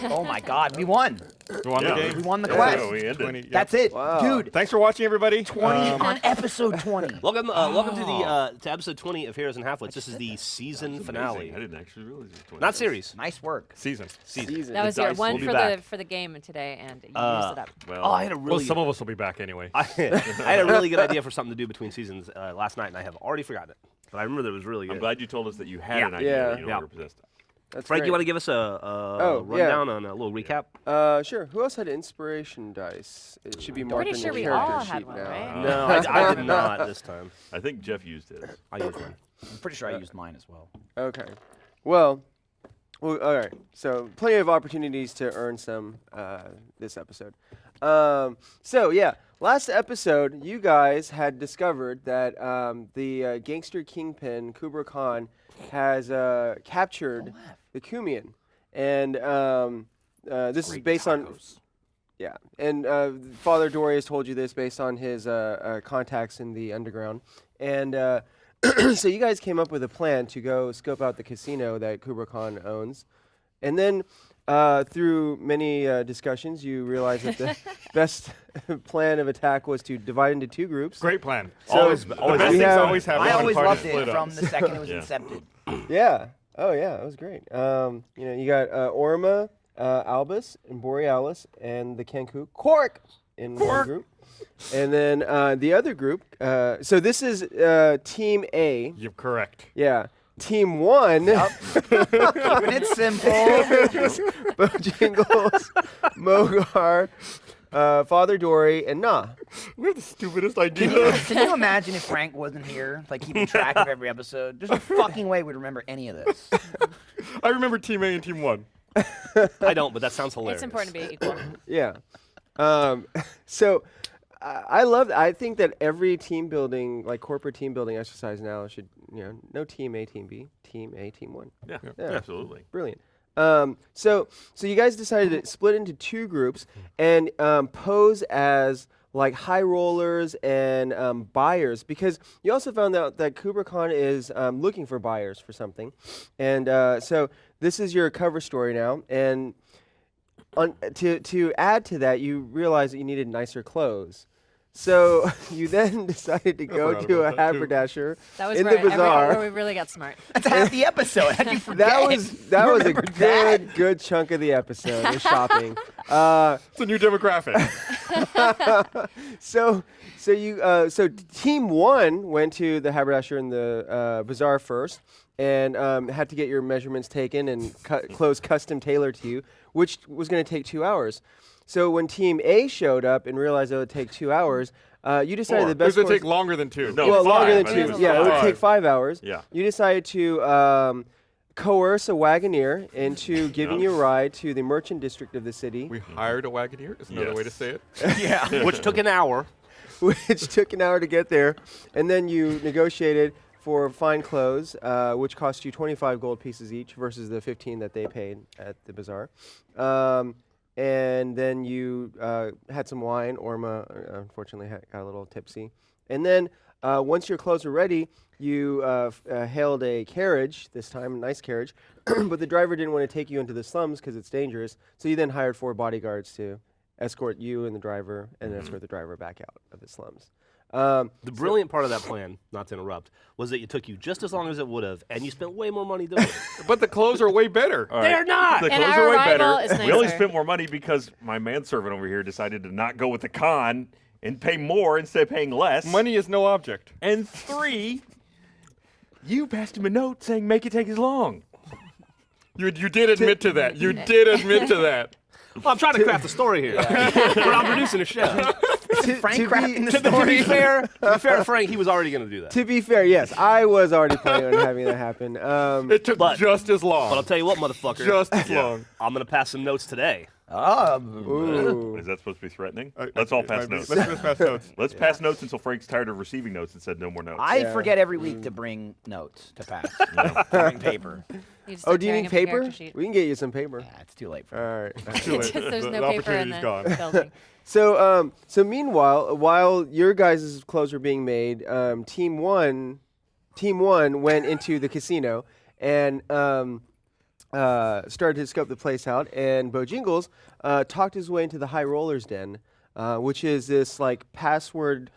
Oh my God, we won. We won the game. We won the quest. Yeah, we ended. That's it, dude. Thanks for watching, everybody. 20 on episode 20. Welcome to episode 20 of Heroes and Halfwits. This is the season finale. I didn't actually realize it was 20. Not series. Nice work. Season. That was your one for the game today, and you used it up. Well, I had a really some of us will be back anyway. I had a really good idea for something to do between seasons last night, and I have already forgotten it. But I remember that it was really good. I'm glad you told us that you had an idea that you no longer possessed. That's Frank, great. you want to give us a rundown on a little recap? Sure. Who else had inspiration dice? It should be marked Pretty on sure your we all character had sheet one, now. right? No, I did not this time. I think Jeff used it. I used one. I'm pretty sure I used mine as well. Okay. Well, all right. So plenty of opportunities to earn some this episode. Last episode, you guys had discovered that the gangster kingpin, Kubra Khan, has captured the Kumian. And this is based on... Yeah, and Father Dory has told you this based on his contacts in the underground. And so you guys came up with a plan to go scope out the casino that Kubra Khan owns. And then through many discussions, you realized that the best plan of attack was to divide into two groups. Great plan. So always the best things always have I one always party loved split it up. from the second it was incepted. Yeah. Oh, yeah, that was great. You got Orma, Albus, and Borealis, and the Kenku Quark in one group. And then the other group, so this is Team A. You're correct. Yeah. Team 1. Keeping it simple. Bojingles, Mogar, Father Dory, and Nah. We have the stupidest idea. Can you imagine if Frank wasn't here, like keeping track of every episode? There's no fucking way we'd remember any of this. I remember Team A and Team 1. I don't, but that sounds hilarious. It's important to be equal. Yeah. I think that every team building, like corporate team building exercise now should, no Team A, Team B, Team A, Team 1. Yeah, absolutely. Brilliant. So you guys decided to split into two groups and pose as like high rollers and buyers, because you also found out that Kubra Khan is looking for buyers for something. And so this is your cover story now. And to add to that, you realized that you needed nicer clothes. So you then decided to go to a haberdasher in the bazaar. Where we really got smart. That's half the episode. How'd you forget? That was a good chunk of the episode was shopping. It's a new demographic. So Team 1 went to the haberdasher in the bazaar first and had to get your measurements taken and clothes custom tailored to you, which was going to take 2 hours. So when Team A showed up and realized it would take 2 hours, you decided the best. It was going to take longer than 2. No, well, longer than 2. Yeah, it would take 5 hours. Yeah. You decided to coerce a wagoneer into giving you a ride to the merchant district of the city. We hired a wagoneer. Is another way to say it. Yeah, which took an hour. Which took an hour to get there, and then you negotiated for fine clothes, which cost you 25 gold pieces each versus the 15 that they paid at the bazaar. And then you had some wine. Orma, unfortunately, got a little tipsy. And then once your clothes were ready, you hailed a carriage, this time, a nice carriage. But the driver didn't want to take you into the slums because it's dangerous. So you then hired 4 bodyguards to escort you and the driver, and escort the driver back out of the slums. The brilliant part of that plan, not to interrupt, was that it took you just as long as it would have, and you spent way more money doing it. But the clothes are way better. They're not! The And clothes our are way arrival better. is We only nicer. spent more money because my manservant over here decided to not go with the con and pay more instead of paying less. Money is no object. And 3, you passed him a note saying make it take as long. You did admit to that. You did admit to that. Well, I'm trying to craft a story here. But I'm producing a show. Frank crafting the To story. be fair to Frank, he was already going to do that. To be fair, yes, I was already planning on having that happen. It took just as long. But I'll tell you what, motherfucker. Just as long. I'm going to pass some notes today. Ooh. Is that supposed to be threatening? Let's all pass notes. Let's pass notes. Let's pass notes until Frank's tired of receiving notes and said no more notes. I forget every week to bring notes to pass. To bring paper. You just Oh, start do you tearing need up your paper? character sheet. We can get you some paper. Yeah, it's too late for All me. right. Too late. There's The no paper in opportunity's the gone. building. So meanwhile, while your guys' clothes were being made, Team 1 went into the casino and started to scope the place out, and Bojingles talked his way into the High Rollers Den, which is this like password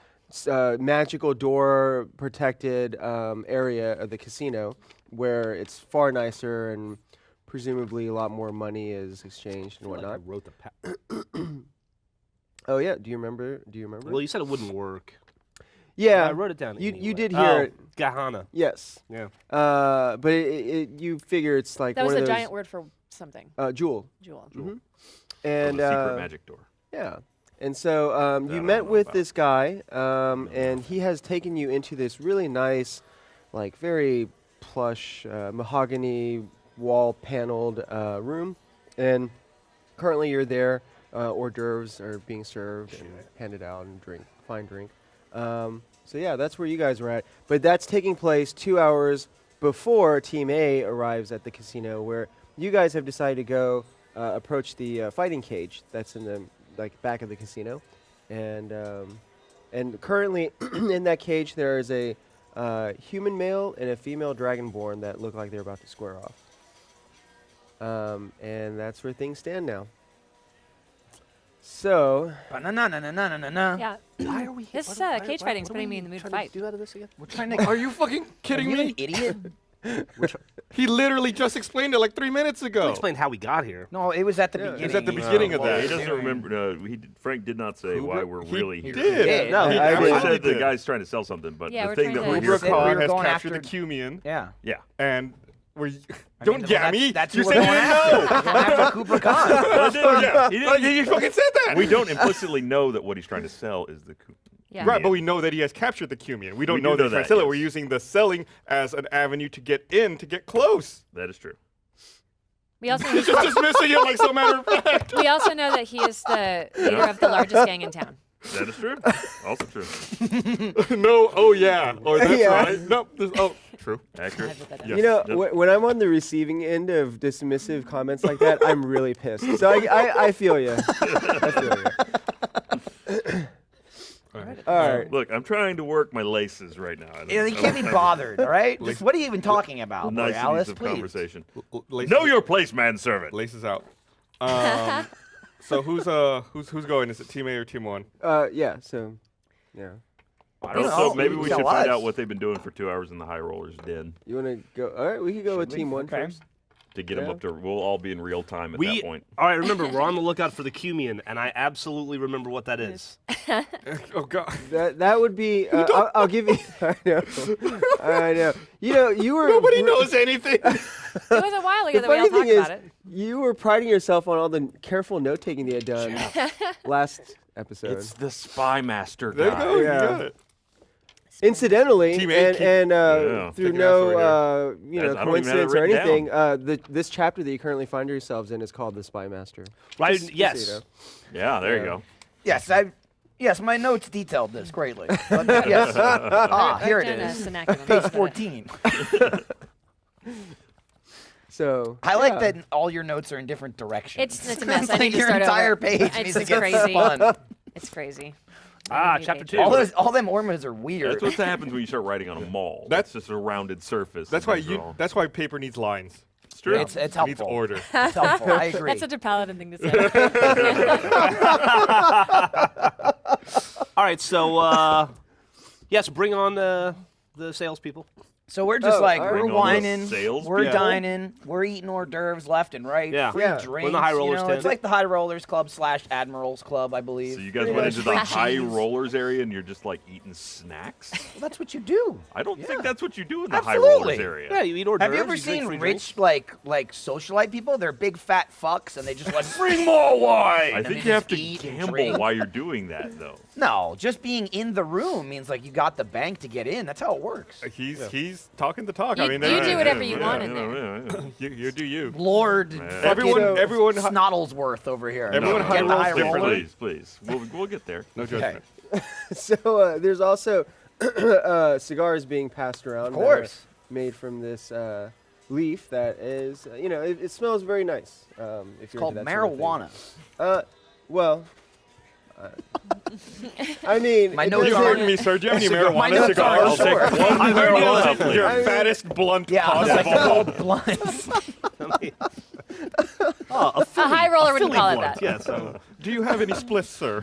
magical door protected area of the casino, where it's far nicer and presumably a lot more money is exchanged and whatnot. I wrote the Oh yeah, do you remember? Well, you said it wouldn't work. Yeah, I wrote it down. You did hear it. Gahana. Yes. Yeah. But you figure it's like That one was of a those giant word for something. jewel. Jewel. And the secret magic door. yeah. And so you met with this guy, and he has taken you into this really nice, like very plush mahogany wall paneled room, and currently you're there. Hors d'oeuvres are being served and handed out, and fine drink. So yeah, that's where you guys were at. But that's taking place 2 hours before Team A arrives at the casino, where you guys have decided to go approach the fighting cage that's in the back of the casino, and currently in that cage there is a human male and a female dragonborn that look like they're about to square off. And that's where things stand now. So, Yeah. Why are we? This cage fighting's putting me in the mood to fight. Do that of this again? We're trying to. Are you fucking kidding Are you me? an idiot? He literally just explained it like 3 minutes ago. Explain how we got here. No, it was at the Yeah, it beginning. was at the beginning of that. He doesn't remember. Frank did not say why we're really He here. did. No, he I He did. absolutely said the did. guy's trying to sell something, but Yeah, the we're thing that trying we're to- here Kubra for, Khan were has going captured the after- Cumian, Yeah. yeah. and we're. I Don't mean, get well, me. That's You who said we're you going didn't after. know. We're going after Kubra Khan. Yeah. He Like, didn't- you fucking said that. We don't implicitly know that what he's trying to sell is the coup. Yeah. Right, but we know that he has captured the Cumian. We don't We know do that know he's trying to that, sell it. yes. We're using the selling as an avenue to get in, to get close. That is true. We also He's just dismissing it like some matter of fact. we also know that he is the leader of the largest gang in town. That is true. Also true. No, oh yeah. Or that's Yeah. right. No, true. Accurate. I put that down. Yes. You know, Yep. when I'm on the receiving end of dismissive comments like that, I'm really pissed. So I feel you. I feel you. All right. Look, I'm trying to work my laces right now. You can't be bothered, all right? Just, what are you even talking about, Niceties Alice? of Please. conversation. Laces, Know your place, manservant. laces out. So who's going? Is it Team A or Team 1? Yeah. So, yeah. I don't know. know. Maybe we Tell should find us. out what they've been doing for 2 hours in the High Rollers Den You want to go? All right, we could go with we? Team 1 Okay. first. to get them Yeah. up to. We'll all be in real time at that point. All right, remember, we're on the lookout for the Cumian, and I absolutely remember what that is. Oh God. That would be. I'll give you. I know. I know. You know, you were. Nobody knows anything. It was a while ago The that we all funny thing talked is, about it. you were priding yourself on all the careful note taking you had done last episode. It's the Spy Master There you guy. go. Yeah. You got it. Incidentally, Team A, and Yeah. through Kicking ass over no I don't even have it coincidence or written anything, this chapter that you currently find yourselves in is called the Spy Master. Right? Just so you Yes. know. Yeah, there you Yeah. go. Yes, my notes detailed this greatly. But yes. Here it Written is. as an acronym. Page 14. So I like yeah. that all your notes are in different directions. It's a mess. I Like need to your start entire over. page It's needs to just get crazy. spun. It's crazy. Ah, New chapter page. 2. All them ormas are weird. That's what happens when you start writing on a mall. That's just a rounded surface. That's and why things are all- That's why paper needs lines. It's true. It's It needs helpful. order. It's helpful. I agree. That's such a paladin thing to say. All right, so yes, bring on the salespeople. So we're just Oh, like, all right. we're Bring on the whining, sales we're people. dining, we're eating hors d'oeuvres left and right, Yeah. free Yeah. drinks. We're in the High Rollers you know, tent. It's like the High Rollers Club / Admirals Club, I believe. So you guys Pretty went much into the free high cheese. rollers area and you're just like eating snacks? Well, that's what you do. I don't Yeah. think that's what you do in the high Absolutely. rollers area. Yeah, you eat hors Have you d'oeuvres, ever drink seen free rich drinks. like socialite people? They're big fat fucks and they just like bring more wine. I and think they you have just to eat and gamble drink. while you're doing that, though. No, just being in the room means like you got the bank to get in. That's how it works. He's talking the talk. I You- mean, you they- do whatever you Yeah, want in yeah, there. yeah, yeah. You do you. Lord, Everyone Snottlesworth over here. Everyone Get high the rolls high differently. roller. Please. We'll get there. No Okay. judgment. So there's also cigars being passed around. Of course. that are made from this leaf that is, it smells very nice. If It's you're called into that sort of thing. marijuana. Well, I mean, My it notes doesn't- Pardon me, sir. Do you have any My marijuana notes cigars? are I'll take short. one marijuana, please. Your I mean- fattest blunt Yeah, I was like possible. the blunts. A high roller wouldn't Philly call it blunt, that. Yeah, so Do you have any spliffs, sir?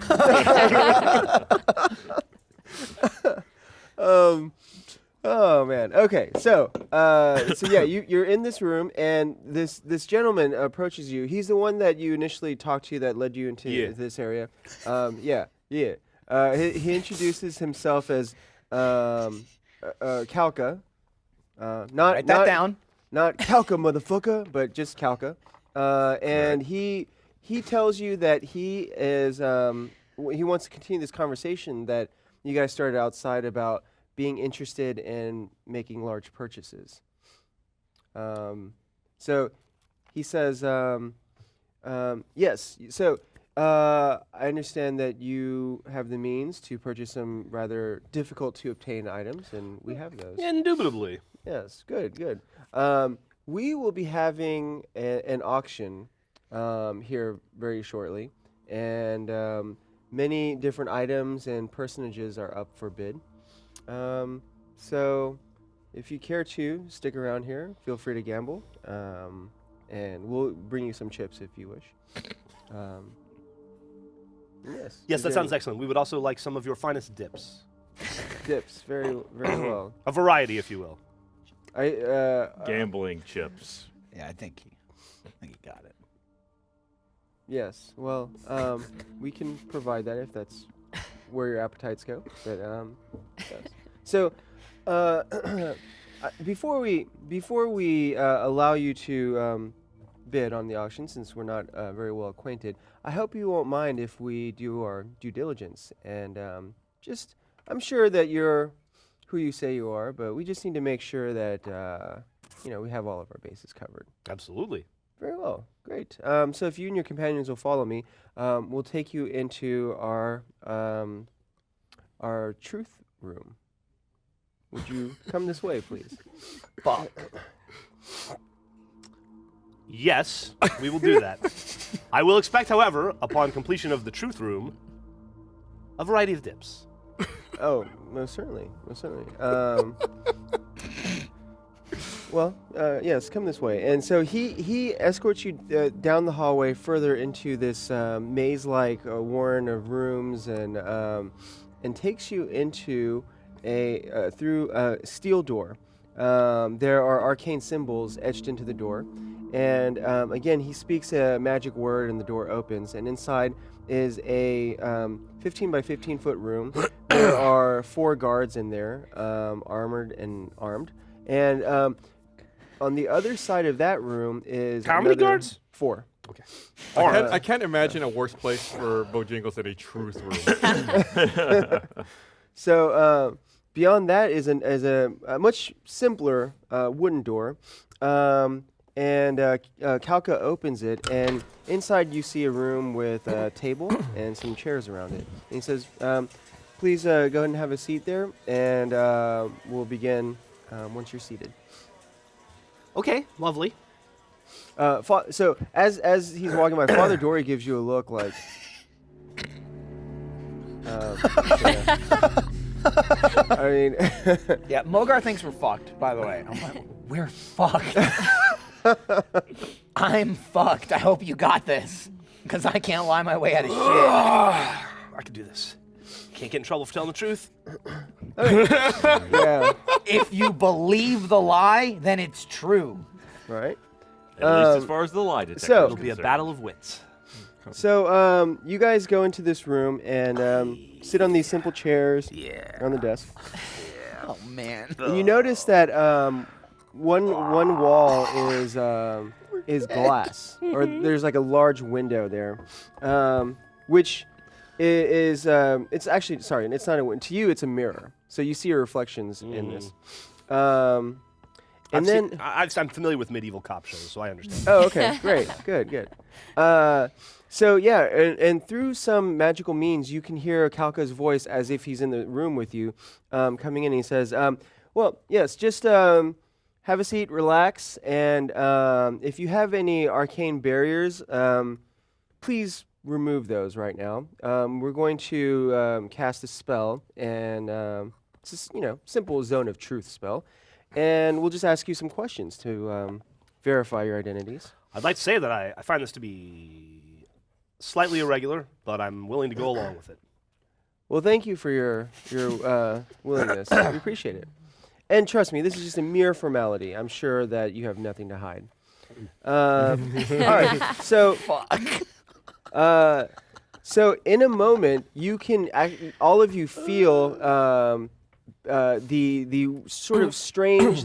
Oh man. Okay. So yeah, you're in this room, and this gentleman approaches you. He's the one that you initially talked to that led you into this area. Yeah. He introduces himself as Kalka. Write that down. Not Kalka, motherfucker, but just Kalka. And he tells you that he is he wants to continue this conversation that you guys started outside about being interested in making large purchases. So he says, yes. So I understand that you have the means to purchase some rather difficult to obtain items, and we have those. indubitably. Yes, good. We will be having an auction here very shortly, and many different items and personages are up for bid. So if you care to stick around here, feel free to gamble, and we'll bring you some chips if you wish. Yes. Yes, is that there sounds any excellent. We would also like some of your finest dips. dips. Very well. A variety, if you will. Gambling chips. Yeah, I think he got it. Yes. Well, we can provide that if that's where your appetites go. But yes. So, before we allow you to bid on the auction, since we're not very well acquainted, I hope you won't mind if we do our due diligence and I'm sure that you're who you say you are, but we just need to make sure that we have all of our bases covered. Absolutely. Very well, great. So if you and your companions will follow me, we'll take you into our truth room. Would you come this way, please? Fuck. Yes, we will do that. I will expect, however, upon completion of the truth room, a variety of dips. Oh, most certainly. Well, yes, come this way. And so he escorts you down the hallway further into this maze-like warren of rooms, and takes you into through a steel door. There are arcane symbols etched into the door, and again he speaks a magic word, and the door opens. And inside is a 15 by 15 foot room. There are 4 guards in there, armored and armed, and on the other side of that room is How many another guards? 4. Okay. I can't imagine a worse place for Bojingles than a truth room. So beyond that is a much simpler wooden door, and Kalka opens it, and inside you see a room with a table and some chairs around it. And he says, "Please go ahead and have a seat there, and we'll once you're seated." Okay, lovely. So as he's walking by, Father Dory gives you a look like. I mean, Yeah, Mogar thinks we're fucked, by the way. I'm like, we're fucked. I'm fucked. I hope you got this. Because I can't lie my way out of shit. I can do this. Can't get in trouble for telling the truth. yeah, If you believe the lie, then it's true. right. At least as far as the lie detector so- is It'll be a concerned. battle of wits. So you guys go into this room and sit on these simple chairs on the desk. Oh, man. And you notice that one wall is glass, or there's like a large window there, which is it's actually, sorry, it's not a window. To you, it's a mirror, so you see your reflections in this. And then I'm familiar with medieval cop shows, so I understand. oh, okay, great, good. So yeah, and through some magical means, you can hear Kalka's voice as if he's in the room with you, coming in. And he says, "Well, yes, just have a seat, relax, and if you have any arcane barriers, please remove those right now. We're going to cast a spell, and it's just, simple zone of truth spell. And we'll just ask you some questions to verify your identities. I'd like to say that I find this to be slightly irregular, but I'm willing to go along with it. Well, thank you for your willingness. We appreciate it. And trust me, this is just a mere formality. I'm sure that you have nothing to hide. All right, so so in a moment, you can all of you feel the sort of strange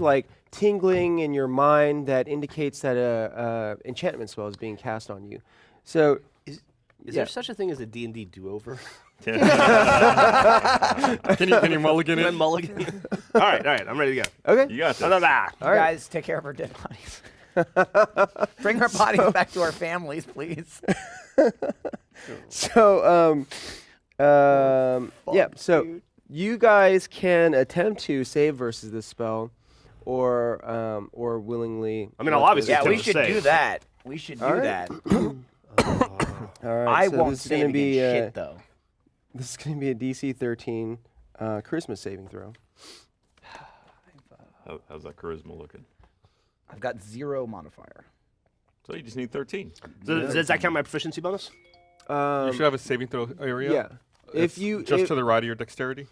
tingling in your mind that indicates that a enchantment spell is being cast on you. So is there such a thing as a D&D do-over? Can you mulligan it? Mulligan. All right, I'm ready to go. Okay. You got this. All You right. guys take care of our dead bodies. Bring our bodies back to our families, please. So So you guys can attempt to save versus this spell, or willingly. I mean, I'll obviously Yeah, we attempt to should save. do that. We should do All right. that. All right. I so won't this is save gonna be against shit though. this is going to be a DC 13 charisma saving throw. How's that charisma looking? I've got 0 modifier. So you just need 13. Does that count my proficiency bonus? You should have a saving throw area. Yeah. It's just to the right of your dexterity.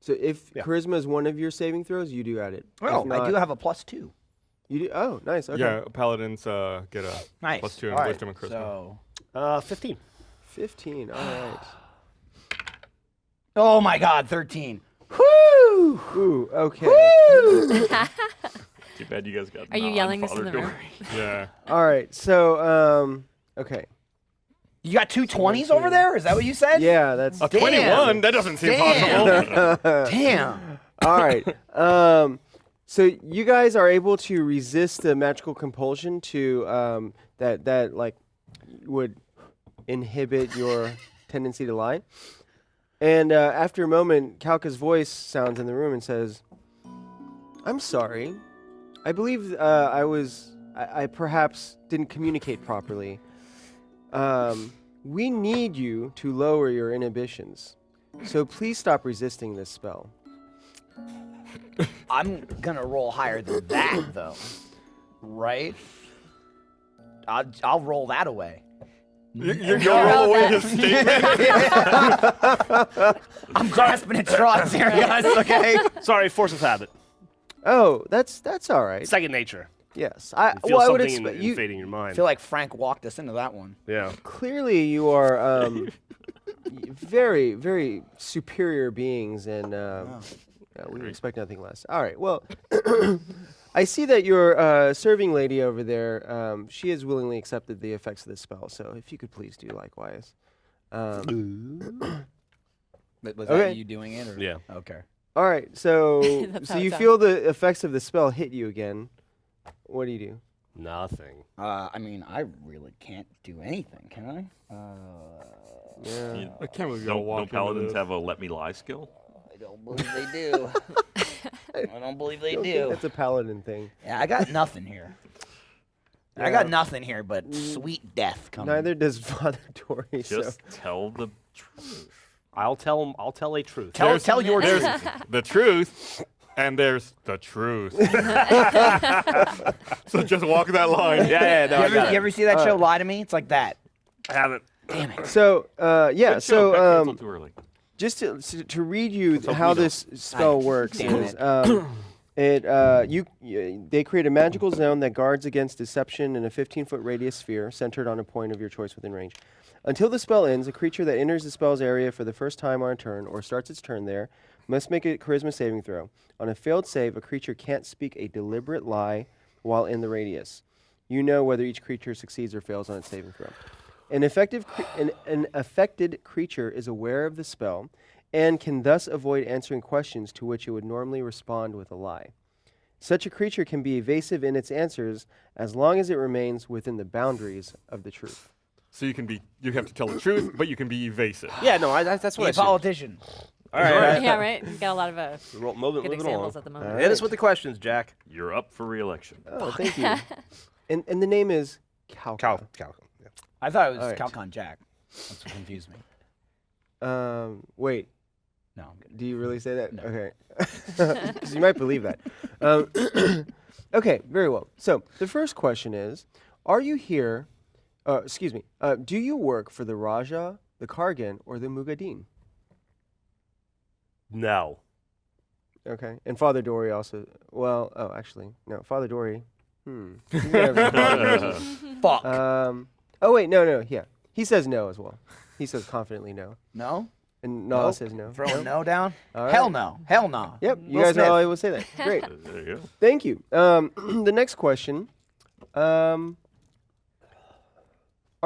So if Yeah. charisma is one of your saving throws, you do add it. Oh, If I not, do have a +2. You do. Oh, nice. Okay. Yeah, paladins get a Nice. +2 in All right, wisdom and charisma. So, 15. 15. All right. oh my God, 13. Woo! Ooh. Okay. Too bad you guys got. Are you yelling this in the room? Dory. Yeah. All right. So okay. You got 2 20s over there? Is that what you said? Yeah, that's. A 21? That doesn't seem possible. Damn. All right. So you guys are able to resist the magical compulsion to that would inhibit your tendency to lie. And after a moment, Kalka's voice sounds in the room and says, "I'm sorry. I believe I perhaps didn't communicate properly. We need you to lower your inhibitions. So please stop resisting this spell." I'm gonna roll higher than that, though. Right? I'll roll that away. You're roll away his statement. I'm grasping at straws here, guys. Okay. Sorry, force of habit. Oh, that's all right. Second nature. Yes. You feel I would something expect invading your I mind. feel like Frank walked us into that one. Yeah. Clearly, you are very, very superior beings, and we would expect nothing less. All right. Well, I see that your serving lady over there. She has willingly accepted the effects of this spell. So, if you could please do likewise. Was Okay. that you doing it? Or? Yeah. Okay. All right. So, That's so how it you sounds. feel the effects of the spell hit you again. What do you do? Nothing. I mean, I really can't do anything, can I? Yeah. I can't believe you No, all walk no into paladins this. have a let me lie skill. I don't believe they do. I don't believe they I don't think do. that's a paladin thing. Yeah, I got nothing here. I got nothing here but sweet death coming. Neither does Father Dory. Just tell the truth. I'll tell a truth. Tell your There's truth. the truth, and there's the truth. So just walk that line. Yeah, no, I got You it. ever see that show Lie to Me? It's like that. I haven't. Damn it. So, yeah. Good show, got So, canceled too early. just to read you how this spell works damn is they create a magical zone that guards against deception in a 15-foot radius sphere centered on a point of your choice within range. Until the spell ends, a creature that enters the spell's area for the first time on a turn or starts its turn there must make a charisma saving throw. On a failed save, a creature can't speak a deliberate lie while in the radius. You know whether each creature succeeds or fails on its saving throw. An affected creature is aware of the spell and can thus avoid answering questions to which it would normally respond with a lie. Such a creature can be evasive in its answers as long as it remains within the boundaries of the truth. So you have to tell the truth, but you can be evasive. Yeah, no, that's Be what I a assumed. politician. All right. Yeah, right. We've got a lot of Moving good along. examples at the moment. Hit us with the questions, Jack. You're up for re-election. Oh, thank you. And the name is Kalka. Cal. Yeah. I thought it was Alright. Calcon Jack. That's what confused me. Wait. No, I'm kidding. Do you really say that? No. Okay. Because you might believe that. Okay, very well. So the first question is, are you here, do you work for the Raja, the Kargan, or the Mugadin? No. Okay. And Father Dory also, actually, no, Father Dory, He's gonna have some problems. Fuck. Oh, wait, no, yeah. He says no as well. He says confidently no. No? And Nala Nope. says no. Throwing no down? All right. Hell no. Hell no. Yep, you Will guys Smith. are all able to say that. Great. There you go. Thank you. The next question. Are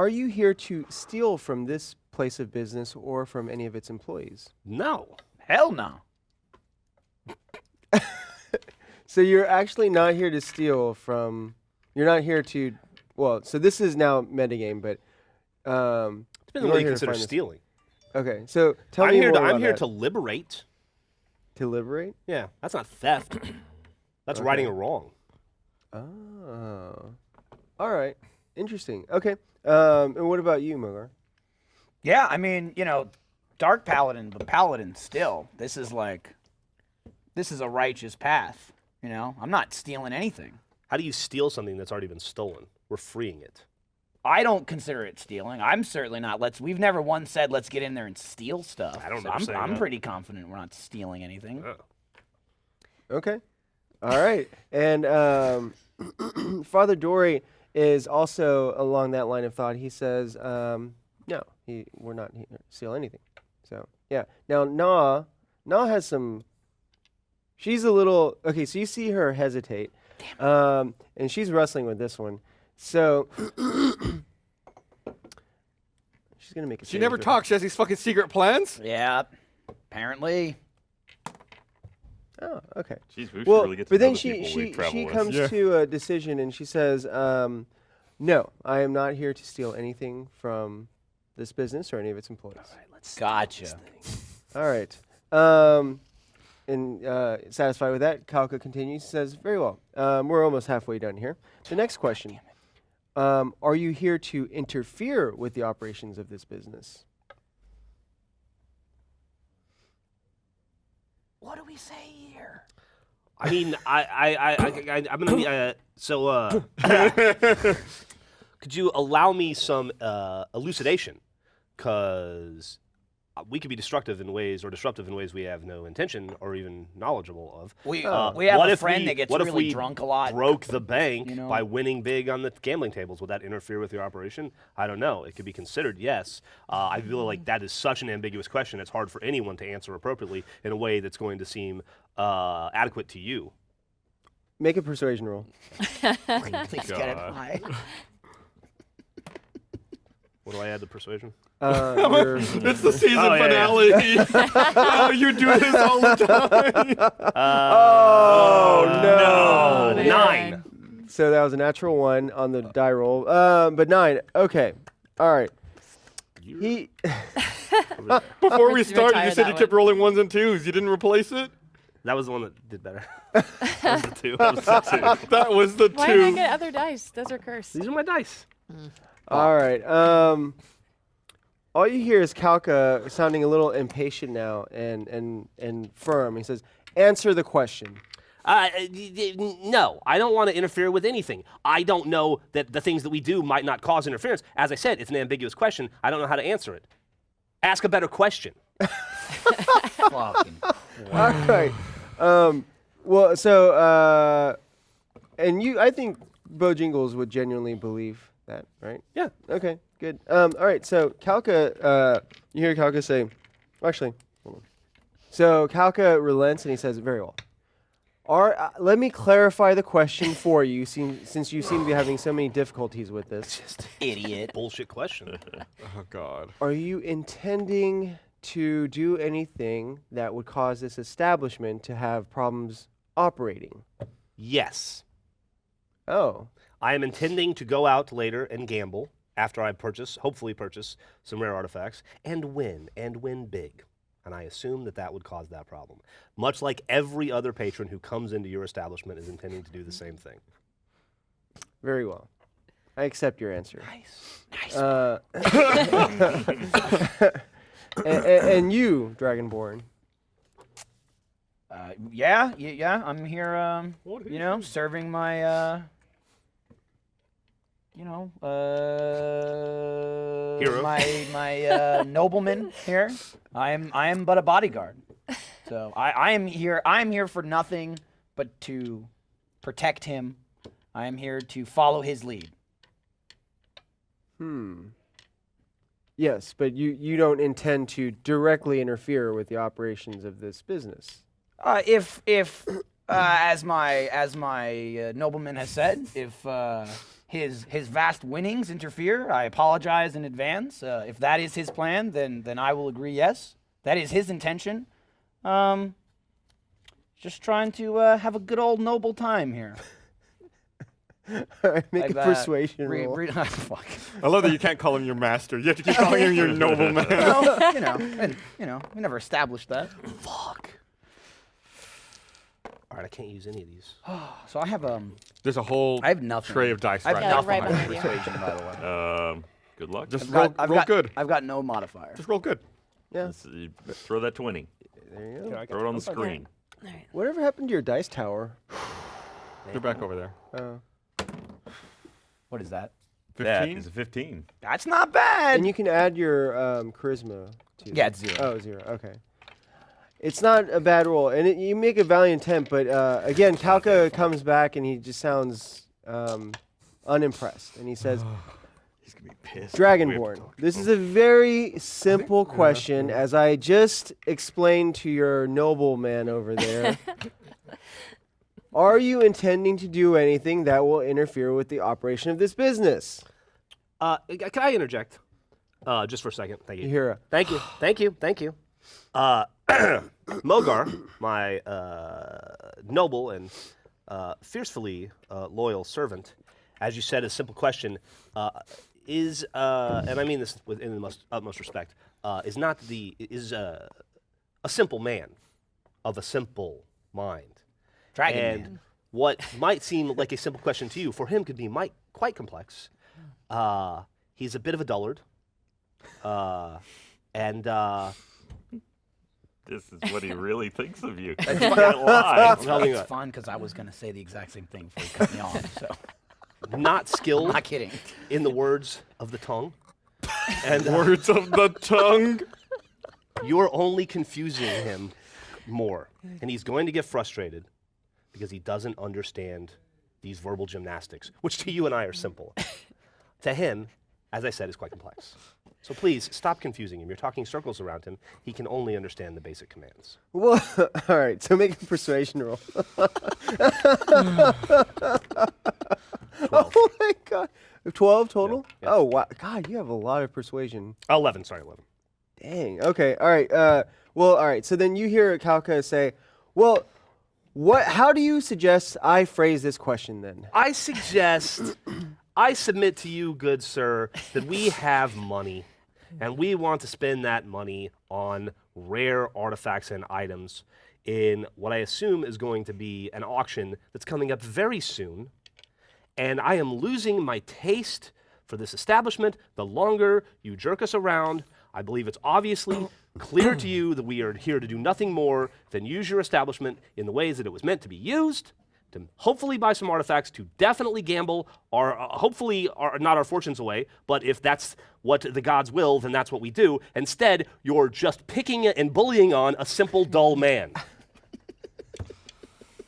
you here to steal from this place of business or from any of its employees? No. Hell no. So you're actually not here to steal from... You're not here to... Well, so this is now metagame, but... Depends you're on not what you here to consider find this- stealing. Okay, so tell I'm me here more to, about I'm here that. to liberate. To liberate? Yeah, that's not theft. That's Okay. righting a wrong. Oh. All right. Interesting. Okay. And what about you, Mogar? Yeah, I mean, Dark Paladin, but Paladin still. This is a righteous path. I'm not stealing anything. How do you steal something that's already been stolen? We're freeing it. I don't consider it stealing. I'm certainly not. We've never once said let's get in there and steal stuff. I don't So remember saying I'm that. pretty confident we're not stealing anything. Okay. All right. And Father Dory is also along that line of thought. He says, no, we're not here to steal anything. So, yeah. Now, Na has some... She's a little... Okay, so you see her hesitate. And she's wrestling with this one. So... she's going to make a She save never throw. talks. She has these fucking secret plans. Yeah, apparently. Oh, okay. Jeez, we should Well, really get to but know then the people we she travel with. comes to a decision and she says, no, I am not here to steal anything from this business or any of its employees. Gotcha. All right. And satisfied with that, Kalka continues, says, very well. We're almost halfway done here. The next question. Are you here to interfere with the operations of this business? What do we say here? I mean, I'm gonna be so. Could you allow me some elucidation? Because we could be destructive in ways we have no intention or even knowledgeable of. We What have a if friend we- that gets what if really we drunk a lot. Broke the bank You know? by winning big on the gambling tables. Would that interfere with your operation? I don't know. It could be considered, yes. I feel like that is such an ambiguous question. It's hard for anyone to answer appropriately in a way that's going to seem adequate to you. Make a persuasion roll. Please get it God. high. What do I add to persuasion? It's the season Oh, yeah, finale. Oh, you do this all the time. Oh, no. Oh, 9. So that was a natural 1 on the die roll. But 9. Okay. All right. He... Before we Let's started, you retire said that you kept rolling 1s and 2s. You didn't replace it? That was the one that did better. That was the 2. That was the 2. That was the Why did I 2. get other dice? Those are cursed. These are my dice. All right. All you hear is Kalka sounding a little impatient now and firm. He says, answer the question. No, I don't want to interfere with anything. I don't know that the things that we do might not cause interference. As I said, it's an ambiguous question. I don't know how to answer it. Ask a better question. Fucking. All right. Well, so, and I think Bojingles would genuinely believe that, right? Yeah. Okay, good. All right, so Kalka, you hear Kalka say, actually, hold on. So Kalka relents and he says, very well. Let me clarify the question for you, since you seem to be having so many difficulties with this. Idiot. Bullshit question. Oh, God. Are you intending to do anything that would cause this establishment to have problems operating? Yes. Oh. I am intending to go out later and gamble after I hopefully purchase some rare artifacts, and win big. And I assume that would cause that problem. Much like every other patron who comes into your establishment is intending to do the same thing. Very well. I accept your answer. Nice. And you, Dragonborn. Yeah. I'm here. Serving my. Hero. my nobleman here. I am but a bodyguard. So I am here. I am here for nothing but to protect him. I am here to follow his lead. Yes, but you don't intend to directly interfere with the operations of this business. If as my nobleman has said, if his vast winnings interfere, I apologize in advance. If that is his plan, then I will agree. Yes, that is his intention. Just trying to have a good old noble time here. All right, make Like a that. persuasion roll. Fuck. I love that you can't call him your master. You have to keep calling him your nobleman. Well, we never established that. Fuck. All right, I can't use any of these. So I have There's a whole I have nothing. tray of dice I have right Yeah, now. nothing right on behind you. persuasion, by the way. Good luck. Just I've roll got good. I've got no modifier. Just roll good. Yeah, You throw that 20. there you go. Throw it on the screen. All right. Whatever happened to your dice tower? They're back over there. What is that? That 15? is a 15. That's not bad. And you can add your charisma to Yeah, that. it's 0. Oh, 0. Okay. It's not a bad roll, and you make a valiant attempt, but again, Kalka comes back and he just sounds unimpressed, and he says, He's going to be pissed. Dragonborn, this is a very simple question, as I just explained to your nobleman over there. Are you intending to do anything that will interfere with the operation of this business? Can I interject? Just for a second. Thank you. You hear Thank you. Mogar, my noble and fiercely loyal servant, as you said, a simple question, is, and I mean this in the utmost respect, is a simple man of a simple mind. Dragon And Man. what might seem like a simple question to you, for him could be quite complex. He's a bit of a dullard. And This is what he really thinks of you. That's You fun. can't lie. I'm telling you It's what, fun because I was gonna say the exact same thing before you cut me off. So not skilled I'm not kidding. in the words of the tongue. And Words of the tongue. you're only confusing him more. And he's going to get frustrated because he doesn't understand these verbal gymnastics, which to you and I are simple. To him, as I said, is quite complex. So please, stop confusing him. You're talking circles around him. He can only understand the basic commands. Well, all right, so make a persuasion roll. Oh my god. 12 total? Yeah. Oh, wow. God, you have a lot of persuasion. 11. Dang. Okay, all right. Well, all right, so then you hear Kalka say, well, how do you suggest I phrase this question then? I suggest, I submit to you, good sir, that we have money, and we want to spend that money on rare artifacts and items in what I assume is going to be an auction that's coming up very soon. And I am losing my taste for this establishment the longer you jerk us around. I believe it's obviously clear to you that we are here to do nothing more than use your establishment in the ways that it was meant to be used, to hopefully buy some artifacts, to definitely gamble, or hopefully not our fortunes away, but if that's what the gods will, then that's what we do. Instead, you're just picking and bullying on a simple, dull man.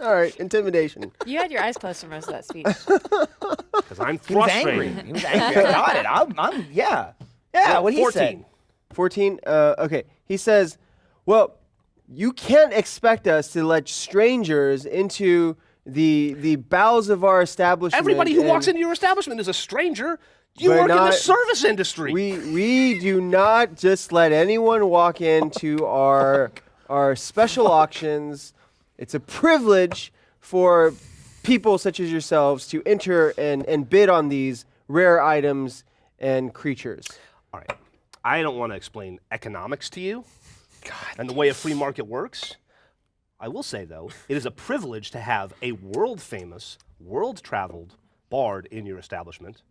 All right, intimidation. You had your eyes closed for most of that speech. Because I'm He was frustrated. angry. He was angry. I got it. I'm yeah. Yeah, what he 14. said. 14? Okay. He says, well, you can't expect us to let strangers into the bowels of our establishment. Everybody who and walks into your establishment is a stranger. You But work in the not- service industry. We do not just let anyone walk into our special auctions. It's a privilege for people such as yourselves to enter and bid on these rare items and creatures. All right. I don't want to explain economics to you and the way a free market works. I will say, though, it is a privilege to have a world-famous, world-traveled bard in your establishment.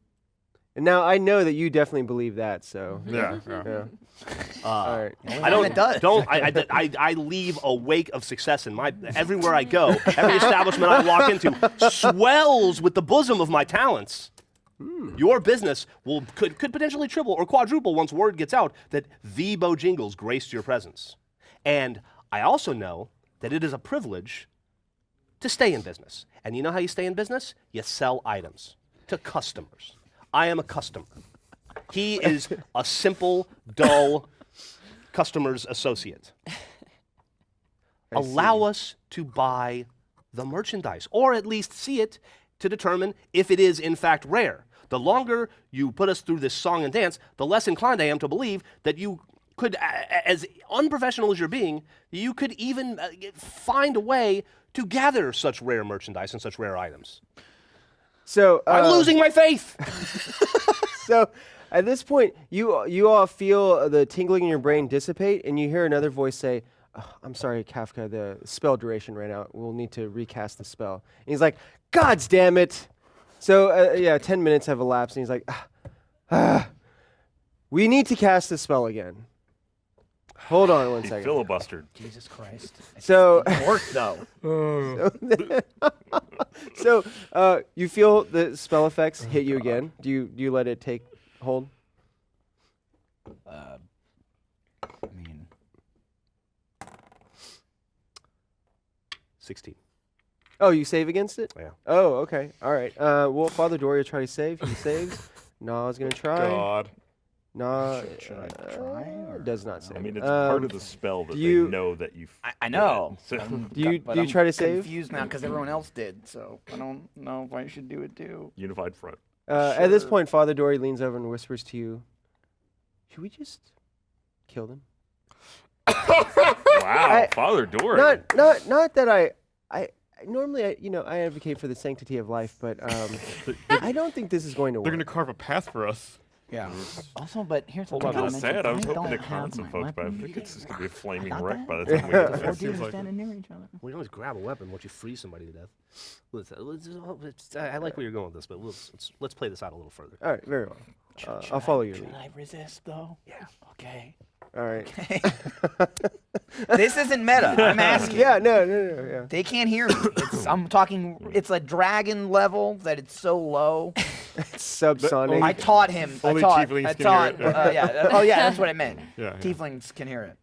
And now I know that you definitely believe that, so. Yeah. Yeah. All right. I leave a wake of success in my everywhere I go. Every establishment I walk into swells with the bosom of my talents. Your business could potentially triple or quadruple once word gets out that the Bojingles graced your presence. And I also know that it is a privilege to stay in business. And you know how you stay in business? You sell items to customers. I am a customer. He is a simple, dull customer's associate. Allow us to buy the merchandise, or at least see it to determine if it is in fact rare. The longer you put us through this song and dance, the less inclined I am to believe that you could, as unprofessional as you're being, you could even find a way to gather such rare merchandise and such rare items. So I'm losing my faith. So at this point, you all feel the tingling in your brain dissipate, and you hear another voice say, "Oh, I'm sorry, Kafka, the spell duration ran out. We'll need to recast the spell." And he's like, "Gods damn it!" So 10 minutes have elapsed, and he's like, "We need to cast the spell again." Hold on one He second. filibustered. Jesus Christ. So, Worked though. so you feel the spell effects hit you again. Do you let it take hold? I mean, 16. Oh, you save against it? Yeah. Oh, okay. All right. Well, Father Dory will try to save. He saves. Na's going to try. God. Nah, should I try, or- does not save. I mean, it's part of the spell that you- they know that you. I know. So- Do you But do you I'm try to save? Confused now because everyone else did, so I don't know if I should do it too. Unified front. At this Sure. point, Father Dory leans over and whispers to you, "Should we just kill them?" Wow, Father Dory. Not that I normally I advocate for the sanctity of life, but I don't think this is going to work. They're gonna carve a path for us. Yeah. Also, but here's the I'm thing. kind of sad. I was hoping to don't con have some my folks, but I weapon. think it's just gonna be a flaming Got wreck that? by the time we get The there. four Seems demons like standing near each other. We can always grab a weapon once you freeze somebody to death. I like where you're going with this, but let's play this out a little further. All right, very well. I'll follow you. Should I resist though? Yeah. Okay. All right. This isn't meta. I'm asking. Yeah, no, yeah. They can't hear me. I'm talking. It's a dragon level that it's so low. Subsonic. I taught him. Only I taught. tieflings I can taught. hear it. Oh yeah. That's what I meant. Yeah. Tieflings can hear it.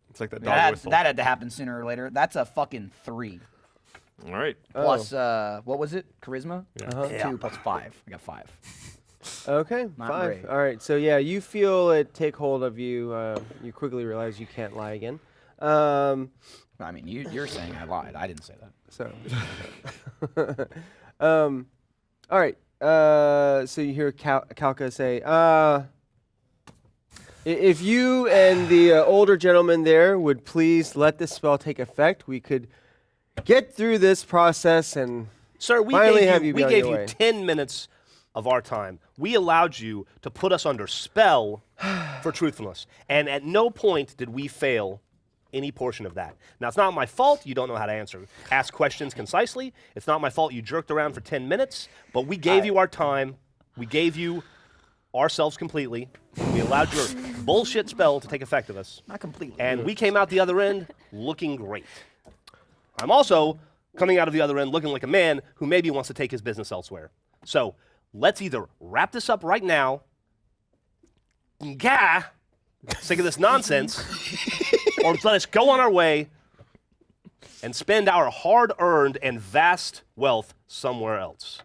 It's like that dog That whistle. had to happen sooner or later. That's a fucking 3. All right. Plus, what was it? Charisma? Uh-huh. 2 plus 5. I got 5. Okay, Not 5. great. All right, so yeah, you feel it take hold of you. You quickly realize you can't lie again. I mean, you're saying I lied. I didn't say that. So, all right. So you hear Kalka say, if you and the older gentleman there would please let this spell take effect, we could get through this process and Sir, we finally have gave you you, be on your way. 10 minutes of our time. We allowed you to put us under spell for truthfulness. And at no point did we fail any portion of that. Now, it's not my fault you don't know how to ask questions concisely. It's not my fault you jerked around for 10 minutes. But we gave you our time. We gave you ourselves completely. We allowed your bullshit spell to take effect of us. Not completely. And we came out the other end looking great. I'm also coming out of the other end looking like a man who maybe wants to take his business elsewhere. So let's either wrap this up right now, sick of this nonsense, or let us go on our way and spend our hard-earned and vast wealth somewhere else.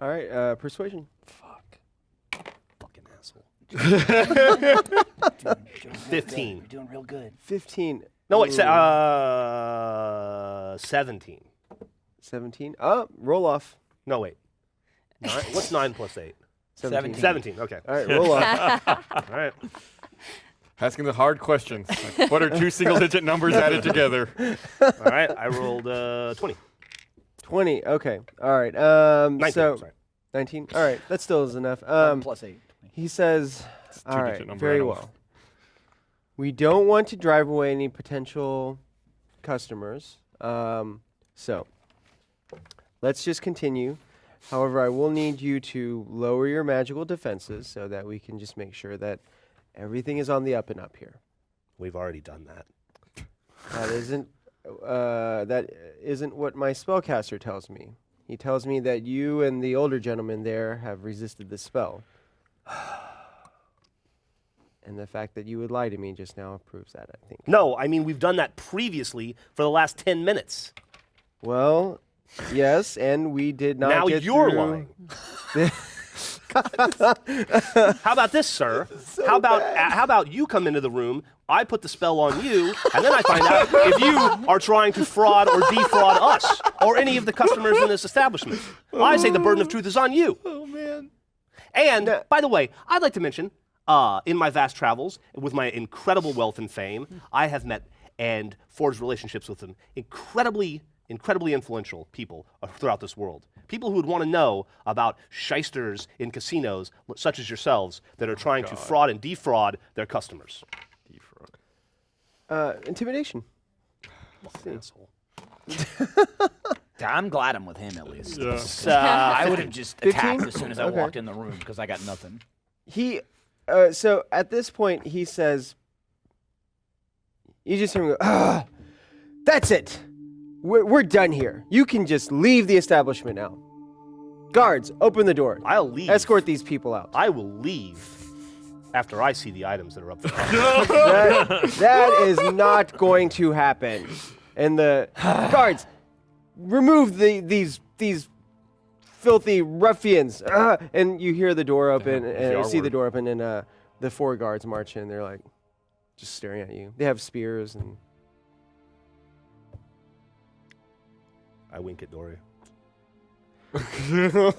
All right, persuasion. Fucking asshole. Doing 15. You're doing real good. 15. No, wait, Ooh. 17. 17. Roll off. No, wait. What's 9 plus 8? 17. 17, okay. All right, roll off. All right. Asking the hard questions. Like, what are 2 single-digit numbers added together? All right, I rolled 20. 20. Okay. All right. 19, So sorry. 19. All right, that still is enough. Plus 8. He says, all two-digit right, number, very I don't- well. We don't want to drive away any potential customers. So let's just continue. However, I will need you to lower your magical defenses so that we can just make sure that everything is on the up and up here. We've already done that. That isn't what my spellcaster tells me. He tells me that you and the older gentleman there have resisted the spell. And the fact that you would lie to me just now proves that, I think. No, I mean, we've done that previously for the last 10 minutes. Well, yes, and we did not Now get you're through. lying. How about this, sir? How about you come into the room, I put the spell on you, and then I find out if you are trying to fraud or defraud us or any of the customers in this establishment. I say the burden of truth is on you. Oh, man. And, by the way, I'd like to mention, in my vast travels, with my incredible wealth and fame, I have met and forged relationships with some incredibly influential people throughout this world. People who would want to know about shysters in casinos, such as yourselves, that are trying to fraud and defraud their customers. Intimidation. Asshole. I'm glad I'm with him at least. Yeah. I would have just 15? attacked as soon as I Okay. walked in the room because I got nothing. So at this point, he says, you just hear him go, that's it. We're done here. You can just leave the establishment now. Guards, open the door. I'll leave. Escort these people out. I will leave after I see the items that are up there. That is not going to happen. And the guards, remove these filthy ruffians. And you hear the door open, and you see the door open, and the 4 guards march in. They're like, just staring at you. They have spears, and I wink at Dory. all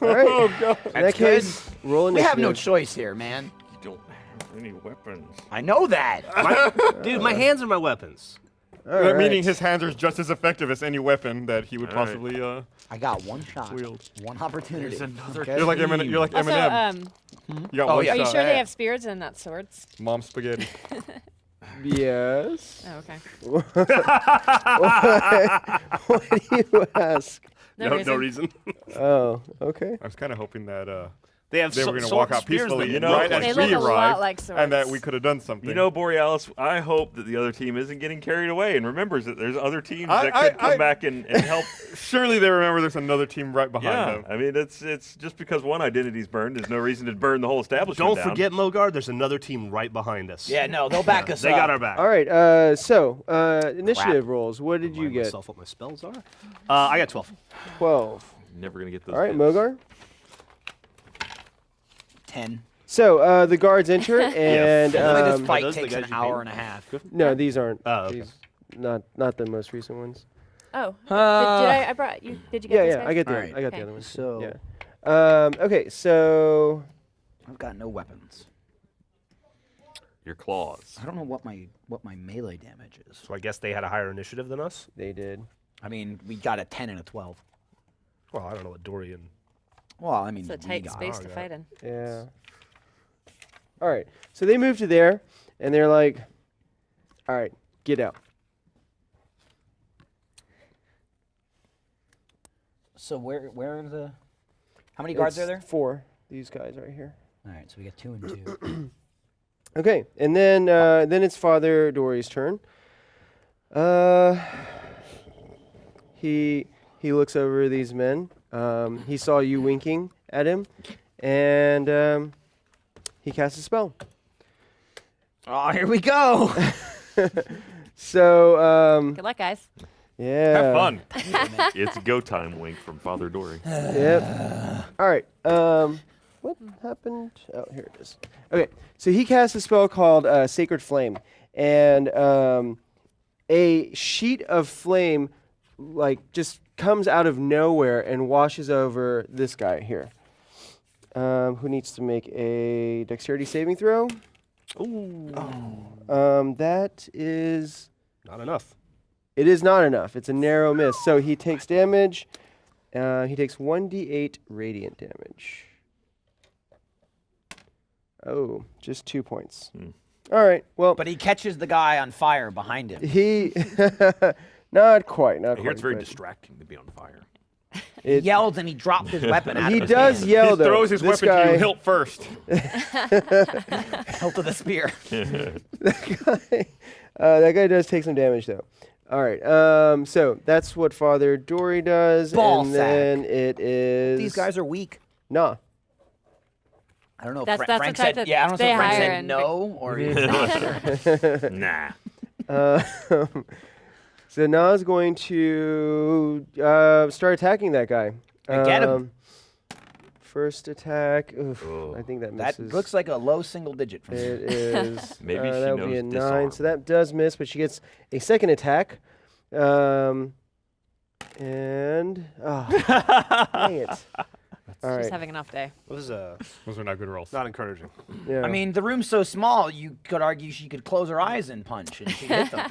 right. In that case, roll We initiative. have no choice here, man. You don't have any weapons. I know that. Dude, my hands are my weapons. All right. Meaning his hands are just as effective as any weapon that he would All right. possibly. I got one shot, Wield. one opportunity. There's another Okay? You're like Eminem. You're like Also, Eminem. You got Oh, one yeah. are you shot. sure they have spears and not swords? Mom spaghetti. Yes. Oh, okay. What do you ask? No reason. Oh, okay. I was kind of hoping that They have they were going to sword walk out spears peacefully, that right look as They we look a lot arrived, like and that swords. we could have done something. You know, Borealis, I hope that the other team isn't getting carried away and remembers that there's other teams that could come back and help. Surely they remember there's another team right behind Yeah, them. I mean, it's just because one identity's burned, there's no reason to burn the whole establishment Don't down. forget, Mogar, there's another team right behind us. Yeah, no, they'll back us They up. got our back. All right. Initiative rolls. What did you Remind get? myself what my spells are. I got 12. 12. Never gonna get those. All right, hits. Mogar. 10. So the guards enter, and Only this Are fight those the takes guys an you hour painted? and a half. no, these aren't. Oh, okay. These, not the most recent ones. Oh, did I brought you? Did you get Yeah, these yeah, guys? I get the Alright. I got Okay. the other ones. So Yeah. Okay, so I've got no weapons. Your claws. I don't know what my melee damage is. So I guess they had a higher initiative than us. they did. I mean, we got a 10 and a 12. Well, I don't know what Dory and Well, I mean, It's a we tight got- space to fight in. Yeah. All right. So they move to there, and they're like, "All right, get out." So where are the? How many guards It's are there? 4. These guys right here. All right, so we got 2 and 2. Okay, and then it's Father Dory's turn. He looks over these men. He saw you winking at him, and he casts a spell. Oh, here we go. So Good luck, guys. yeah, Have fun. It's go time wink from Father Dory. Yep. All right. What happened? Oh, here it is. Okay, so he casts a spell called Sacred Flame, and a sheet of flame, like, just comes out of nowhere and washes over this guy here, who needs to make a dexterity saving throw. ooh, That is. not enough. It is not enough. It's a narrow miss. So he takes damage. He takes 1d8 radiant damage. Oh, just 2 points. All right. Well, But he catches the guy on fire behind him. he not quite. Not I quite. hear it's very but- distracting to be on fire. He yelled and he dropped his weapon out He of his does hand. yell, He though. throws his This weapon to guy, you hilt first. Hilt of the spear. That guy does take some damage, though. All right. So that's what Father Dory does. Ball and sack. then it is... These guys are weak. Nah. I don't know. That's Frank the type said, that yeah, I don't know they if Frank hire said in no or he's not sure. Nah. So Na's going to start attacking that guy. Get him. First attack. Oof, Oh. I think that That misses. looks like a low single digit from It you. is. Maybe she that would be a knows 9. disarm. So that does miss, but she gets a second attack. And dang it. All She's right. having an off day. Those Those are not good rolls. not encouraging. Yeah. I mean, the room's so small, you could argue she could close her eyes and punch and she'd hit them.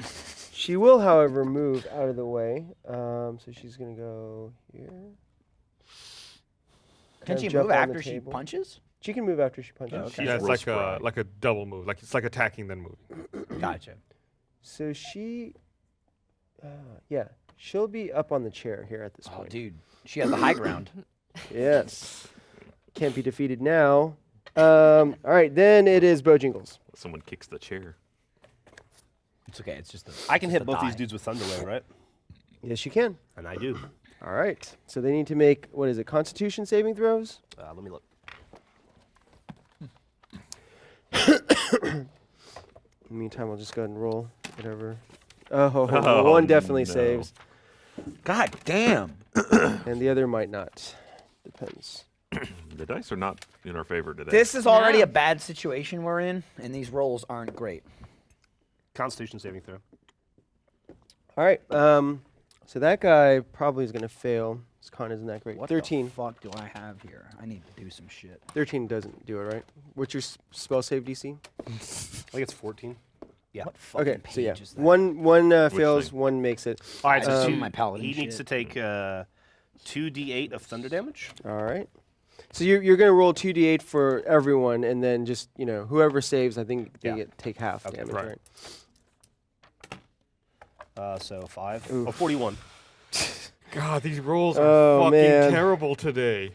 She will, however, move out of the way. So she's going to go here. Can Kind she of jump move on the after she table. punches? She can move after she punches. Oh, okay. Yeah, it's real like spry. a double move. Like it's like attacking then moving. Gotcha. So she, yeah, she'll be up on the chair here at this Oh, point. dude. She has the high ground. Yes. Can't be defeated now. All right, then it is Bojingles. Someone kicks the chair. It's okay. It's just the. I can just hit the both these thigh. dudes with Thunder Ray, right? Yes, you can. And I do. All right. So they need to make, what is it, Constitution saving throws? Let me look. In the meantime, I'll just go ahead and roll whatever. Oh, Oh, one definitely no. saves, God damn. and the other might not. Depends. The dice are not in our favor today. This is already No. a bad situation we're in, and these rolls aren't great. Constitution saving throw. All right. So that guy probably is going to fail. His con isn't that great. What 13. the fuck do I have here? I need to do some shit. 13 doesn't do it, right? What's your spell save DC? I think it's 14. Yeah. What fucking Okay, page so yeah, is that? one fails, thing? one makes it. All right, so I two, see my paladin he needs to shit. take 2d8 of thunder damage. All right. So you're going to roll 2d8 for everyone, and then just, whoever saves, I think they Yeah. take half Okay, damage, right. So 5. Oof. Oh, 41. God, these rolls are Oh, fucking man. terrible today.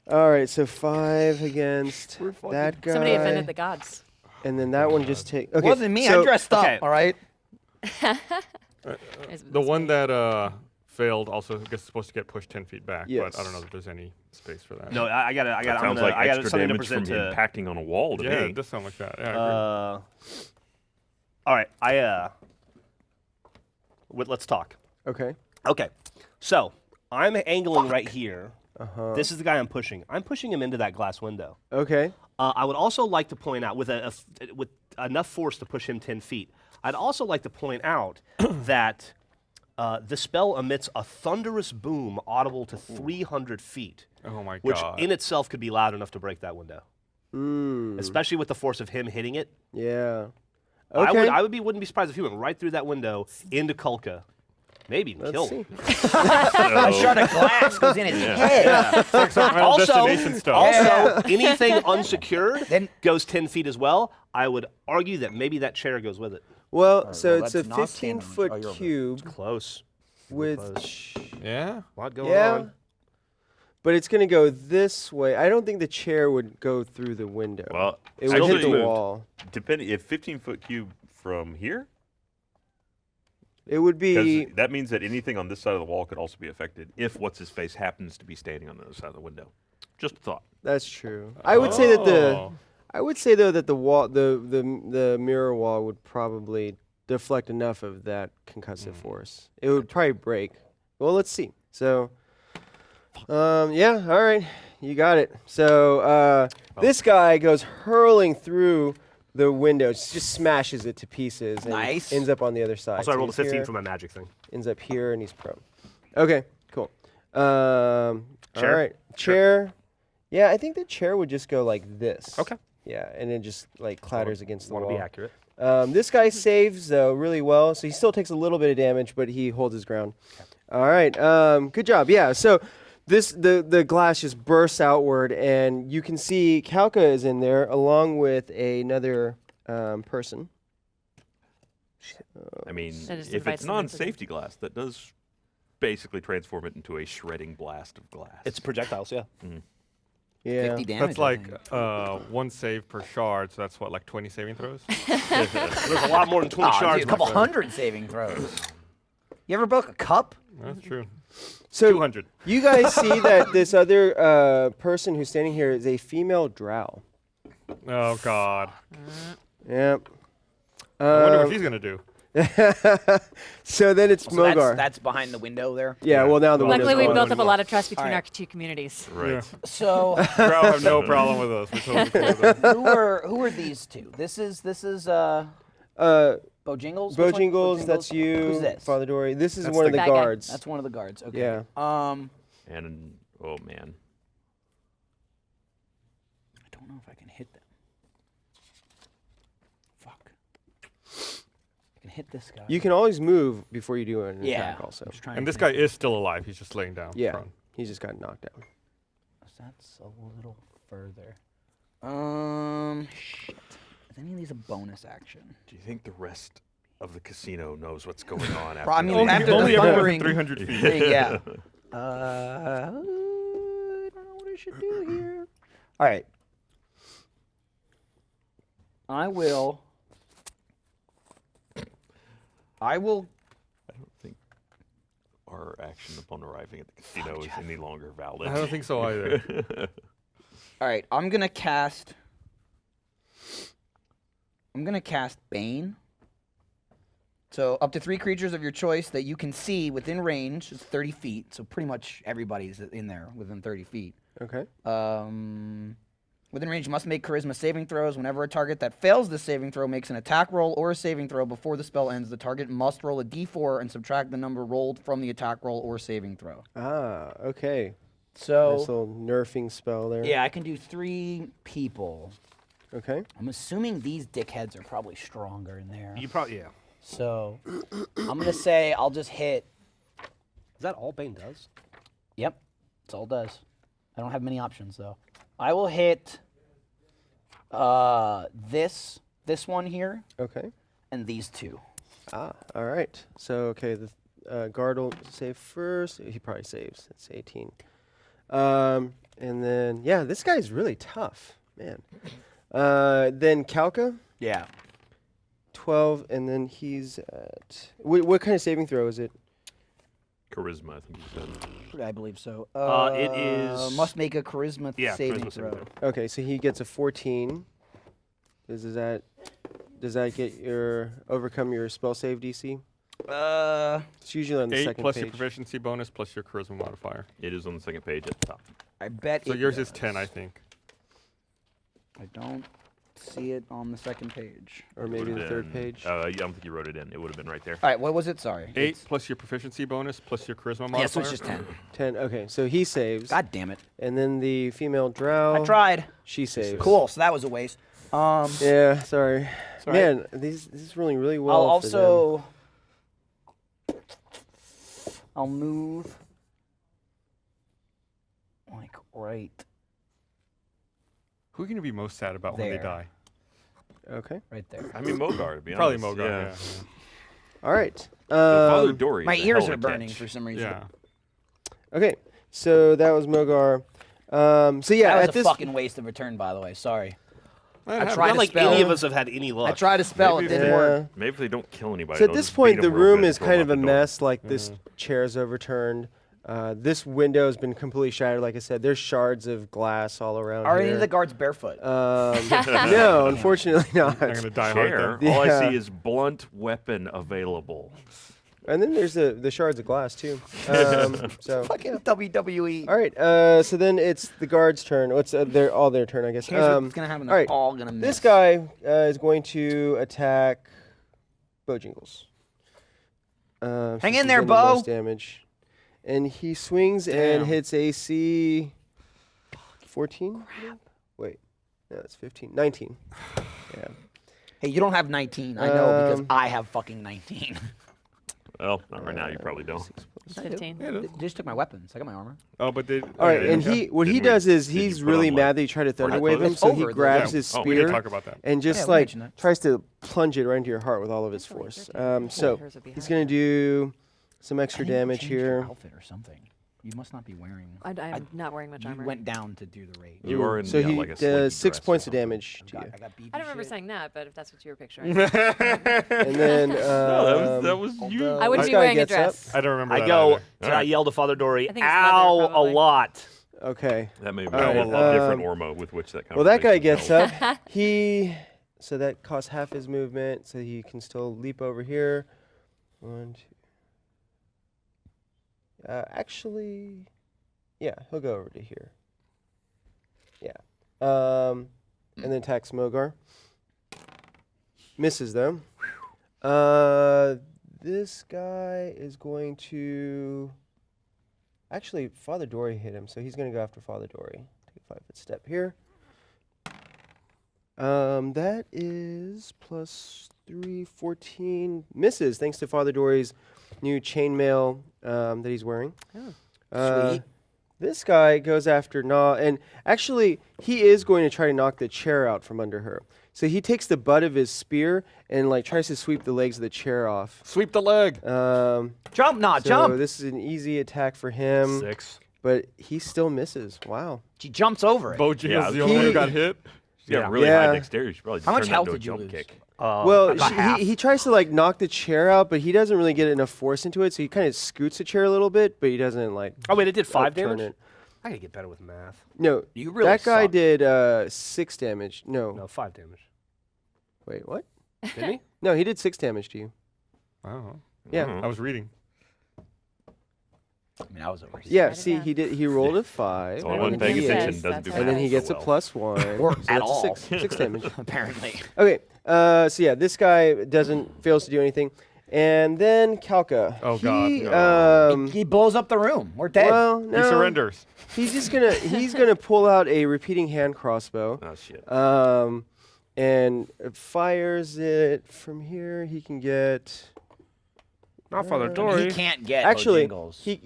All right, so 5 against that guy. Somebody offended the gods. And then that one just take. Okay, Wasn't me. so I dressed up. okay. All right. The one that failed also gets supposed to get pushed 10 feet back, but I Yes. don't know that there's any space for that. No, I got That it. sounds like I got extra something to damage from present to. impacting on a wall to Yeah, me. it does sound like that. Yeah, I agree. All right, let's talk. Okay. Okay, so I'm angling right here. Uh-huh. This is the guy I'm pushing. I'm pushing him into that glass window. Okay. I would also like to point out, with enough force to push him 10 feet, I'd also like to point out that the spell emits a thunderous boom audible to 300 feet, Oh my which god. in itself could be loud enough to break that window, especially with the force of him hitting it. Yeah. Okay. I wouldn't be surprised if he went right through that window into Kulka, maybe even Let's killed see. him. A shard of glass goes in his head. It's like some Final Destination stuff. Also, anything unsecured Then- goes 10 feet as well. I would argue that maybe that chair goes with it. Well, so well, it's a that's not standing on- 15-foot oh, you're over there. cube Close. with. Close. Yeah? A lot going Yeah. on. But it's going to go this way. I don't think the chair would go through the window. Well, it would hit the moved. wall. depending if 15-foot cube from here, It would be. because that means that anything on this side of the wall could also be affected if what's his face happens to be standing on the other side of the window. Just a thought. That's true. I would say that the. Oh. I would say though that the wall, the mirror wall would probably deflect enough of that concussive force. It would probably break. Well, let's see. So, yeah, all right, you got it. So this guy goes hurling through the window, just smashes it to pieces, and Nice. ends up on the other side. Also, I So rolled a he's 15 here, for my magic thing. ends up here, and he's prone. Okay, cool. All Chair? right, chair. Yeah, I think the chair would just go like this. Okay. Yeah, and it just like clatters against the Want to wall. be accurate. This guy saves though really well, so he still takes a little bit of damage, but he holds his ground. All right, good job. Yeah, so the glass just bursts outward, and you can see Kalka is in there along with another person. I mean, So just if invite it's someone to the- non-safety glass, that does basically transform it into a shredding blast of glass. It's projectiles, yeah. Yeah. 50 damage. That's I like think. 1 save per shard, so that's what, like 20 saving throws? There's a lot more than 20 Oh, shards. dude, a my couple friend. hundred saving throws. You ever broke a cup? That's true. So 200. you guys see that this other person who's standing here is a female drow. Oh, God. Yep. I wonder what he's going to do. So then it's So Mogar. that's behind the window there. Yeah, well now the Well, window's Luckily, we closed. built up a lot of trust between Alright. our two communities. right. Yeah. So Drow have no problem with us. We're totally cool with them. who are these two? This is Bojingles. Which one? Bojingles, that's you, Who's this? Father Dory. This is That's one of the the guy. guards. That's one of the guards. Okay. Yeah. And oh man, I don't know if I can hit them. Fuck. I can hit this guy. You can always move before you do an yeah. attack also. I'm just trying And to this guy think. is still alive. He's just laying down. Yeah, prone. he just got knocked down. That's a little further. Shit. Is any of these a bonus action? do you think the rest of the casino knows what's going on after? I mean, they- after Only the everyone within thundering 300 feet. thing, yeah. I don't know what I should do here. All right. I will. I don't think our action upon arriving at the casino is any longer valid. I don't think so either. All right. I'm gonna cast Bane. So up to 3 creatures of your choice that you can see within range. It's 30 feet. So pretty much everybody's in there within 30 feet. Okay. Within range must make charisma saving throws. Whenever a target that fails this saving throw makes an attack roll or a saving throw before the spell ends, the target must roll a d4 and subtract the number rolled from the attack roll or saving throw. Ah, okay. Nice So, little nerfing spell there. yeah, I can do 3 people. Okay. I'm assuming these dickheads are probably stronger in there. You probably, yeah. So, I'm going to say I'll just hit. Is that all Bane does? Yep, that's all it does. I don't have many options, though. I will hit this one here Okay. and these 2. Ah, all right. So, okay, the guard will save first. He probably saves. That's 18. And then, yeah, this guy's really tough, man. Then Kalka, Yeah. 12, and then he's at... What kind of saving throw is it? Charisma, I think you said. I believe so. It is- Must make a charisma Yeah, saving charisma saving throw. throw. Okay, so he gets a 14. Does that get your... overcome your spell save DC? It's usually on the 8 second plus page. your proficiency bonus plus your charisma modifier. It is on the second page at the top. I bet. So it yours is does. 10, I think. I don't see it on the second page. Or maybe the Would've third been- page. I don't think you wrote it in. It would have been right there. All right, what was it? Sorry. 8 plus your proficiency bonus plus your charisma modifier. Yeah, so it's just 10. 10. Okay, so he saves. God damn it! And then the female drow. I tried. She saves. Cool. So that was a waste. Yeah, sorry. all right. Man, this is rolling really well. I'll for them. also. I'll move. Like right Who are you going to be most sad about when they There. die? Okay. right there. I mean, Mogar, to be Probably honest. Mogar, Yeah. yeah. All right. So Father Um, Dory. My is a ears hell are of a burning catch. for some reason. Yeah. okay. So that was Mogar. So yeah, That was at a this fucking waste of a turn, by the way. Sorry. I tried Not to like spell. any of us have had any luck. I tried to spell. Maybe It didn't if work. Maybe if they don't kill anybody. So at they'll this just point, beat the 'em real room good is and throw kind 'em of a out the door. mess. Like this chair's overturned. This window has been completely shattered. Like I said, there's shards of glass all around. Are here. any of the guards barefoot? No, unfortunately not. I'm going to die Chair. hard then. All I Yeah. see is blunt weapon available. And then there's the shards of glass too. So Fucking WWE. all right. So then it's the guards' turn. What's all their turn, I guess. Here's what's gonna happen. all They're right. all gonna miss. This guy is going to attack Bojingles. Hang since in he's there, the Bo. most damage. And he swings Damn. and hits AC 14. Wait, no, it's 15. 19. Yeah. Hey, you don't have 19. I know because Um, I have fucking 19. Well, not right now. You probably don't. 15. They just took my weapons. I got my armor. Oh, but they... All right, okay, and yeah. what he Didn't we- does is did you he's put really on, mad like, that you tried to Friday thunderwave him, clothes? so Over he the- grabs Yeah. his Oh, we did spear talk about that. and just Yeah, we like mentioned that. tries to plunge it right into your heart with all of his force. So Hers would be he's higher. gonna do some extra I think you damage changed your here. outfit or something. You must not be wearing. I'm not wearing much You armor. went down to do the raid. You are in So he like a does slinky 6 dress or points of something. damage to you. I got beefy I don't remember shit. saying that, but if that's what you were picturing. And then No, that was you. I wouldn't this be guy wearing a gets up. dress. I don't remember I that go. either. So I yell to Father Dory, I think it's leather, "Ow!" a probably. lot. Okay. That may be All a right, different Ormo with which that. Well, that guy conversation gets held. up. So that costs half his movement, so he can still leap over here. 1, 2. Actually, yeah, he'll go over to here. Yeah. And then attacks Mogar. Misses though. This guy is going to. Actually, Father Dory hit him, so he's going to go after Father Dory. Take a 5-foot step here. That is +3, 14. Misses, thanks to Father Dory's new chainmail that he's wearing. Sweet. This guy goes after Na, and actually, he is going to try to knock the chair out from under her. So he takes the butt of his spear and like tries to sweep the legs of the chair off. Sweep the leg. Jump, not So jump. this is an easy attack for him, 6. but he still misses. Wow. She jumps over it. Bojingles Yeah, the only one who he- got hit. You got Yeah. really Yeah. high dexterity. You should probably just How much turn that health into a did you jump lose? kick. Well, about half. he tries to like knock the chair out, but he doesn't really get enough force into it, so he kind of scoots the chair a little bit, but he doesn't like. Oh wait, it did 5 upturn damage. it. I gotta get better with math. No, You really that guy suck. did 6 damage. No, No, 5 damage. wait, what? Didn't he? No, he did 6 damage to you. Wow. Yeah, I was reading. I mean, I was over. yeah. Write it See, down. he rolled a 5, So I Right, wasn't when paying he attention. says Doesn't do that's and then math he so gets a well. +1. Or so at that's all. 6 damage. apparently. Okay, so yeah, this guy fails to do anything, and then Kalka. Oh, God. He blows up the room. We're dead. Well, He no, surrenders. he's gonna pull out a repeating hand crossbow. Oh shit. And fires it from here. He can get. Not Father He Dory. can't get Actually, Bojingles. he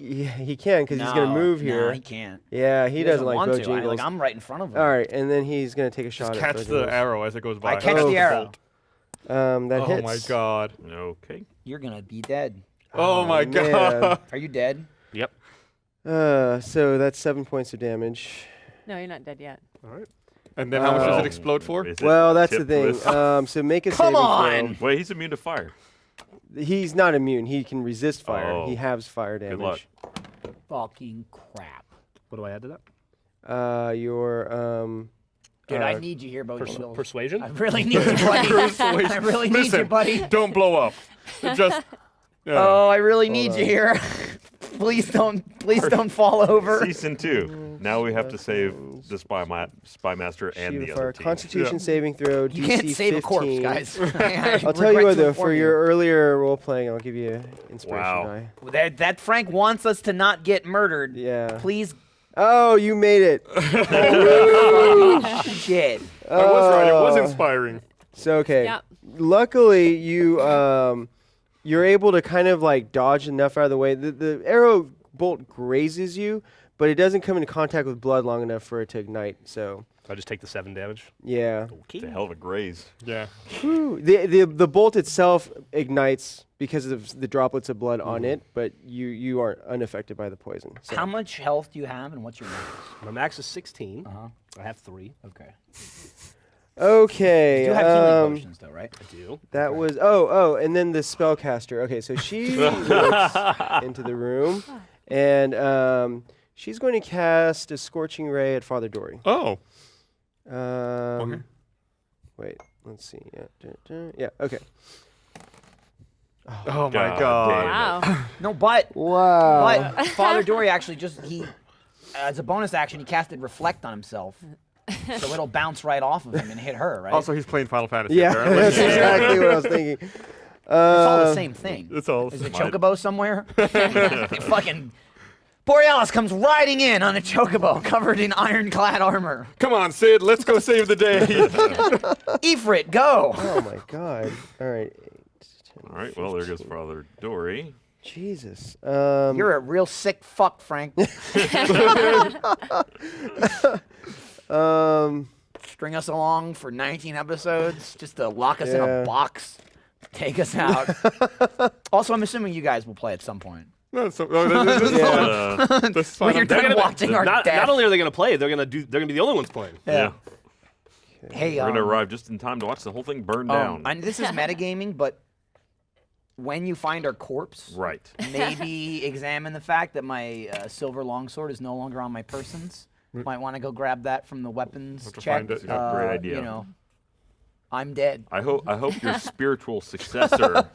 can because he's gonna move here. No, he can't. Yeah, he doesn't like want to. Bojingles. Like, I'm right in front of him. All right, and then he's gonna take a shot Just at catch the Bojingles. arrow as it goes by. I catch Oh, the arrow. That Oh hits. my God. Okay. You're gonna be dead. Oh my man. God. Are you dead? Yep. So that's 7 points of damage. No, you're not dead yet. All right. And then how much does Well, it explode for? is it Well, that's the tip thing. with- So make a Come saving on! throw. Wait, he's immune to fire. He's not immune. He can resist fire. Oh. He halves fire damage. Good luck. Fucking crap. What do I add to that? Your Dude, I need you here, Bojingles. Persuasion. I really need you, buddy. I really need you, Listen, buddy. don't blow up. Just. Oh, I really Hold need on. you here. please don't fall over. Season 2. Now we have to save the spy master and Shield the of fire. other team. Constitution Yeah. saving throw. You DC can't save 15. a corpse, guys. I'll tell you what though, for your earlier role playing, I'll give you an inspiration Wow. die. that Frank wants us to not get murdered. Yeah. Please. Oh, you made it. Shit. I was right. It was Oh. inspiring. So okay. Yeah. Luckily, you're able to kind of like dodge enough out of the way. The arrow bolt grazes you, but it doesn't come into contact with blood long enough for it to ignite. So I just take the 7 damage. yeah. It's a hell of a graze. Yeah. Whew. The bolt itself ignites because of the droplets of blood on it, but you aren't unaffected by the poison. So. How much health do you have, and what's your max? My max is 16. Uh-huh. I have 3. Okay. Okay. You have healing potions, though, right? I do. That was and then the spellcaster. Okay, so she looks into the room, and she's going to cast a scorching ray at Father Dory. Oh. Okay. Wait, let's see. Yeah. Okay. Oh my God God. damn. Wow. No, but Wow. Father Dory actually as a bonus action, he casted Reflect on himself, so it'll bounce right off of him and hit her, right? Also, he's playing Final Fantasy. Yeah, apparently. that's exactly what I was thinking. it's all the Uh, same thing. It's all. Is a chocobo somewhere? Fucking Borealis comes riding in on a chocobo covered in ironclad armor. Come on, Sid. Let's go save the day. Ifrit, go! Oh my God. All right. 8, 10, All right, well, there goes Father Dory. Jesus. You're a real sick fuck, Frank. String us along for 19 episodes just to lock us in Yeah. a box. take us out. Also, I'm assuming you guys will play at some point. No, so, this is fine. This is fine. When you're done watching our Not death. only are they going to play, they're going to be the only ones playing. Yeah. Hey, We're gonna arrive just in time to watch the whole thing burn down. and this is metagaming, but when you find our corpse, Right. maybe examine the fact that my silver longsword is no longer on my persons. Might want to go grab that from the weapons Have to check. find it, yeah. Great idea. You know, I'm dead. I hope your spiritual successor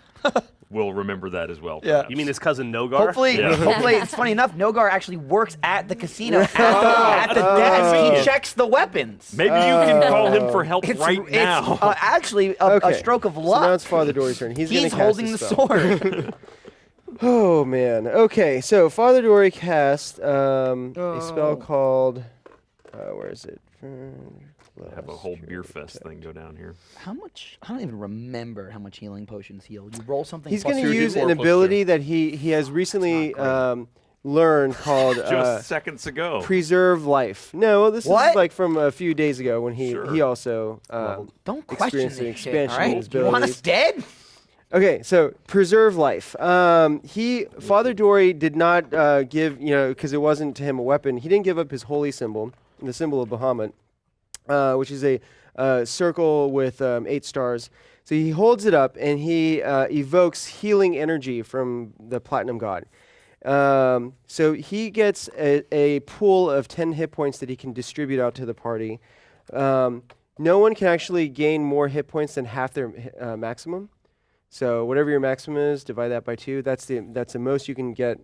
will remember that as well. Yeah. perhaps. You mean his cousin Nogar? Hopefully, Yeah. hopefully, it's funny enough. Nogar actually works at the casino at the desk. He checks the weapons. Maybe you can call him for help It's right now. actually a Okay. stroke of So luck. now it's Father Dory's turn. He's gonna cast holding a the spell. sword. Oh man. Okay, so Father Dory cast a spell called. Where is it? Have a whole beer fest thing go down here. How much? I don't even remember how much healing potions heal. You roll something. He's plus going to two. use D4 an plus ability that he has recently learned called Just seconds ago. Preserve Life. No, this What? is like from a few days ago when he Sure. also Don't question experienced an this shit. expansion All in right? his You want us abilities. dead? Okay, so Preserve Life. Father Dory did not give, because it wasn't to him a weapon, he didn't give up his holy symbol, the symbol of Bahamut, which is a circle with 8 stars. So he holds it up and he evokes healing energy from the Platinum God. So he gets a pool of 10 hit points that he can distribute out to the party. No one can actually gain more hit points than half their maximum. So whatever your maximum is, divide that by 2. That's the most you can get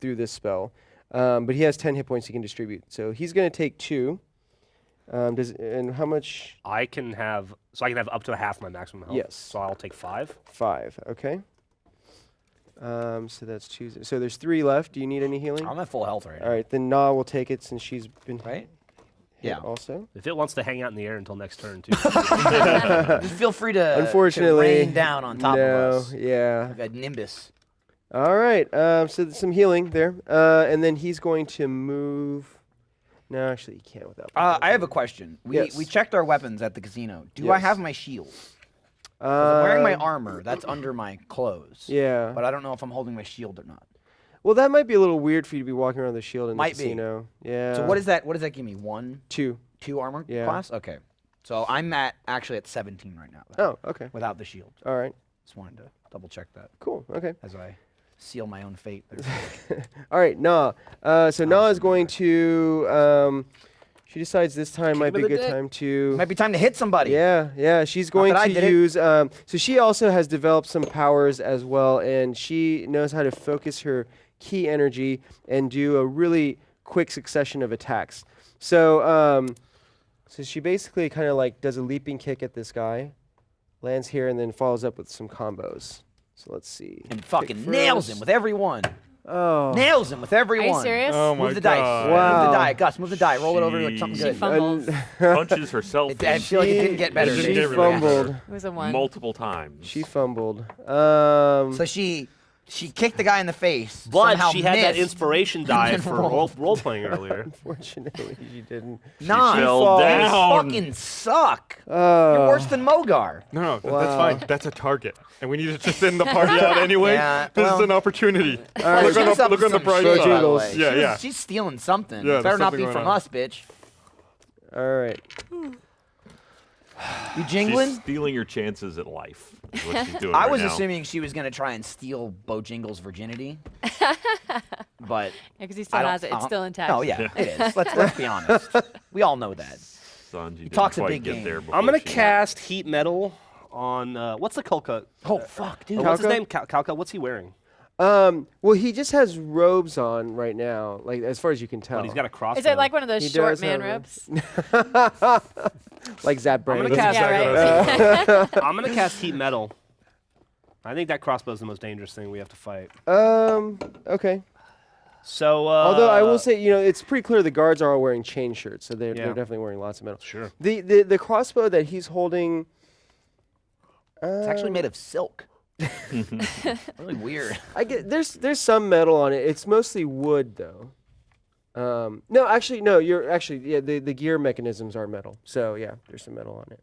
through this spell. But he has 10 hit points he can distribute. So he's going to take 2. And how much? I can have up to half my maximum health. Yes. So I'll take 5. 5. Okay. So that's 2. So there's 3 left. Do you need any healing? I'm at full health right now. All right. Then Na will take it since she's been Right? hit Yeah. also. If it wants to hang out in the air until next turn, too. Just feel free to Unfortunately, rain down on top of us. Yeah. Like a nimbus. All right. So there's some healing there, and then he's going to move. No, actually, he can't without. I have a question. Yes. We checked our weapons at the casino. Do I Yes. have my shield? 'Cause I'm wearing my Um, armor. That's under my clothes. Yeah. But I don't know if I'm holding my shield or not. Well, that might be a little weird for you to be walking around with a shield in Might the be. casino. Yeah. So what does that give me? 1, 2? 2 armor Yeah. class? Okay. So I'm actually at 17 right now. then, Oh, okay. Without the shield. All right. Just wanted to double check that Cool. Okay. as I seal my own fate there. All right. Na. So Na is going to. She decides this time might be a of the good dick. time to. Might be time to hit somebody. Yeah. She's going that I to did it. use. So she also has developed some powers as well, and she knows how to focus her key energy and do a really quick succession of attacks. So, so she basically kind of like does a leaping kick at this guy, lands here, and then follows up with some combos. So let's see. And Kick fucking nails first. him with every one. Oh. Nails him with every Are you one. serious? Oh my Move the dice. God. Wow. Move the die. Gus, move the die. Roll it over like something She good. fumbles. Punches herself I feel like it didn't get better. It didn't She get really better. fumbled. It was a 1. multiple times. She fumbled. So she kicked the guy in the face. But somehow she had that missed, inspiration die then for rolled. role playing earlier. Unfortunately, she didn't. Nah, fell falls. you down. fucking suck. You're worse than Mogar. No, Wow. that's fine. That's a target. And we need to send the party out anyway. Yeah, This is well- an opportunity. right. Look She's up on to the some bright shit, side. by the Bojingles. way. Yeah, yeah. She's stealing something. Yeah, It better there's not something be going from on. us, bitch. All right. You She's jingling? stealing your chances at life. Is what she's doing I right was now. assuming she was gonna try and steal Bojingles' virginity, but Because he I still don't- has it. It's still intact. Oh yeah, it is. Let's be honest. We all know that. Sanji didn't talks a quite big get game. there I'm gonna before she- cast heat metal on what's the Kulka? Oh fuck, dude. What's his Kalka? name? Kalka. What's he wearing? Well, he just has robes on right now, like as far as you can tell. But he's got a crossbow. Is it like one of those He short does man have robes? like Zap I'm Brand. gonna cast. Yeah, right. I'm gonna cast heat metal. I think that crossbow is the most dangerous thing we have to fight. Okay. So, Although I will say, it's pretty clear the guards are all wearing chain shirts, so they're Yeah. definitely wearing lots of metal. sure. The crossbow that he's holding. It's actually made of silk. Really weird. I get there's some metal on it. It's mostly wood though. No, actually, no. You're actually the gear mechanisms are metal. So yeah, there's some metal on it.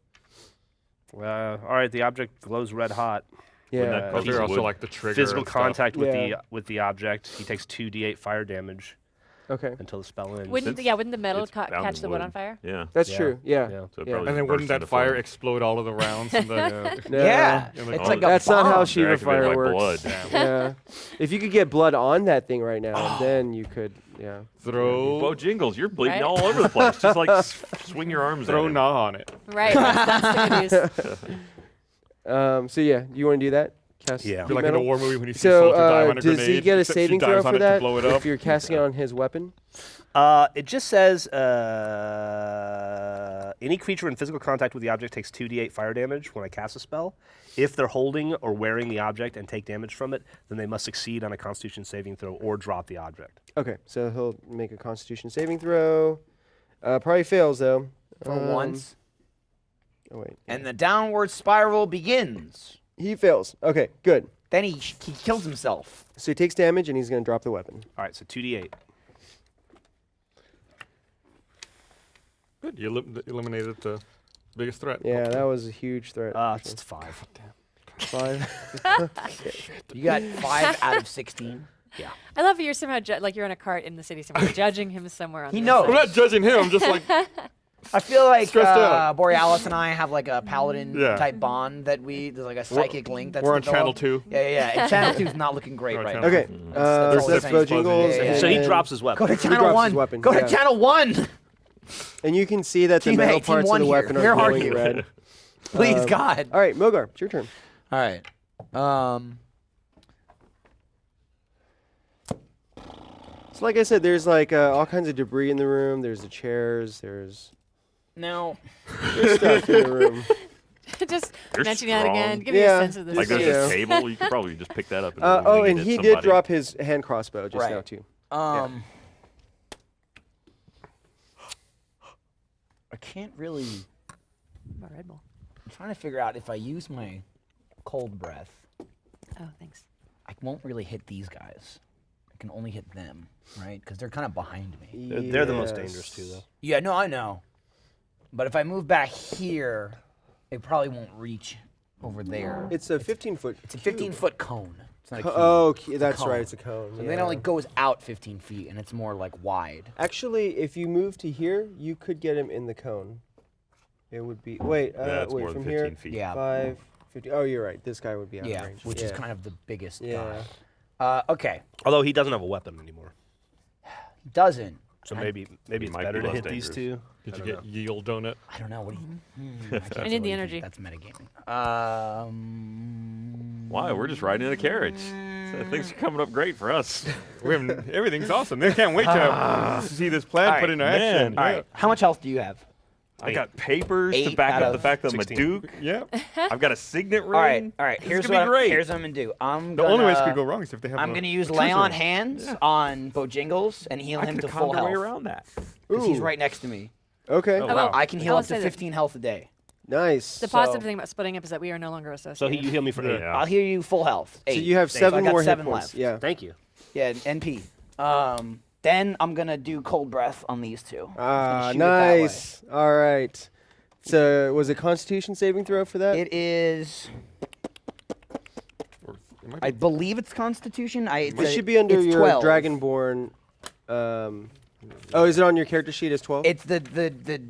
All right, the object glows red hot. Wouldn't Yeah. that But piece they're of also wood- like the trigger. Physical and stuff. contact with Yeah. the object. He takes 2d8 fire damage Okay. until the spell ends. Wouldn't the metal it's bound catch in the wood on wood. fire? Yeah. That's Yeah. true. Yeah. Yeah. So it Yeah. probably And just then wouldn't bursts that into fire flame. explode all of the rounds? And the, No. Yeah, Yeah, it's oh, like a That's not how bomb. Shiva They're activated by fireworks. blood. Yeah. If you could get blood on that thing right now, then you could. Yeah. throw Bojingles, you're bleeding Right? all over the place. Just like swing your arms throw at it. Nah on it. Right. That's the news. So yeah, you want to do that? Cast Yeah. heat You're like in a metal? war movie when you see a So soldier die on a does grenade. he get a except she saving dies throw on for it to that? blow it up. If you're casting it on his weapon? It just says any creature in physical contact with the object takes 2d8 fire damage when I cast a spell. If they're holding or wearing the object and take damage from it, then they must succeed on a Constitution saving throw or drop the object. Okay, so he'll make a Constitution saving throw. Probably fails though. For once. Oh wait. And the downward spiral begins. He fails. Okay, good. Then he kills himself. So he takes damage and he's going to drop the weapon. All right, so 2d8. Good. You eliminated the biggest threat. Yeah, that was a huge threat. for It's 5. sure. 5. You got 5 out of 16. I love that you're somehow like you're in a cart in the city somewhere, judging him somewhere on He the knows. I'm not judging him. I'm just like, I feel like Stressed out. Borealis and I have like a paladin Yeah. type bond that there's like a psychic link that's we're on channel developed. 2. Yeah. And channel 2's not looking great We're on right channel now. Okay, That's so that's all I'm saying. Bojingles. Yeah. So he and- drops his weapon. Go to drops channel his 1. weapon, Go yeah. to channel 1. And you can see that the Team A, metal team parts of one the here. weapon Where are are glowing you? red. Please, God. All right, Mogar, it's your turn. All right. So like I said, there's like all kinds of debris in the room. There's the chairs. There's Now, stuff in the room. Just They're mentioning that again. strong. Give me Yeah. a sense of this. Like there's Yeah. this table, you could probably just pick that up. And Oh, wing and it at he did somebody. drop his hand crossbow just Right. now too. I can't really. More Red Bull. I'm trying to figure out if I use my cold breath, Oh, thanks. I won't really hit these guys. I can only hit them, right? Because they're kind of behind me. They're the most Yes. dangerous, too, though. Yeah, no, I know. But if I move back here, it probably won't reach over there. It's a 15-foot. It's a 15-foot cone. It's not a cube. Oh, It's a that's cone. right. It's a cone. So yeah. then it only goes out 15 feet, and it's more like wide. Actually, if you move to here, you could get him in the cone. It would be wait. That's wait more from than here. 15 feet. Yeah. 5, 50. Oh, you're right. This guy would be out Yeah, of range. which is kind of the biggest Yeah. guy. Okay, Although he doesn't have a weapon anymore. doesn't. So maybe it's might better be to less hit these dangerous. two. Did you get yield donut? I don't know. What do you? I, can't I need the really- energy. That's metagaming. Why? We're just riding in a carriage. So things are coming up great for us. Everything's awesome. They can't wait to see this plan All put right, into man. action. All right. How much health do you have? I got papers to 8 back out up the of fact that I'm a 16. Duke. Yeah. I've got a signet ring. All right. This Here's could be what great. here's what I'm gonna do. The only way this could go wrong is if they have. I'm a gonna use cruiser. lay on hands on Bojingles and heal I him could to have full conned our way health. around that. Because he's Ooh. right next to me. Okay. Oh, I will- wow. I can heal will up to say that 15 health a day. Nice. The positive So- thing about splitting up is that we are no longer So associated. you heal me for 8. Yeah. I'll heal you full health. So 8. you have So I 7 got more 7 hit points. left. Yeah. Thank you. Yeah, NP. Then I'm gonna do cold breath on these two. Ah, Gonna shoot it that way. nice. All right. So was it Constitution saving throw for that? It is. Or it might I be- believe it's Constitution. It should be under it's your 12. Dragonborn. Oh, is it on your character sheet as 12? It's the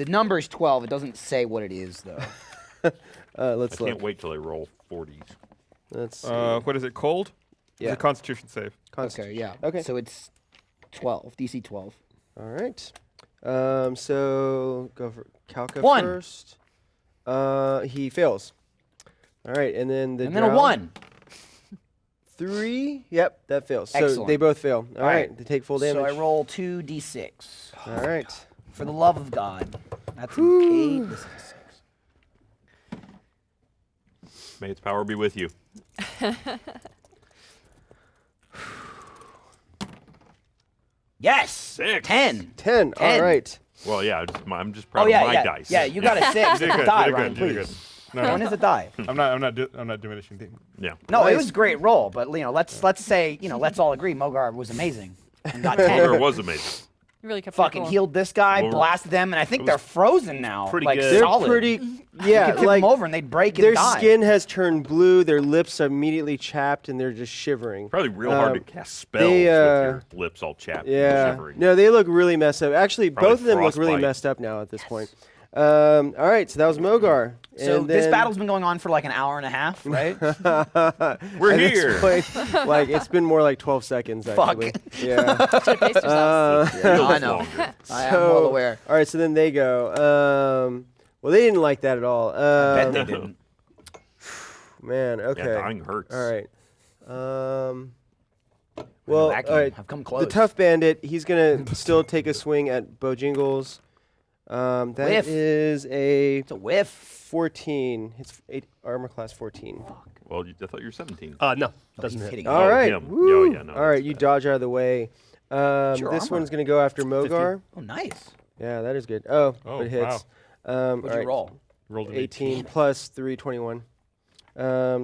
number is 12. It doesn't say what it is though. Let's I look. can't wait till they roll 40s. Let's see. what is it? Cold? Yeah. It's a Constitution save. Okay, yeah. Okay. So it's 12. DC 12. All right. So go for Kalka 1. first. He fails. All right, and then the And then a drow- 1. 3. Yep, that fails. So Excellent. they both fail. All right. right, they take full damage. So I roll 2d6. All right. For the love of God. That's an 8. This is a 6. May its power be with you. Yes! 6. 10. 10. All 10. right. Well, yeah, I'm just proud Oh, yeah, of my yeah. dice. Yeah, you got a 6. You It's did a good. die, You did Ryan, good. You did please. good. No, One no. is a die. I'm not diminishing the. Yeah. No, it Nice. was a great roll, but let's say, let's all agree Mogar was amazing and got Mogar 10. was amazing. You really kept fucking cool. healed this guy, Well, blasted them, and I think they're frozen now. pretty like, good. They're solid. pretty. You Yeah, could tip like them over and they'd break and their die. skin has turned blue. Their lips are immediately chapped, and they're just shivering. Probably real hard to cast spells they, with your lips all chapped and Yeah. shivering. No, they look really messed up. Actually, Probably both of them look really frostbite. messed up now at this point. All right, so that was Mogar. So and this then- battle's been going on for like an hour and a half, right? We're at this here. point, like it's been more like 12 seconds actually. Yeah. Should've paced yourselves. Feels I know. longer. I am well aware. All right, so then they go. Well, they didn't like that at all. Bet they didn't. Man, okay. Yeah, dying hurts. All right. Well, That all game. right. I've come close. The tough bandit, he's gonna still take a swing at Bojingles. That Whiff. is a It's a whiff. 14. It's 8 armor class 14. Well, I thought you were 17. No, He's doesn't hit. hitting. All Oh, right. him. Woo. Yeah, no, all right, that's you bad. dodge out of the way. your This armor? one's gonna go after Mogar. Oh, nice. Yeah, that is good. Oh, Oh, it hits. What'd All you right. roll? Rolled an 18 plus 3, 21.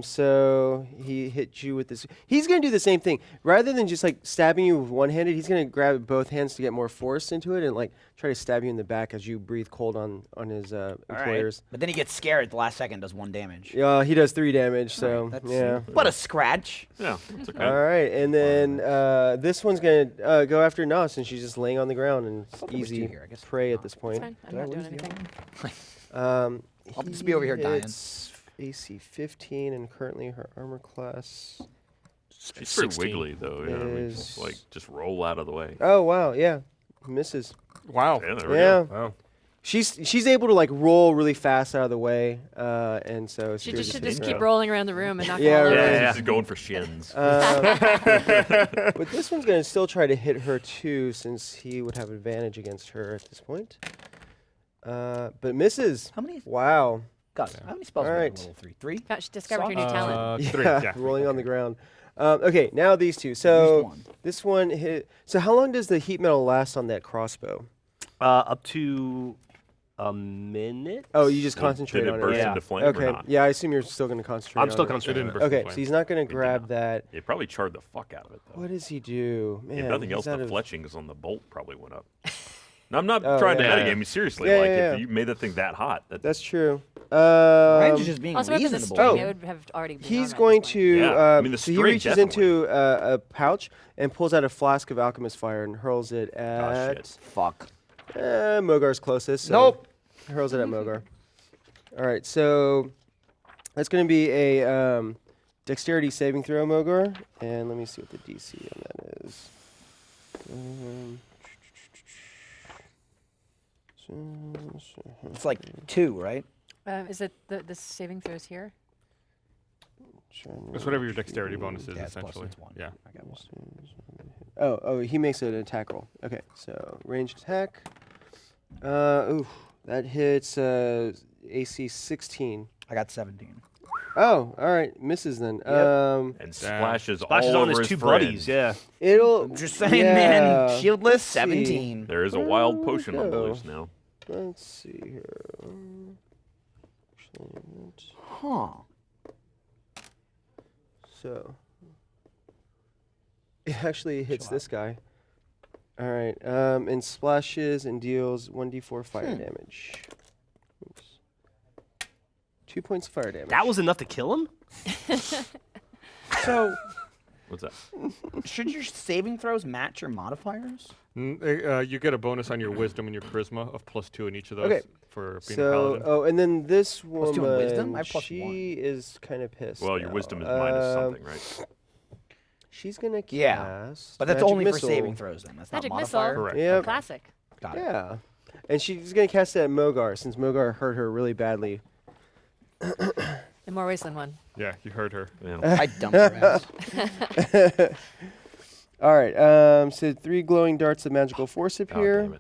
So he hit you with this. He's going to do the same thing. Rather than just like stabbing you with one-handed, he's going to grab both hands to get more force into it and like try to stab you in the back as you breathe cold on his All right. employers. But then he gets scared at the last second, does 1 damage. Yeah, he does 3 damage, so That's, yeah. But a scratch. Yeah, that's okay. All right, and then this one's going to go after Nas, and she's just laying on the ground, and it's thought there was 2 easy here, I guess. prey at this It's point. fine. I'm not doing anything. I'll just be over here dying. It's AC 15, and currently her armor class. She's pretty 16. wiggly, though. Yeah, I mean, Is- just, like, just roll out of the way. Oh wow, yeah, misses. Wow. Yeah, there we Yeah, go. Wow. she's able to like roll really fast out of the way, and so She you're just should hitting just her. keep rolling around the room and not Yeah, fall over. right. Yeah, she's going for shins. But this one's gonna still try to hit her too, since he would have advantage against her at this point. But misses. How many? Wow. God, how many spells All were in right. level 3? 3? Got, she discovered her new talent. 3. Yeah, Yeah. rolling on the ground. Okay, now these two. Used So 1. this one hit. So how long does the heat metal last on that crossbow? Up to a minute. Oh, you just Did concentrate it on burst it. into flame or Okay. not? Yeah, I assume you're still gonna concentrate. I'm still on it. concentrating. didn't on it. burst. Okay, so he's not gonna grab that. It probably charred the fuck out of it, though. What does he do? Man, If nothing he's else, the out of- fletchings on the bolt probably went up. No, I'm not Oh, trying to yeah. metagame. I mean, seriously, Yeah, like, yeah, if yeah. you made that thing that hot, That's true. Ryan's just being Also, with the reasonable. string, Oh. it would have already been He's on at going this to. point. Yeah, I mean, the so he string reaches into a pouch and pulls out a flask of alchemist fire and hurls it at shit. Fuck. Mogar's closest. So Nope. Hurls it at Mogar. All right, so that's going to be a dexterity saving throw, Mogar, and let me see what the DC on that is. It's like 2, right? Is it the saving throws here? It's whatever your dexterity bonus is, Yeah, it's plus essentially. it's 1. Yeah. I got 1. Oh, he makes an attack roll. Okay, so ranged attack. Ooh, that hits AC 16. I got 17. Oh, all right, misses then. And splashes, Splashes all on over his two friend. buddies. Yeah. It'll Just saying, yeah, man. Shieldless, let's see. 17. There is a Where wild we potion on the go? loose now. Let's see here. Huh. So it actually hits this guy. All right, and splashes and deals 1d4 fire damage. Oops. 2 points of fire damage. That was enough to kill him. So, What's that? should your saving throws match your modifiers? You get a bonus on your wisdom and your charisma of +2 in each of those Okay. for being a so, paladin. oh, and then this Plus 2 in woman, wisdom? I have plus she 1. is kind of pissed. Well, your now. wisdom is minus something, right? She's gonna cast. Yeah, But that's magic only missile. for saving throws then. That's Magic not missile. modifier. Correct. Yep. Classic. Got it. Yeah, and she's gonna cast it at Mogar since Mogar hurt her really badly. In more ways than one. Yeah, you heard her. Yeah. I dumped her ass. All right, so 3 glowing darts of magical force God appear. damn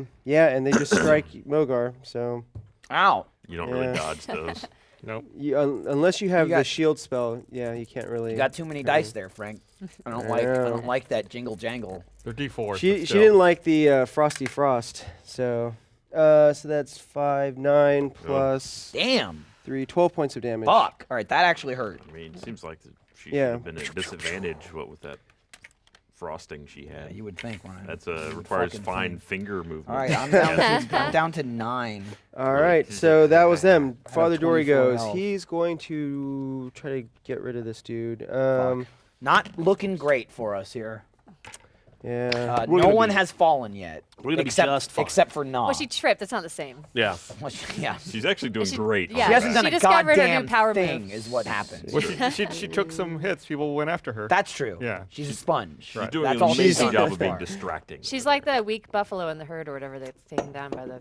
it. Yeah, and they just strike Mogar. So Ow. You don't really Yeah. dodge those. Nope. unless you have You the got- shield spell, yeah, you can't really. You got too many dice there, Frank. I don't like. I Yeah. don't like that jingle jangle. They're D4s. She but she didn't like the frosty frost. So that's 5, 9 plus Damn. 3, 12 points of damage. Fuck. All right, that actually hurt. I mean, it seems like she Yeah. should have been at disadvantage, what with that frosting she had. You would think, Ryan. That's requires Fucking fine thing. finger movement. All right, I'm down to 9. All right, so that was them. have Father Dory 24 goes. health. He's going to try to get rid of this dude. Not looking great for us here. Yeah. No one has fallen yet. We're gonna be except, just fine. except for Nah. Well, she tripped. That's not the same. Yeah. Well, yeah. She's actually doing She- great. yeah. She hasn't done She a discovered her new goddamn power thing, move. is what happened. Well, she took some hits. People went after her. That's true. Yeah. She's a sponge. She's doing That's an all she's amazing done job thus of being far. distracting. She's like the weak buffalo in the herd or whatever that's taken down by the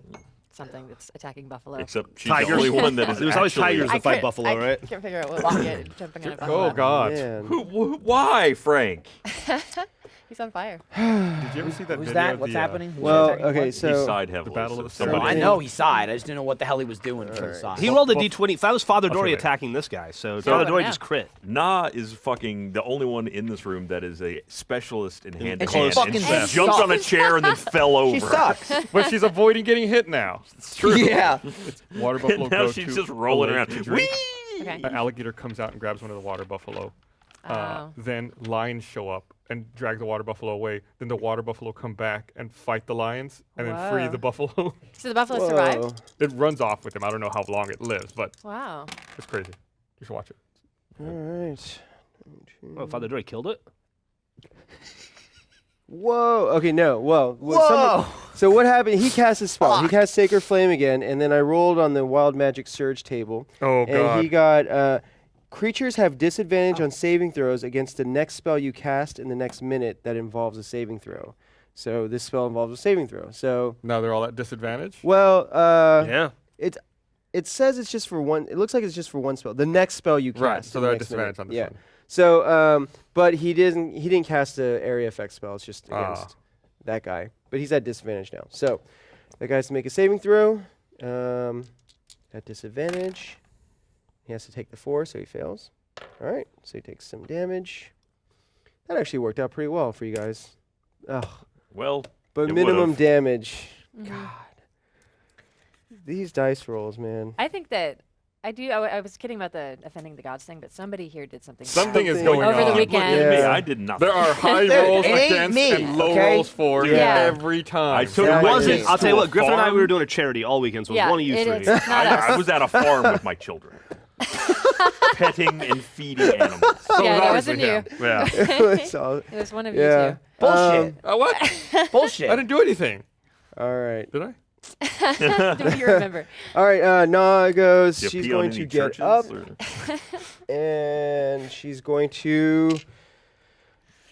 something that's attacking buffalo. Except she's Tigers. the only one that is There's always actually- tigers that fight buffalo, right? I can't figure out what to get jumping on a buffalo. Oh God! Man. Why, Frank? He's on fire. Did you ever see that Who's video? that? of What's the, happening? Who's Well, attacking okay, what? so he sighed heavily. Battle of the somebody- Oh, I know he sighed. I just didn't know what the hell he was doing until he sighed. He rolled a Buff- D20. If that was Father Dory later. attacking this guy, so Father Dory yeah. just crit. Na is fucking the only one in this room that is a specialist in hand to she hand. fucking And sucks. jumped on a chair and then fell over. She sucks. But she's avoiding getting hit now. It's true. Yeah. Water buffalo Now go she's to just a rolling lake around. to drink. Whee! Okay. An alligator comes out and grabs one of the water buffalo. Oh. Then lions show up and drag the water buffalo away. Then the water buffalo come back and fight the lions and then free Whoa. the buffalo. So the buffalo Whoa. survived? It runs off with him. I don't know how long it lives, but Wow. it's crazy. You should watch it. All right. Oh, Father Dory killed it? Whoa. Okay, no. Whoa. So what happened? He cast a spell. He cast Sacred Flame again, and then I rolled on the Wild Magic Surge table. Oh And he got creatures have disadvantage on saving throws against the next spell you cast in the next minute that involves a saving throw. So this spell involves a saving throw. So Now they're all at disadvantage. well, Yeah. it says it's just for one. It looks like it's just for one spell. The next spell you cast. Right. So in the they're at next minute. disadvantage on this Yeah. one. So but he didn't cast a area effect spell. It's just Ah. against that guy. But he's at disadvantage now. So that guy has to make a saving throw. At disadvantage. He has to take the 4, so he fails. All right, so he takes some damage. That actually worked out pretty well for you guys. Ugh, Well, but It minimum would've. damage. Mhm. God, these dice rolls, man. I think that I do. I was kidding about the offending the gods thing, but somebody here did something. Something is Something- going Over on. the look weekend. at me. Yeah. I did nothing. There are high Dude, rolls it ain't against me, and low okay? rolls for Yeah. every time. I took Yeah, It my wasn't. kids I'll tell you to a what, Griffin and I, we were farm. doing a charity all weekends. It was Yeah, one of you it three. is. Not us. I was at a farm with my children, petting and feeding animals. Yeah, that ours wasn't with you. him. Yeah. It's all- It was one of yeah. you two. Bullshit. What? Bullshit. I didn't do anything. All right. Did I? Do you remember? All right, Nah goes. Do you She's pee on going any to get churches, up, or and she's going to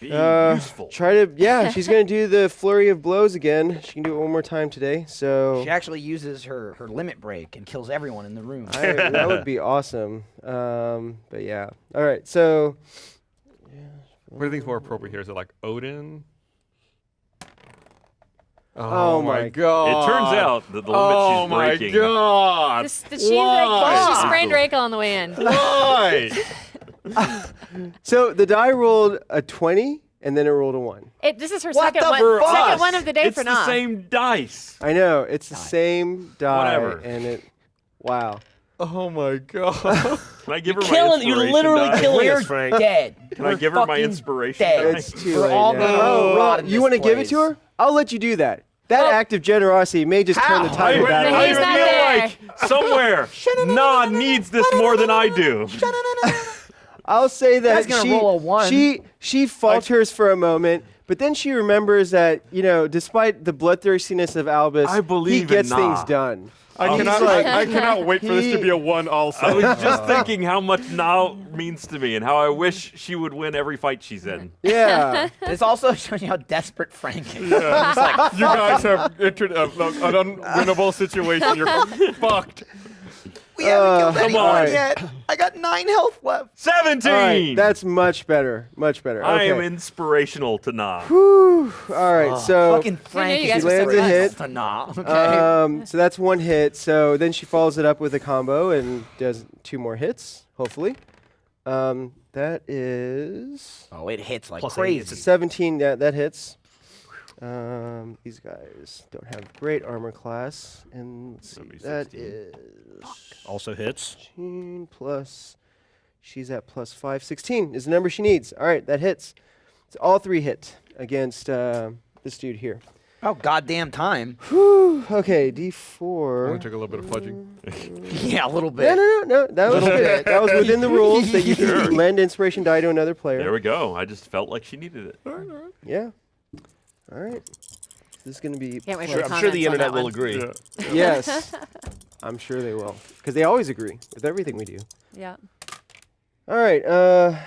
be useful. try to. Yeah, she's going to do the flurry of blows again. She can do it one more time today. So She actually uses her limit break and kills everyone in the room. that would be awesome. But yeah. All right. So What do you think is more appropriate here? Is it like Odin? Oh my It turns out that the limit Oh she's my breaking. god! She sprained her ankle on the way in. Why? So the die rolled a 20, and then it rolled a 1. This is her What second the one. for Second us? one of the day It's for the Nah. same dice. I know it's the same die, Whatever. and it. Wow. Oh my god! Can I give her my Killing, you're inspiration literally die? killing We're us, Frank. dead. Can I give her my inspiration dead. die? It's too We're late all now. gonna rot in You this want to give it to place. her? I'll let you do that. That act of generosity may just turn the How? tide of I battle. He's not feel there. like somewhere Nah needs this more than I do. I'll say that Guy's gonna roll a 1. she falters for a moment, but then she remembers that, despite the bloodthirstiness of Albus, I believe he in gets Nah. things done. I He's cannot. like- I cannot wait for this to he- be a 1 also. I was just thinking how much Nah means to me and how I wish she would win every fight she's in. Yeah. This also shows you how desperate Frank is. You guys have entered an unwinnable situation. You're fucked. We haven't killed come anyone on. yet. I got 9 health left. 17! All right, that's much better. Much better. I Okay. am inspirational to Nah. Whew. All right, so Fucking Frank you is guys were so inspirational nice. to Nah, okay? so that's 1 hit. So then she follows it up with a combo and does 2 more hits, hopefully. That is Oh, it hits like Plus crazy. eight, it's 17. That hits. These guys don't have great armor class, and let's see, That'd be that 16. is Also hits. 16 plus. She's at plus 5. 16 is the number she needs. All right, that hits. So all 3 hit against this dude here. Oh, goddamn time. Okay, D4. Only took a little bit of fudging. Yeah, a little bit. No. That was good. That was within the rules that you can lend inspiration die to another player. There we go. I just felt like she needed it. Yeah. All right. This is going to be. Can't wait for the I'm sure the comments on internet that will one. agree. Yes. I'm sure they will. Because they always agree with everything we do. Yeah. All right. Oh,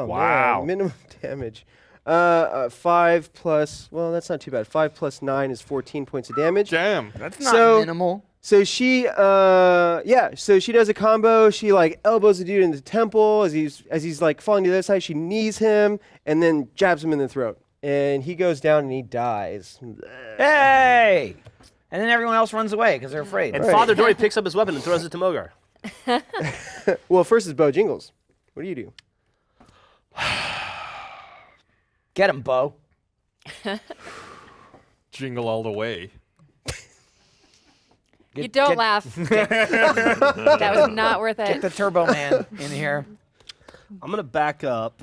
Wow. Man, minimum damage. 5 plus. Well, that's not too bad. 5 plus 9 is 14 points of damage. Damn. That's not So- minimal. So she, so she does a combo. She like elbows the dude in the temple as he's like falling to the other side. She knees him and then jabs him in the throat, and he goes down and he dies. Hey! And then everyone else runs away because they're afraid. And Right. Father Dory picks up his weapon and throws it to Mogar. Well, first is Bojingles. What do you do? Get him, Bo. Jingle all the way. You don't laugh. That was not worth Get it. the Turbo Man in here. I'm going to back up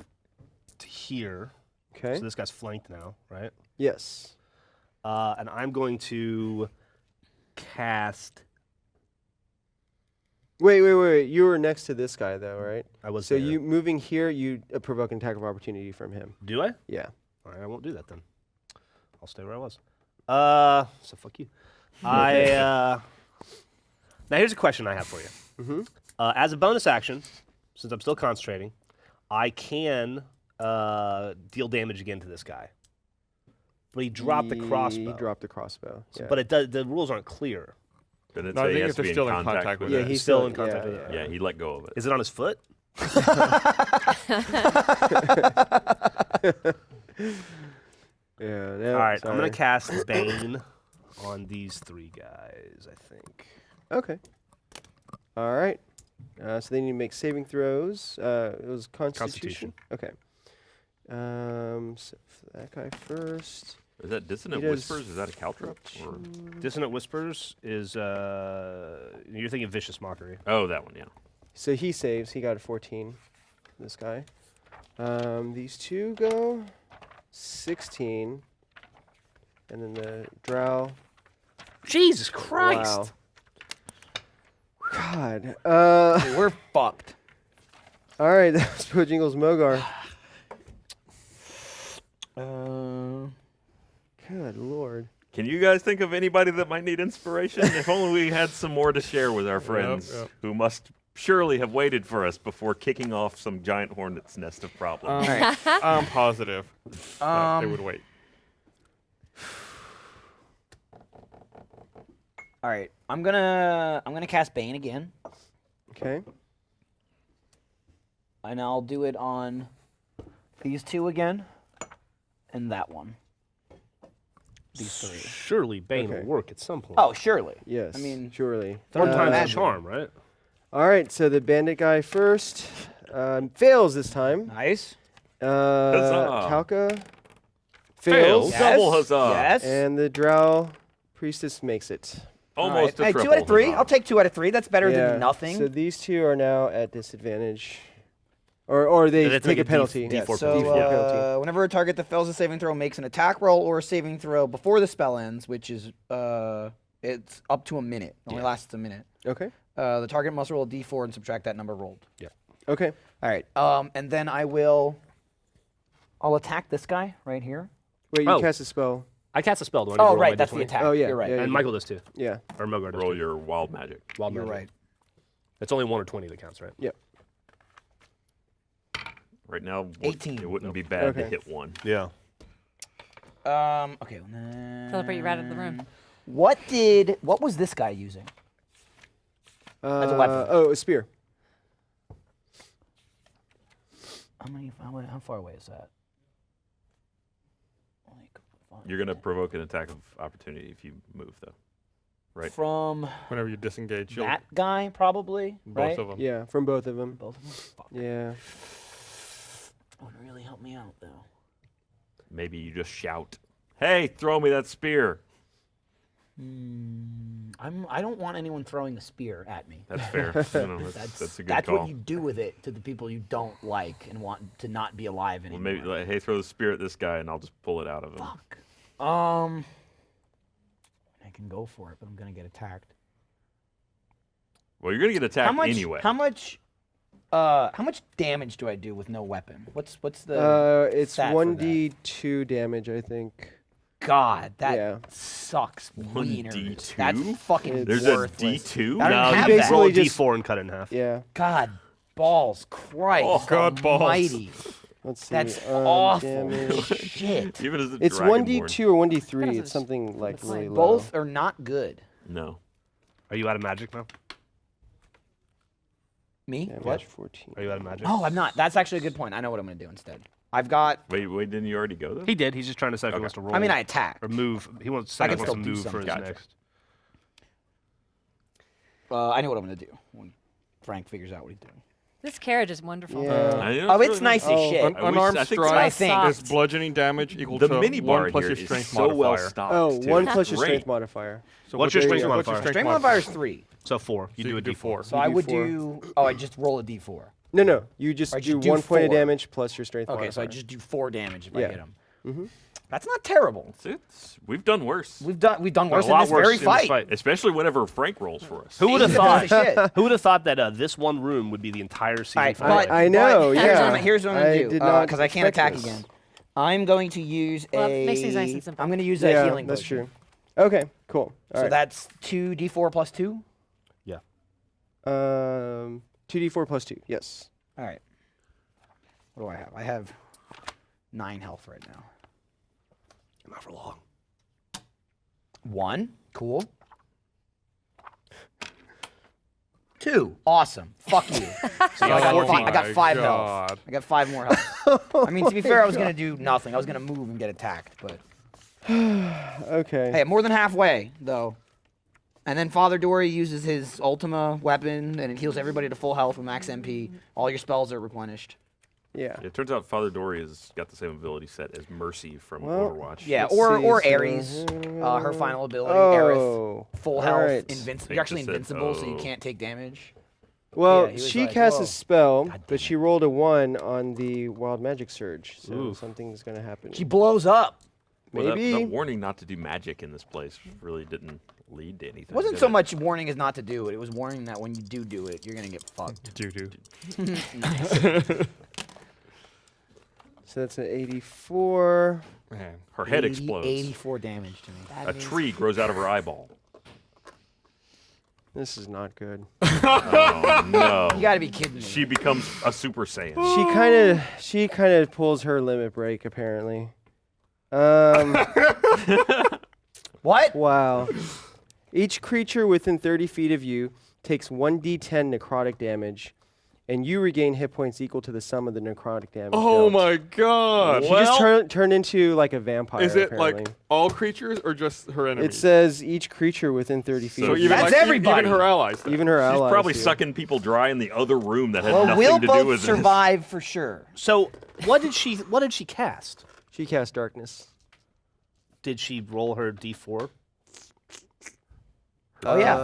to here. Okay. So this guy's flanked now, right? Yes. And I'm going to cast. Wait. You were next to this guy though, right? I was So there. you moving here, you provoke an attack of opportunity from him. Do I? Yeah. All right, I won't do that then. I'll stay where I was. So fuck you. Now here's a question I have for you. Mm-hmm. As a bonus action, since I'm still concentrating, I can deal damage again to this guy. But he dropped the crossbow. He dropped the crossbow. So- Yeah. But the rules aren't clear. Did it No, I say he think has if to they're be still in in contact contact with with yeah, it? he's still still in contact with it. Yeah, he let go of it. Is it on his foot? Yeah. No, All right, I'm sorry. going to cast Bane on these 3 guys, I think. Okay. All right. So they need to make saving throws. It was Constitution. Okay. So for that guy first. Is that Dissonant He does Whispers? Is that a caltrop? Or? Dissonant Whispers is, you're thinking Vicious Mockery. Oh, that one, yeah. So he saves. He got a 14. This guy. These 2 go 16, and then the drow. Jesus Christ! Wow. God. We're fucked. All right. That was Bojingles Mogar. Good lord. Can you guys think of anybody that might need inspiration? If only we had some more to share with our friends yep. who must surely have waited for us before kicking off some giant hornet's nest of problems. All right. I'm positive that they would wait. All right. I'm gonna cast Bane again, Okay. and I'll do it on these 2 again, and that one. These 3. Surely Bane Okay. will work at some point. Oh, surely. Yes. I mean, surely. Third time's the imagine. charm, right? All right. So the bandit guy first fails this time. Nice. Huzzah. Kalka Fails. fails. Double huzzah. Yes. And the drow priestess makes it. All Almost right. a Hey, triple 2 out of 3. huzzah. I'll take 2 out of 3. That's better Yeah, than nothing. So these 2 are now at disadvantage. Or they They have to take make a a penalty. D4 Yes, penalty. So penalty. whenever a target that fails a saving throw makes an attack roll or a saving throw before the spell ends, which is it's up to a minute. It only lasts a minute. Okay. The target must roll a d4 and subtract that number rolled. Okay. All right. And then I'll attack this guy right here. Wait, you Oh. cast a spell. I cast a spell. Do I need to Oh, roll right. my That's the D20? attack. Oh, yeah, You're right. yeah, And Michael does too. Yeah. Or Mogar does Roll too. your wild magic. Wild You're magic. right. It's only 1 or 20 that counts, right? Yep. Right now, 18. It wouldn't be bad to Okay. hit 1. Yeah. Okay. Teleport you right out of the room. What was this guy using? As a weapon. Oh, a spear. How far away is that? Like, You're going to provoke an attack of opportunity if you move, though. Right. From Whenever you disengage, you'll that guy, probably. both right? of them. Yeah, from both of them. Both of them. Fuck. Yeah. Would really help me out though. Maybe you just shout, "Hey, throw me that spear." I don't want anyone throwing a spear at me. That's fair. That's a good call. What you do with it to the people you don't like and want to not be alive Well, anymore. maybe like, hey, throw the spear at this guy, and I'll just pull it out of him. Fuck. I can go for it, but I'm gonna get attacked. Well, you're gonna get attacked anyway. How much damage do I do with no weapon? What's the? It's stat for that? 1d2 damage, I think. God, that Yeah. sucks. 1d2? Wieners. That's fucking There's a worthless. D2? I don't No, have you that. basically roll a Basically just- d4 and cut it in half. Yeah. God, balls, Christ, Oh, God, balls. almighty. Let's see. That's awful. Damage. Shit. Even as a It's dragonborn. 1d2 or 1d3. What is It's this? something like It's really like low. Both are not good. No. Are you out of magic now? Me? Damage What? 14. Are you out of magic? No, I'm not. That's actually a good point. I know what I'm gonna do instead. I've got. Wait, didn't you already go there? He did. He's just trying to decide if he Okay. wants to roll. I mean, I attacked. or move. He wants I to can wants to still do move for something. his Gotcha. next. I know what I'm gonna do when Frank figures out what he's doing. This carriage is wonderful. Yeah. I know, Oh, it's really nice as Oh, shit. Unarmed I think strike I think. is bludgeoning damage equal the to mini bar 1 plus here your is strength so well modifier. stocked. Oh, too. 1 It's plus your great. strength modifier. So What's your strength what's modifier? Strength modifier is 3. So 4. You So do a you do d4. 4. So I would D4. do. Oh, I just roll a d4. No. You just I do just do 1 point of 4. damage plus your strength Okay, modifier. so I just do 4 damage if I Yeah. hit him. That's not terrible. We've done worse. We've done worse a in lot this worse very in this fight. Especially whenever Frank rolls for us. Who would have He's a thought? piece of shit. Who would have thought that this one room would be the entire season Alright, finale? but I know, but yeah. Here's what I'm I gonna do did not because I can't expect attack this. again. I'm going to use Well, a. it makes things nice and simple. I'm going to use a Yeah, healing that's potion. true. Okay, cool. All So right. that's 2d4 plus 2. 2d4 plus 2. Yes. All right. What do I have? I have 9 health right now. Not for long. 1. Cool. 2. Awesome. Fuck you. So I got, Oh I got my 5 God. health. I got 5 more health. I mean, to be fair, I was going to do nothing. I was going to move and get attacked, but Okay. hey, more than halfway though. And then Father Dory uses his Ultima weapon, and it heals everybody to full health with max MP. All your spells are replenished. Yeah. It turns out Father Dory has got the same ability set as Mercy from Well, Overwatch. Yeah, Let's or see, or so Ares, here her final ability, Oh. Aerith, full all health, right. invincible. They You're actually just said, invincible, so you oh. can't take damage. Well, Yeah, he was she like, cast whoa. a spell, God damn but she rolled a 1 on the Wild Magic Surge, so Oof. something's going to happen. She blows up. Well, that Maybe. warning not to do magic in this place really didn't lead to anything. It wasn't did so it? much warning as not to do it. It was warning that when you do it, you're gonna get fucked. Doo-doo. So that's an 84. Man. Her head explodes. 84 damage to me. A tree grows out of her eyeball. This is not good. Oh no! You gotta be kidding me. She becomes a Super Saiyan. She kind of pulls her limit break apparently. What? Wow. Each creature within 30 feet of you takes 1d10 necrotic damage, and you regain hit points equal to the sum of the necrotic damage. Oh dealt. my God. She just turned into like a vampire. Is it apparently. like all creatures or just her enemies? It says each creature within 30 feet. So of you. even That's like, everybody. Even her allies. then. Even her She's allies. probably do. sucking people dry in the other room that had Well, nothing we'll to do both with survive for sure. So what did she cast? She cast darkness. Did she roll her d4? Oh yeah.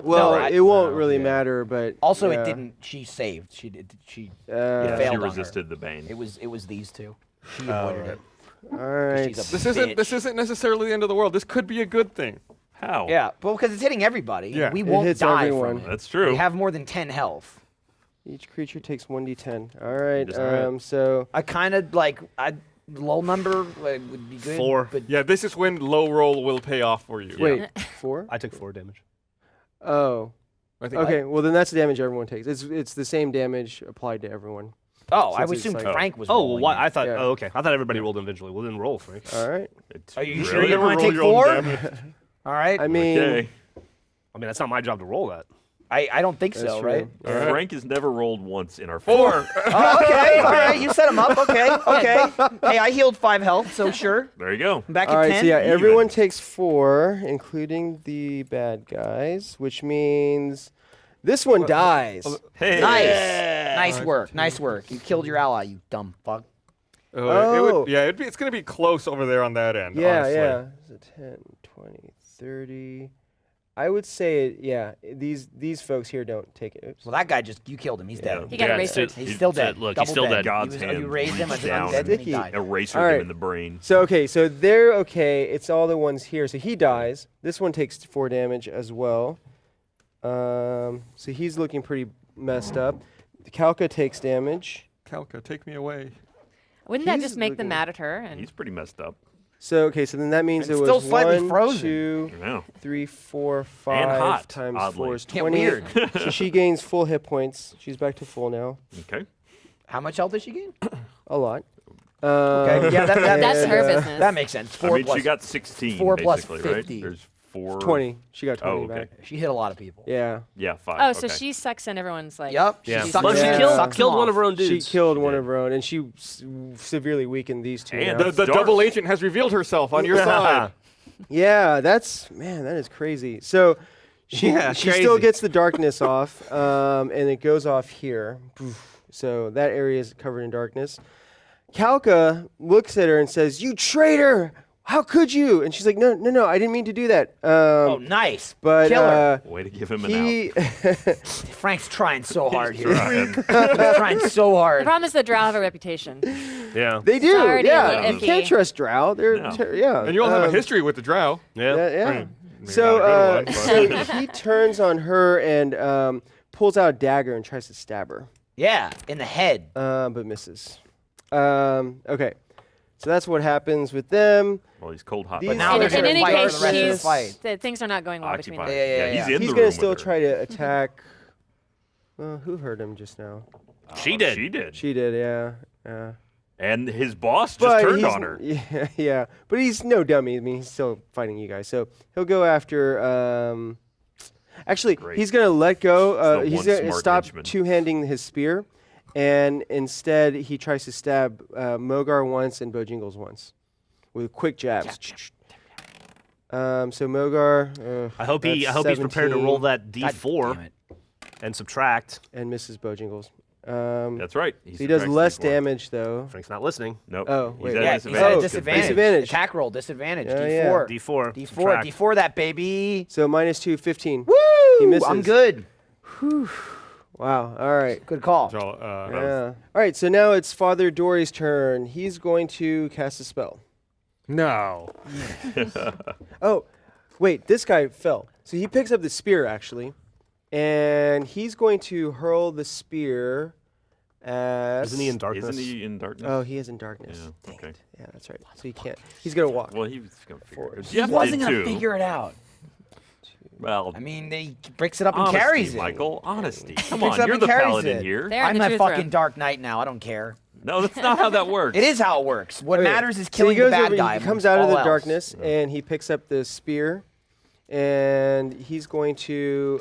Well, No, it won't really matter, but Also, yeah. it didn't. She saved. She did. She. this. Yeah, failed she on her. resisted the Bane. It was these two. She avoided it. All right. She's a This bitch. isn't necessarily the end of the world. This could be a good thing. How? Yeah, but because it's hitting everybody. Yeah. We It won't hits die everyone. from it. That's true. We have more than 10 health. Each creature takes 1d10. All right. Just all right. So I kind of like low number would be good. 4. But Yeah, this is when low roll will pay off for you. wait, 4? I took 4 damage. Oh. I think Okay. Well, then that's the damage everyone takes. It's the same damage applied to everyone. oh, I Since would it's assume like- Frank was. Oh, well, rolling why? it. I thought. Yeah. Oh, okay. I thought everybody rolled individually. Well, then roll, Frank. All right. Are you Really? sure you want to Roll take your own 4? damage. All right. I mean, Okay. I mean, that's not my job to roll that. I don't think That's so, true. right? All right. Frank has never rolled once in our 4. Oh, okay. All right. You set him up. Okay. Okay. Hey, I healed 5 health, so sure. There you go. I'm back all at right. 10. So yeah, Even. everyone takes 4, including the bad guys, which means this one dies. Hey. Nice work. Nice work. You killed your ally, you dumb fuck. Oh. It's going to be close over there on that end. Yeah, honestly. yeah. So 10, 20, 30. I would say, yeah, these folks here don't take it. Oops. Well, that guy you killed him. He's dead. He got erased. He's still dead. Look, he's Double still dead. God's You hand raised him as reached an down undead, and and he died. Eraser All him right. in the brain. So okay, so they're okay. It's all the ones here. So he dies. This one takes 4 damage as well. So he's looking pretty messed up. The Kalka takes damage. Kalka, take me away. Wouldn't that He's just make them looking- mad at her? And He's pretty messed up. So okay, so then that means And it still was slightly 1, frozen. 2, Yeah. 3, 4, 5 hot, times oddly. 4 is Yeah, 20. weird. So she gains full hit points. She's back to full now. Okay. How much health does she gain? A lot. Okay, yeah, that's and, her business. that makes sense. I 4 mean, plus. she got 16 4 plus basically, 50. right? There's 4. 20. She got 20 Oh, okay. back. She hit a lot of people. Yeah. Yeah, 5. oh, so okay. she sucks in everyone's like. Yup. Yeah. She sucks Well, she them in, killed- sucks them killed one off. of her own dudes. She killed one did. of her own, and she severely weakened these two. And now. The Dark. double agent has revealed herself on your side. Yeah, that is crazy. So she still crazy. gets the darkness off, and it goes off here. So that area is covered in darkness. Kalka looks at her and says, "You traitor! How could you?" And she's like, "No, I didn't mean to do that." Oh, nice. But Killer. Way to give him an he, Frank's trying so hard here. out. He's trying so The hard. problem is the Drow have a reputation. Yeah. they do, already a yeah. little You can't iffy. trust Drow. They're No. yeah. And you all have a history with the Drow. Yeah. Yeah. Maybe So, not a good one, so he turns on her and pulls out a dagger and tries to stab her, Yeah, in the head. but misses. Okay, so that's what happens with them. Well, he's cold hot. These But now in, they're in gonna any fight for case, the rest of the she's, fight. things are not going well between occupied. them. Yeah. He's in He's the gonna room still with her. try to attack. Who hurt him just now? She did. She did. She did, yeah. And his boss just But turned he's- on her. Yeah. But he's no dummy. I mean, he's still fighting you guys. So he'll go after. Actually, Great. he's gonna let go. He's the He's one gonna smart stop henchman. two-handing his spear, and instead he tries to stab Mogar once and Bojingles once with quick jabs. So Mogar. I hope he's that's prepared to roll 17 that God D4 damn it. and subtract. and misses Bojingles. That's right. So he does less damage though. Frank's not listening. Nope. Oh, He's wait. at Yeah, disadvantage. he's at a Oh, disadvantage. disadvantage. Attack roll, disadvantage. Yeah, D4. D4. D4. subtract. D4 that, baby. So -2, 15. Woo! He misses. I'm good. Wow. All right. Good call. So, Yeah. All right. So now it's Father Dory's turn. He's going to cast a spell. no. Oh, wait. This guy fell. So he picks up the spear actually, and he's going to hurl the spear at. Isn't he in darkness? Isn't he in darkness? Oh, he is in darkness. Yeah, Dang okay. it. Yeah, that's right. So he can't. He's gonna walk. Well, he was going to figure it out. He Jeff wasn't did going to too. figure it out. Well, I mean, he breaks it up and honesty, carries it. Michael. Honesty. Come Picks on, up you're and the carries paladin it. here. There. I'm the a truth fucking room. Dark Knight now. I don't care. No, that's not how that works. It is how it works. What Okay, matters is so killing he goes the bad over, guy. He comes out of all the else. darkness and he picks up the spear, and he's going to.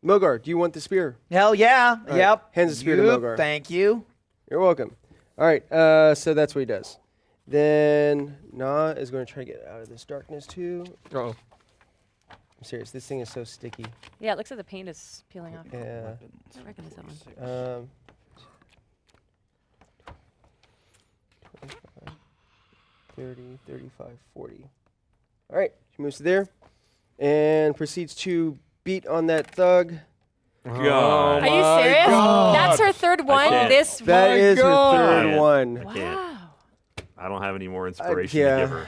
Mogar, do you want the spear? Hell yeah. right, Yep. hands the spear to Yup, Mogar. Thank you. You're welcome. All right. So that's what he does. Then Na is going to try to get out of this darkness too. Oh. I'm serious. This thing is so sticky. Yeah, it looks like the paint is peeling off. Yeah. I don't recognize that one. 25, 30, 35, 40. All right. She moves to there and proceeds to beat on that thug. God. Are you serious? That's her third one. can't. This That is her third God. one. I can't. Wow. I don't have any more inspiration yeah. to give her.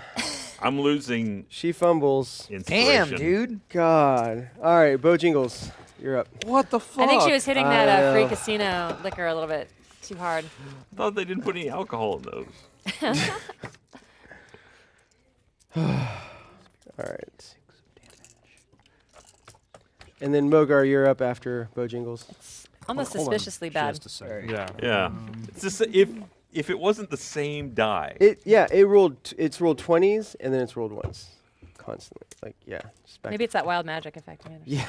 I'm losing She fumbles. inspiration. Damn, dude. God. All right, Bojingles, you're up. What the fuck? I think she was hitting I that free know. casino liquor a little bit too hard. I thought they didn't put any alcohol in those. All right. And then Mogar, you're up after Bojingles. Almost Hold on. suspiciously bad. Just a second. Yeah. Yeah. It's just if it wasn't the same die. It rolled. It's rolled 20s and then it's rolled once, constantly. Like just back. Maybe it's that wild magic affecting it. Yeah.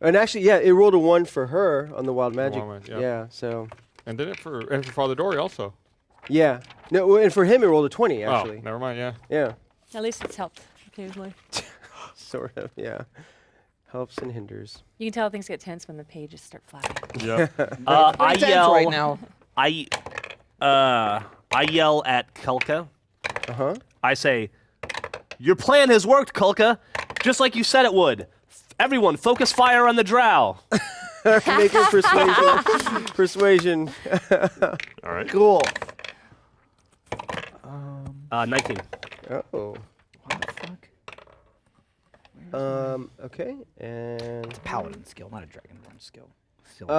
And actually, yeah, it rolled a 1 for her on the wild magic. wild magic, yeah. Yeah. So And did it for Father Dory also. yeah. No, well, and for him it rolled a 20 actually. Oh, never mind. Yeah. Yeah. At least it's helped occasionally. Sort of. Yeah. Helps and hinders. You can tell things get tense when the pages start flapping. Yeah. I Pretty tense yell right now. I yell at Kulka. Uh huh. I say, "Your plan has worked, Kulka. Just like you said it would. Everyone, focus fire on the drow. Make a persuasion. Persuasion. All right. Cool. 19. Oh. What the fuck? Okay, and Paladin skill, not a dragonborn skill. Still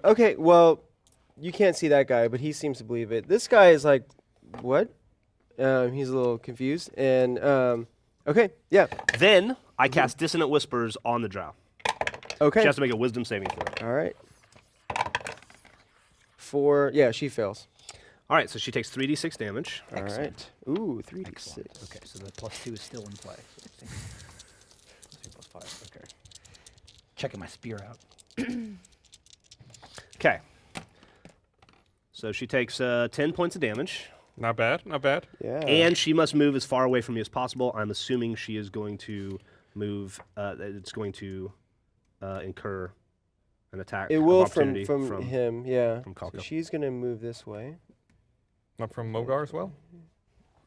okay, well, you can't see that guy, but he seems to believe it. This guy is like, what? He's a little confused, and okay, yeah, Then I cast Dissonant Whispers on the drow. okay, She has to make a wisdom saving throw. all right. 4, yeah, she fails. All right, so she takes 3d6 damage. All right. Ooh, 3d6. Excellent. Okay, so the +2 is still in play. So 2 + 5. Okay. Checking my spear out. Okay. So she takes 10 points of damage, Not bad, not bad. Yeah. and she must move as far away from me as possible. I'm assuming she is going to move. It's going to incur an attack. it of will opportunity from him, yeah. from So Kalka. she's gonna move this way. Not from Mogar as well?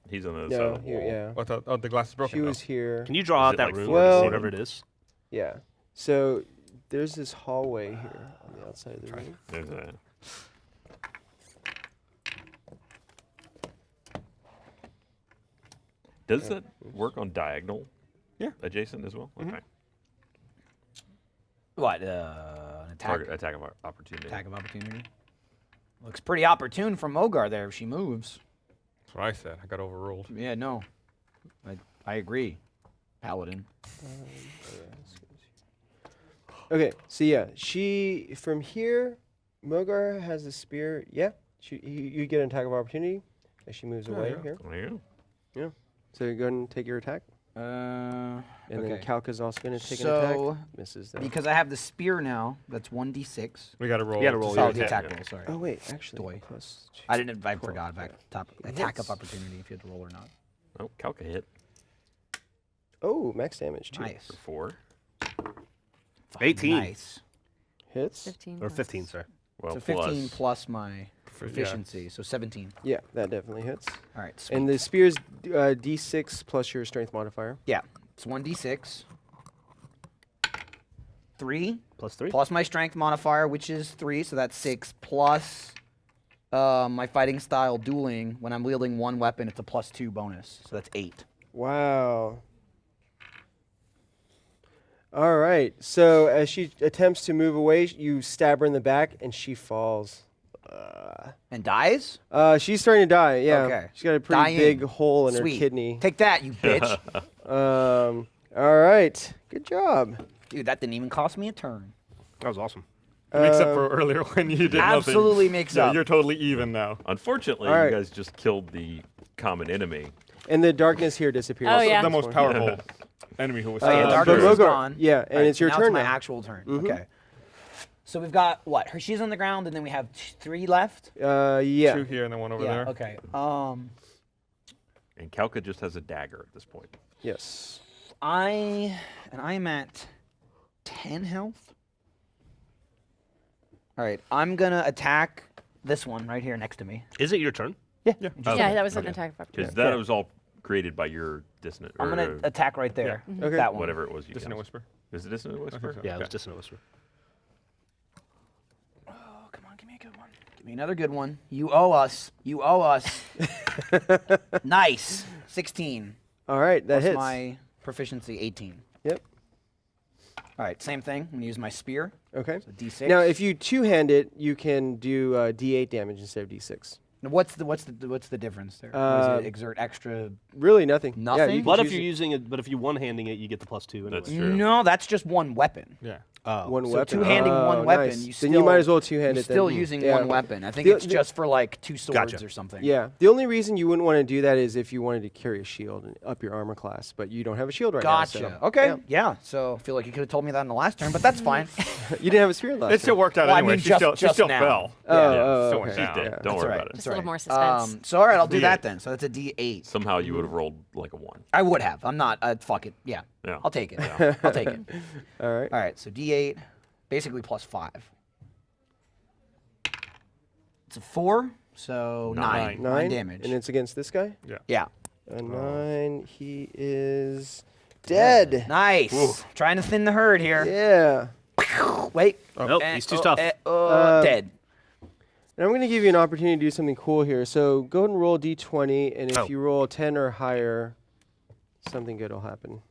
He's on the other side No, of the here, wall. yeah. Oh, the glass is broken. She now. was here. Can you draw Is out it that like rune, four to or seven? whatever it is? Yeah. So there's this hallway here on the outside of the room. There's a. Does that work on diagonal? Yeah. Adjacent as well. Okay. What? An attack? Target attack of opportunity. Attack of opportunity. Looks pretty opportune from Mogar there if she moves. That's what I said. I got overruled. Yeah, no. I agree. Paladin. Okay, so yeah, she from here, Mogar has the spear. Yeah, you get an attack of opportunity as she moves away yeah. here. There you go. So you go ahead and take your attack, And and then Kalka's also going to take an So, attack. Misses that. because I have the spear now, that's 1d6. We got to roll. You gotta roll to your Oh, see the it. attack roll, sorry. Oh wait, actually, Doy. plus 2. I didn't. I forgot about attack hits. of opportunity if you had to roll or not. Oh, Kalka hit Oh, max damage too. Nice. for 4. 18. Nice. Hits. 15. Or plus. 15, sorry. Well, So 15 plus. plus my For- yeah. proficiency, so 17. Yeah, that definitely hits. All right. Sweet. And the spear's d6 plus your strength modifier. Yeah, it's 1d6. 3 Plus 3? plus my strength modifier, which is 3, so that's 6, plus my fighting style dueling. When I'm wielding one weapon, it's a +2 bonus, so that's 8. Wow. All right. So as she attempts to move away, you stab her in the back, and she falls. And dies? She's starting to die. Yeah. Okay. She's got a pretty Dying. big hole in Sweet. her kidney. Take that, you bitch. All right. Good job. Dude, that didn't even cost me a turn. That was awesome. Except for earlier when you did nothing. Absolutely makes Yeah, up. you're totally even now. Unfortunately, All right. you guys just killed the common enemy. And the darkness here disappears. Oh, yeah. The most powerful enemy who was Oh, yeah, still dark- darkness sure. is Mogar- gone. yeah, and Alright, it's your now turn it's my now. actual turn. Okay. So we've got what? She's on the ground, and then we have 3 left. Yeah. 2 here and then 1 over yeah. there. Okay. And Kalka just has a dagger at this point. Yes. I'm at 10 health. All right. I'm gonna attack this one right here next to me. Is it your turn? Yeah. Yeah. Okay. Yeah, that was an Okay. attack of Because opportunity. that was all created by your dissonant. I'm or, gonna attack right there. Okay. That one. whatever it was you Dissonant cast. Whisper. Is it dissonant whisper? so. Yeah, it was Okay. Dissonant Whisper. Oh, come on, give me a good one. Give me another good one. You owe us. You owe us. Nice. 16. All right. That Plus hits. my proficiency 18. Yep. All right, same thing. I'm gonna use my spear. Okay. So D6. Now, if you two-hand it, you can do D8 damage instead of D6. Now, what's the difference there? Does it exert extra? Really, nothing. Yeah, Nothing? you can But if choose you're it- using it, but if you one-handing it, you get the +2 anyway. That's true. No, that's just one weapon. Yeah. Oh. one So weapon. two-handing Oh, one weapon, nice. you then you might still- as well two-hand You're it. then. still using Yeah. one weapon. I think The- it's the- just for like 2 swords Gotcha. or something. Yeah. The only reason you wouldn't want to do that is if you wanted to carry a shield and up your armor class, but you don't have a shield right Gotcha. now. so- Okay. Yeah. So I feel like you could have told me that in the last turn, but that's fine. Yeah. You didn't have a spear last. It still time. worked out Well, I anyway. mean, she just still now. fell. Oh, Yeah, oh, so okay. she's Dead. Yeah. Don't That's worry all right. about it. Just That's a little right. more suspense. So all right, I'll do D8. that then. So that's a D8. Somehow you would have rolled like a 1. I would have. I'm not. Fuck it. Yeah. Yeah. I'll take it. I'll take it. All right. All right. So D8, basically +5. It's a 4, so 9. 9 damage. And it's against this guy? Yeah. A 9. He is Dead. Nice. Trying to thin the herd here. Yeah. Wait. Nope, he's too tough. Dead. And I'm going to give you an opportunity to do something cool here. So go ahead and roll d20, and if you roll 10 or higher, something good will happen.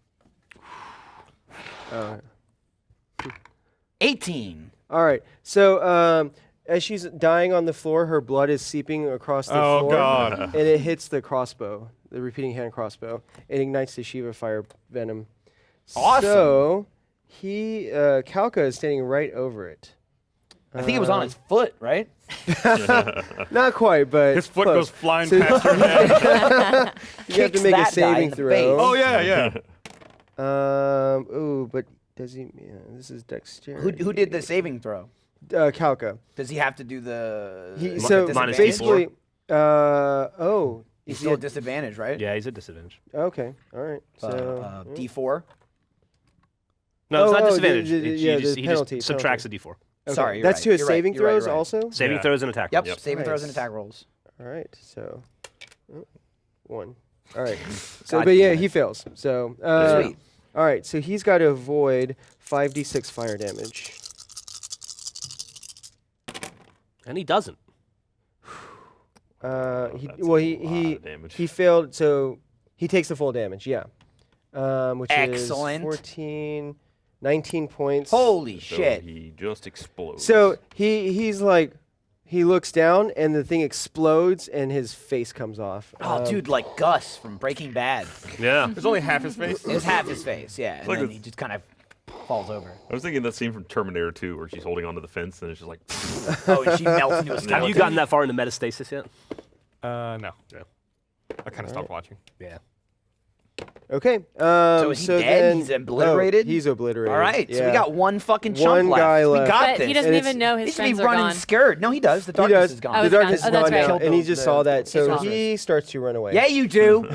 18. All right. So as she's dying on the floor, her blood is seeping across the floor. Oh, God. And it hits the crossbow, the repeating hand crossbow. It ignites the Shiva fire venom. Awesome. So Kalka is standing right over it. I think it was on his foot, right? Not quite, but His foot close. goes flying past her head. You have to Kicks make a that guy in saving the throw. face. Oh, yeah. Ooh, but does he? Yeah, this is dexterity. Who did the saving throw? Kalka. Does he have to do the? So minus basically, He's still at disadvantage, right? Yeah, he's at disadvantage. Okay, all right. So D4. No, it's not oh, disadvantage. yeah, he the penalty, just subtracts a d4. okay. Sorry, you're that's right, to his you're right, saving you're right, throws you're right. also. Saving Yeah. throws and attack Yep. rolls. Saving throws and Nice. attack rolls. All right, so 1. All right. So, God but yeah, damn it. he fails. So Sweet. all right, so he's got to avoid 5d6 fire damage. And he doesn't. He That's well a he lot of damage. he failed, so he takes the full damage. Yeah, which Excellent. is 14, 19 points. Holy So shit. he just explodes. So he's like, he looks down and the thing explodes and his face comes off. Oh, dude, like Gus from Breaking Bad. Yeah. It's only half his face. It's half his face, yeah, and like then a- he just kind of falls over. I was thinking that scene from Terminator 2 where she's holding onto the fence and it's just like, Oh, and she melts into a Have skeleton. you gotten that far into metastasis yet? No. Yeah. I kind of stopped watching. Yeah. Okay. So is he dead? Then, He's obliterated? He's obliterated. All right, so yeah. we got one fucking chump One left. guy We left. got But this. he doesn't And even it's- know He his should be friends are running gone. scared. No, he does. The He darkness does. is gone. Oh, The it's gone. darkness Oh, is that's gone right. now, Killed and he the- just the- saw that, so his he starts to run away. Yeah, you do.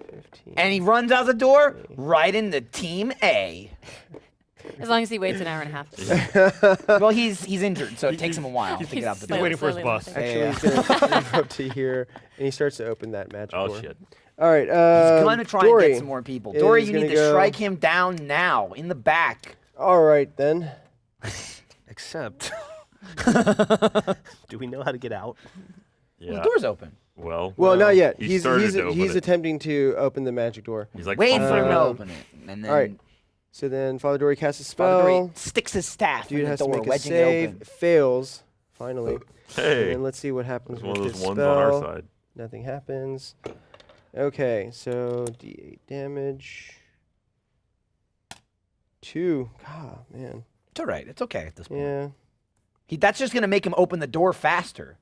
15. And he runs out the door right into Team A. As long as he waits an hour and a half. Well, he's injured, so it takes him a while to get out the He's door. waiting for his Slowly bus. limping. Actually, Yeah. he's going to move up to here, and he starts to open that magic oh door. shit. All right. He's going to try Dory and get some more people. Dory, is you need gonna to go- strike him down now, in the back. All right, then. Except. Do we know how to get out? Yeah. Well, the door's open. Well, Well, not yet. he He's started to open he's it. attempting to open the magic door. He's like, Wait for him to Um, open it. And then All right. So then Father Dory casts a Father spell. Dory sticks his staff Dude in the has door, to make a wedging save. it open. Fails. Finally. And hey, then let's see what happens it's one of with those this ones on our spell. side. Nothing happens. Okay, so D8 damage. 2. God, man. It's all right. It's okay at this point. Yeah. That's just going to make him open the door faster.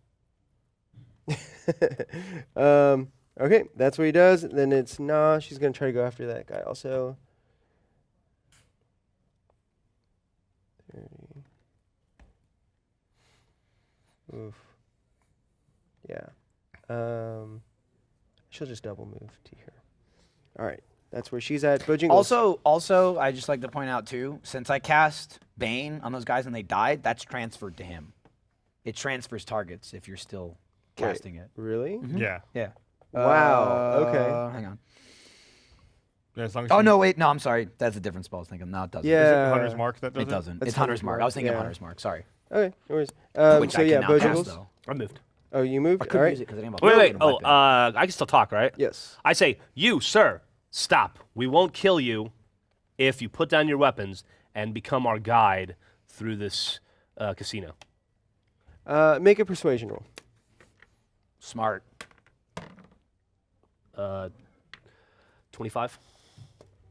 Okay, that's what he does. Then it's nah. She's gonna try to go after that guy also. 30. Oof. Yeah. She'll just double move to here. All right, that's where she's at. Bojingles. Also, I just like to point out too, since I cast Bane on those guys and they died, that's transferred to him. It transfers targets if you're still casting it. Really? Yeah. Yeah. Wow, okay. Hang on. Yeah, as long as Oh you- no, wait, no, I'm sorry. That's a different spell I was thinking. No, it doesn't. Is Yeah. it Hunter's Mark that does It doesn't. That's It's Hunter's Mark. I was thinking yeah. of Hunter's Mark. Sorry. Okay, no worries. Which So I yeah, can now cast Bojingles. though. I moved. Oh, you moved. I All couldn't right. use it because I didn't have a Wait. weapon Oh, I can still talk, right? Yes. I say, you, sir, stop. We won't kill you if you put down your weapons and become our guide through this casino. Make a persuasion roll. Smart. 25.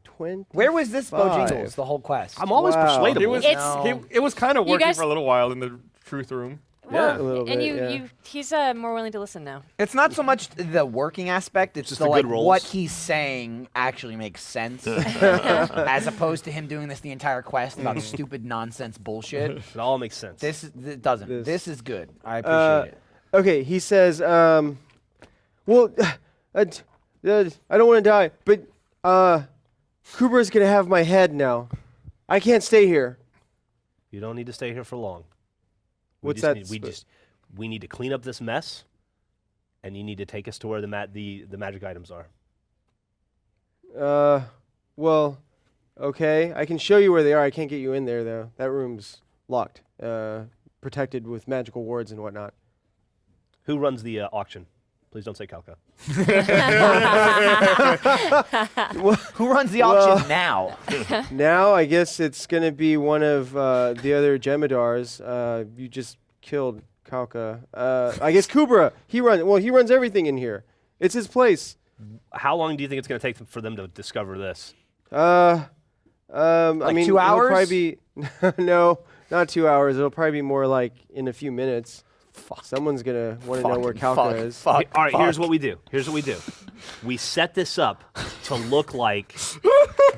20. Where was this Bojingles the whole quest? I'm always Wow. persuadable. It was, It's- it was kind of You working guys- for a little while in the truth room. Yeah. A little and bit, he's more willing to listen now. It's not so much the working aspect; it's Just the the like good rolls. what he's saying actually makes sense, as opposed to him doing this the entire quest about stupid nonsense bullshit. It all makes sense. It doesn't. This- This is good. I appreciate it. Okay, he says, well, I don't want to die, but Kubra's going to have my head now. I can't stay here. You don't need to stay here for long. What's just that Need, we need to clean up this mess, and you need to take us to where the magic items are. Well, okay. I can show you where they are. I can't get you in there though. That room's locked, protected with magical wards and whatnot. Who runs the auction? Please don't say Kalka. Who runs the auction now? Now I guess it's gonna be one of the other Jemadars. You just killed Kalka. I guess Kubra. He runs everything in here. It's his place. How long do you think it's going to take for them to discover this? I mean, 2 hours? It'll probably be no, not 2 hours. It'll probably be more like in a few minutes. Someone's gonna want to know where Kalka is. All right, here's what we do. We set this up to look like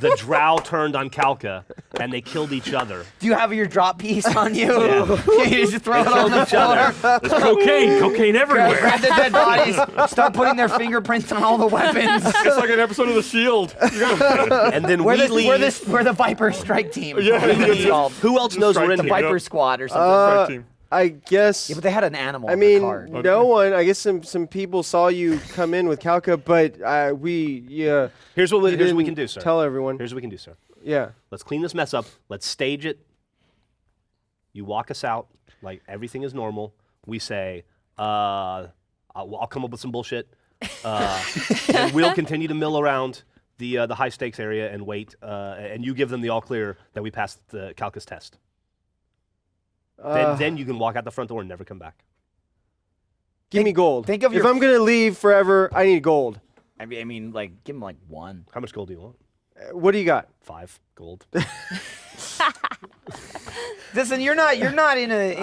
the drow turned on Kalka and they killed each other. Do you have your drop piece on you? You just throw it on the floor. There's cocaine everywhere. Grab the dead bodies. Start putting their fingerprints on all the weapons. It's like an episode of The Shield. And then We're the Viper Strike Team. Yeah, That's what it's called. who else knows we're in The here? Viper Squad or something. I guess. Yeah, but they had an animal. I in the mean, card. no one. I guess some people saw you come in with Kalka, but Here's what we didn't can do, sir. Tell everyone. Here's what we can do, sir. Yeah. Let's clean this mess up. Let's stage it. You walk us out like everything is normal. We say, I'll come up with some bullshit. And we'll continue to mill around the high stakes area and wait. And you give them the all clear that we passed the Kalka's test. Then you can walk out the front door and never come back. Give me gold. think of if your- I'm gonna leave forever, I need gold. I mean, like, give him like 1. How much gold do you want? What do you got? 5 gold. Listen, you're not in a.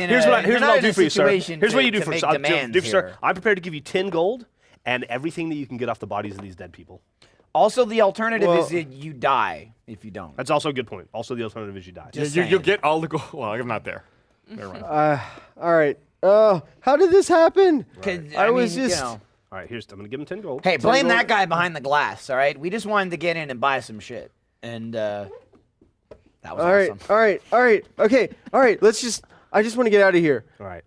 Here's what I'll do for you, sir. Here's what you do for make sir. demands Sir. here. I'm prepared to give you 10 gold and everything that you can get off the bodies of these dead people. Also, the alternative Well- is that you die if you don't. That's also a good point. Also, the alternative is you die. Just You'll saying. get all the gold. Well, I'm not there. Never mind. All right. How did this happen? 'Cause, I was mean, you just- know. All right, I'm going to give him 10 gold. Hey, blame gold. that guy behind the glass, all right? We just wanted to get in and buy some shit. And that was All right. awesome. All right. Okay. All right. I just want to get out of here. All right.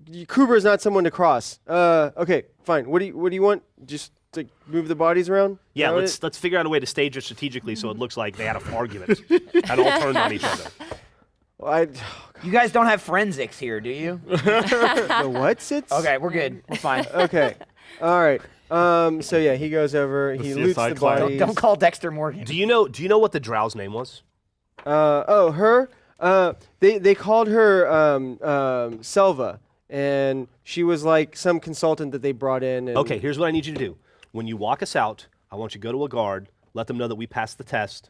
Kuber is not someone to cross. Okay. Fine. What do you want? Just to move the bodies around? Yeah, Is that let's figure out a way to stage it strategically so it looks like they had an argument and all turned on each other. it? You guys don't have forensics here, do you? The what sits? Okay, we're good. We're fine. Okay. All right. So yeah, he goes over. He loots CSI the class. bodies. Don't call Dexter Morgan. Do you know what the drow's name was? Her. They called her Selva, and she was like some consultant that they brought in. And Okay, here's what I need you to do. When you walk us out, I want you to go to a guard, let them know that we passed the test,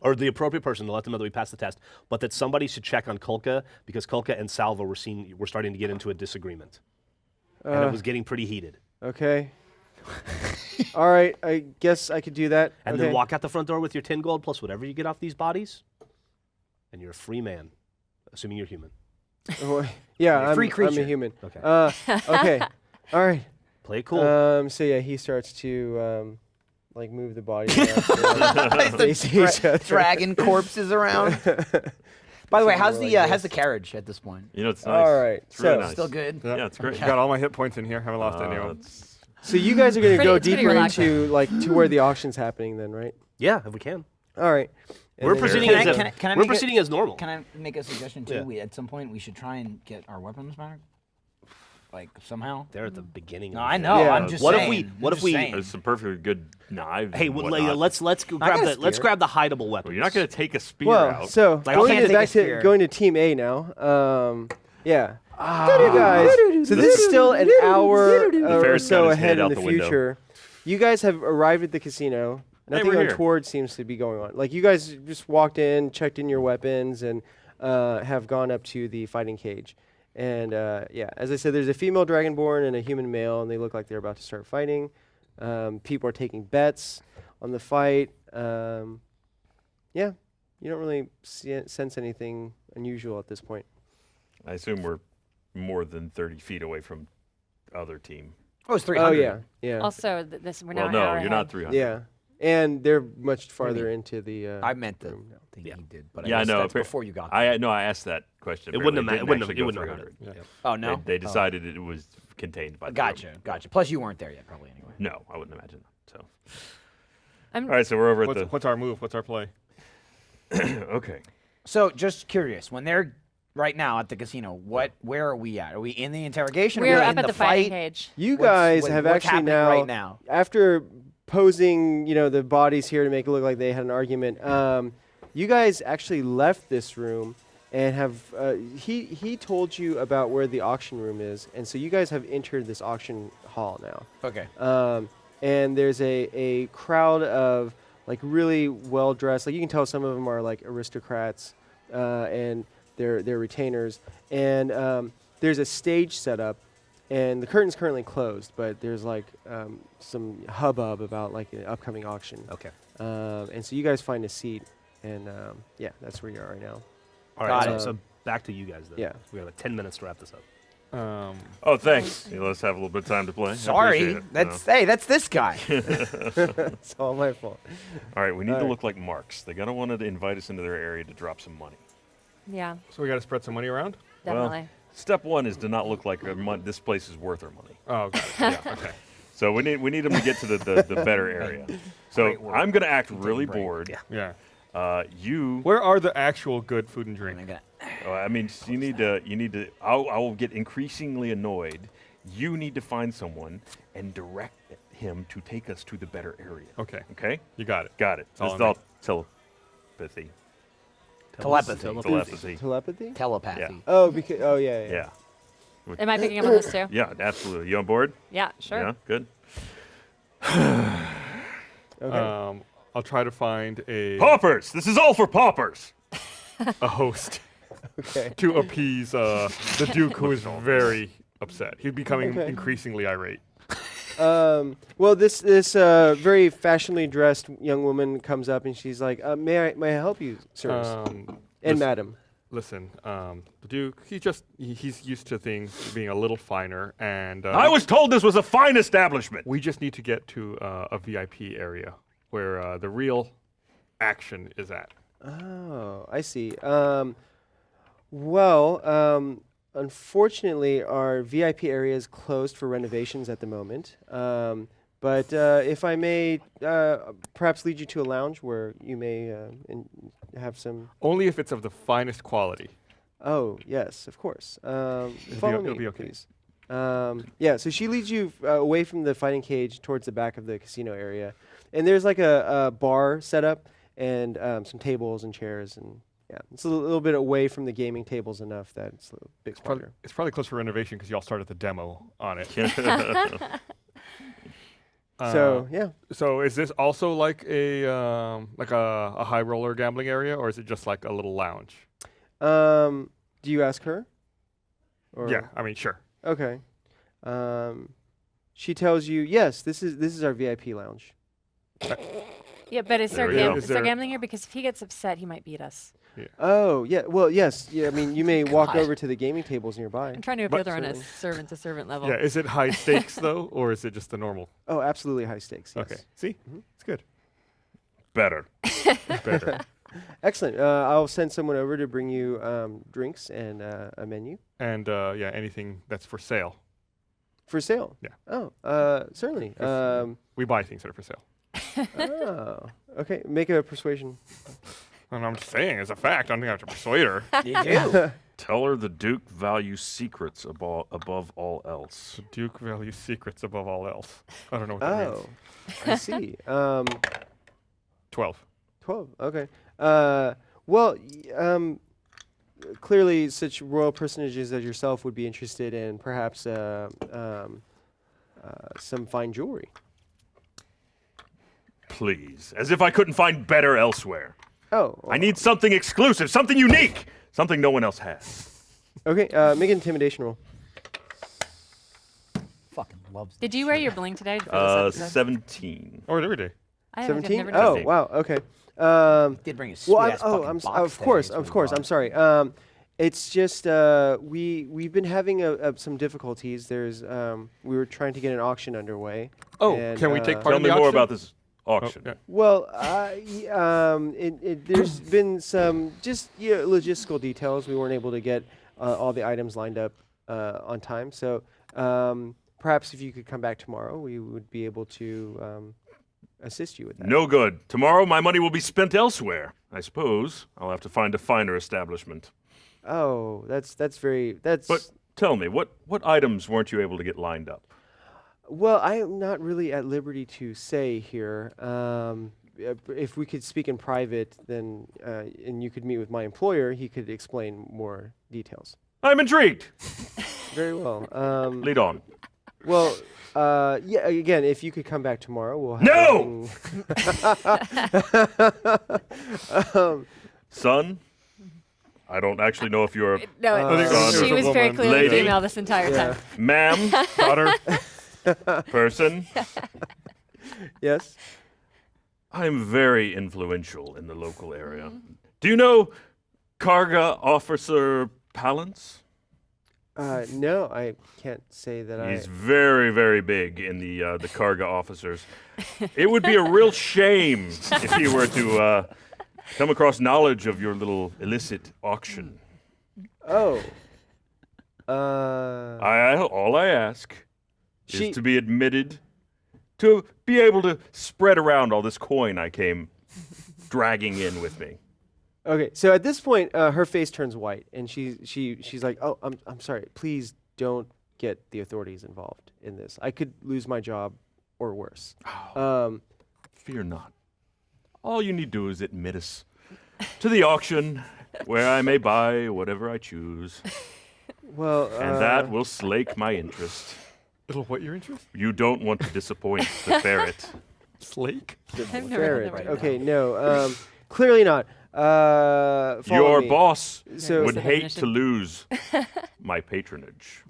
or the appropriate person to let them know that we passed the test, but that somebody should check on Kulka because Kulka and Salva were starting to get into a disagreement, and it was getting pretty heated. Okay. All right. I guess I could do that. And okay. then walk out the front door with your 10 gold plus whatever you get off these bodies, and you're a free man, assuming you're human. Yeah, Free I'm a creature. human. Okay. Okay. All right. Play it cool. So yeah, he starts to like move the bodies around. Face each other. Dragging corpses around. By the way, how's the carriage at this point? You know, it's nice. All right. It's really So nice. Still good. Yeah, it's great. Got all my hit points in here. Haven't lost any of them. So you guys are gonna go It's pretty deeper relaxing. into like to where the auction's happening then, right? Yeah, if we can. All right. And We're then proceeding Can as I- can I we're make a- proceeding as normal. Can I make a suggestion too? Yeah. At some point, we should try and get our weapons back. Like somehow. They're at the beginning. No, of I the know. Yeah. I'm just What if saying. we- what I'm if we- just saying. There's some perfectly good knives. Hey, and well, whatnot. let's got grab a let's spear. grab the hideable weapons. Well, you're not going to take a spear Well, out. so Like, I going can't to take a back to spear. going to Team A now. Yeah. You guys. So this is still an hour or ferret's got so his ahead head in out the the window. future. You guys have arrived at the casino. Nothing we're here. untoward seems to be going on. Like you guys just walked in, checked in your weapons, and have gone up to the fighting cage. And yeah, as I said, there's a female dragonborn and a human male, and they look like they're about to start fighting. People are taking bets on the fight. Yeah, you don't really sense anything unusual at this point. I assume we're more than 30 feet away from other team. Oh, it's 300. Oh yeah, yeah, Also, we're now Well, an no, hour you're not ahead. 300. yeah. And they're much farther into the. I meant the room now. thing Yeah. he did, but Yeah, I I guess know. that's Appar- before you got there. I asked that question. It wouldn't have Apparently mattered. didn't It actually wouldn't go have mattered. 300. Oh no. They decided it was contained by the room. Gotcha. Plus, you weren't there yet, probably anyway. No, I wouldn't imagine. So, I'm All right, so we're over at the. What's our move? What's our play? Okay. So just curious, when they're right now at the casino, where are we at? Are we in the interrogation? we're are we up in at the fight? fighting cage. You guys have what's actually happening now, right now? after posing, the bodies here to make it look like they had an argument. You guys actually left this room and have. He told you about where the auction room is, and so you guys have entered this auction hall now. Okay. And there's a crowd of like really well dressed. Like you can tell some of them are like aristocrats, and they're retainers. And there's a stage set up, and the curtain's currently closed, but there's like some hubbub about like an upcoming auction. Okay. And so you guys find a seat, and yeah, that's where you are right now. All Got right. it. So back to you guys then. Yeah. We have like 10 minutes to wrap this up. Oh, thanks. Yeah, let's have a little bit of time to play. I Sorry, appreciate it, that's this guy. It's all my fault. All right, we need All to right. look like marks. They gotta want to invite us into their area to drop some money. Yeah, So we got to spread some money around. definitely. Step one is to not look like this place is worth our money. Oh, got it. Yeah. Okay. So we need them to get to the better area. So Great work. I'm gonna act really break. bored. Yeah. Yeah. You. Where are the actual good food and drink? I'm gonna- I mean, you need to. I will get increasingly annoyed. You need to find someone and direct him to take us to the better area. Okay. Okay. You got it. Got it. all This is I all telepathy. Telepathy. Telepathy? Telepathy. Oh, yeah, yeah. Yeah. Am I picking up on this too? Yeah. Absolutely. You on board? Yeah, sure. Yeah. Good. Okay. I'll try to find a Paupers. This is all for paupers. host Okay. to appease the Duke, who is very upset. He's becoming Okay. increasingly irate. Well, this very fashionably dressed young woman comes up and she's like, "May I help you, sirs and listen- madam?" Listen, the Duke, he's used to things being a little finer, and I was told this was a fine establishment. we just need to get to a VIP area where the real action is at. Oh, I see. Unfortunately, our VIP area is closed for renovations at the moment. But if I may, perhaps lead you to a lounge where you may have some. Only if it's of the finest quality. Oh, yes, of course. Follow it'll me, be okay. please. Yeah, so she leads you away from the fighting cage towards the back of the casino area. And there's like a bar set up and some tables and chairs. And yeah, it's a little bit away from the gaming tables enough that it's a bit quieter. It's probably close for renovation because y'all started the demo on it. So, yeah. So is this also like a high roller gambling area, or is it just like a little lounge? Do you ask her? Or Yeah, I mean, sure. Okay. She tells you, yes, this is our VIP lounge. Yeah, but is There there, we go. is Is there there- gambling here? Because if he gets upset, he might beat us. Oh, yeah. Well, yes. Yeah, I mean, you may walk God. over to the gaming tables nearby. I'm trying to But appeal to her on a certainly. servant-to-servant level. Yeah, is it high stakes though, or is it just the normal? Oh, absolutely high stakes. Yes. Okay, see, it's good. Better. Better. Excellent. I'll send someone over to bring you drinks and a menu And yeah, anything that's for sale. for sale. Yeah. Oh, certainly. We buy things that are for sale. Oh, okay. Make a persuasion. And I'm just saying, as a fact, I don't think I have to persuade her. You do. Tell her the Duke values secrets above all else. The Duke values secrets above all else. I don't know what that means. Oh, I see. 12. 12. Okay. Clearly, such royal personages as yourself would be interested in perhaps some fine jewelry. Please, as if I couldn't find better elsewhere. Oh, I need something exclusive, something unique, something no one else has. Okay. Make an intimidation roll. Fucking loves. Did you wear your bling today? For this episode? 17. Or every day. I haven't, I've 17. never done Oh, it. wow. Okay. Did bring a sweet Well, ass fucking box of today, course, so of we course. bought I'm it. sorry. It's just we've been having some difficulties. There's we were trying to get an auction underway. Oh, and, can we take part Tell in me the more auction? about this Oh, auction. yeah. Well, there's been some just logistical details. We weren't able to get all the items lined up on time. So perhaps if you could come back tomorrow, we would be able to assist you with that. No good. Tomorrow my money will be spent elsewhere. I suppose I'll have to find a finer establishment. Oh, that's But tell me, what items weren't you able to get lined up? Well, I'm not really at liberty to say here. If we could speak in private, then and you could meet with my employer, he could explain more details. I'm intrigued. Very well. Lead on. Well, yeah. Again, if you could come back tomorrow, we'll have. No! everything- Son, I don't actually know if you're No, Son she or was very woman. clearly Lady. female this entire Yeah. time. ma'am, Daughter. person. Yes. I'm very influential in the local area. Do you know Karga Officer Palance? No, I can't say that He's very, very big in the Karga officers. It would be a real shame if he were to come across knowledge of your little illicit auction. Oh. All I ask She- is to be admitted, to be able to spread around all this coin I came dragging in with me. Okay, so at this point, her face turns white, and she's like, "Oh, I'm sorry. Please don't get the authorities involved in this. I could lose my job, or worse." Fear not. All you need to do is admit us to the auction, where I may buy whatever I choose, Well, and that will slake my interest. It'll what your interest? You don't want to disappoint the ferret. Slake? I've never heard ferret. that word. Okay, no, clearly not. Follow Your me. boss So- would the hate definition. to lose my patronage.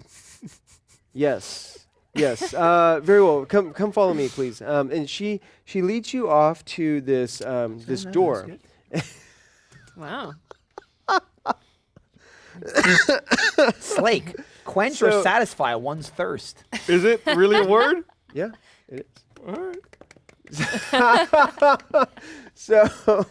Yes. Yes. Very well. Come follow me, please. And she leads you off to this this door. Wow. Slake, quench or So- satisfy one's thirst. Is it really a word? Yeah, it is. All right. So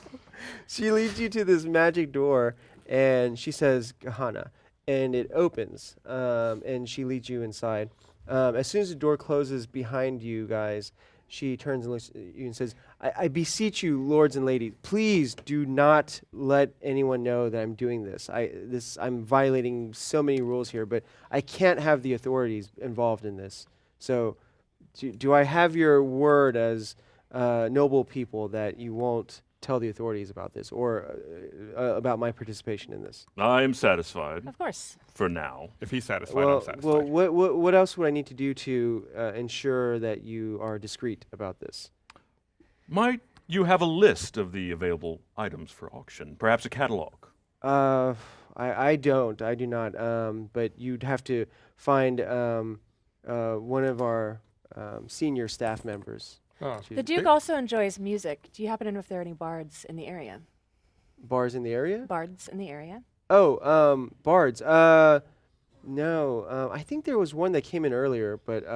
she leads you to this magic door, and she says Gahana, and it opens, and she leads you inside. As soon as the door closes behind you guys, she turns and looks at you and says, I beseech you, lords and ladies, please do not let anyone know that I'm doing this. I'm violating so many rules here, but I can't have the authorities involved in this. So do I have your word as noble people that you won't tell the authorities about this or about my participation in this? I am satisfied Of course. for now. If he's satisfied, I'm satisfied. What else would I need to do to ensure that you are discreet about this? Might you have a list of the available items for auction? Perhaps a catalog? I do not. But you'd have to find one of our senior staff members. Oh. to The Duke also enjoys music. Do you happen to know if there are any bards in the area? Bars in the area? Bards in the area? Oh, bards. No. I think there was one that came in earlier, but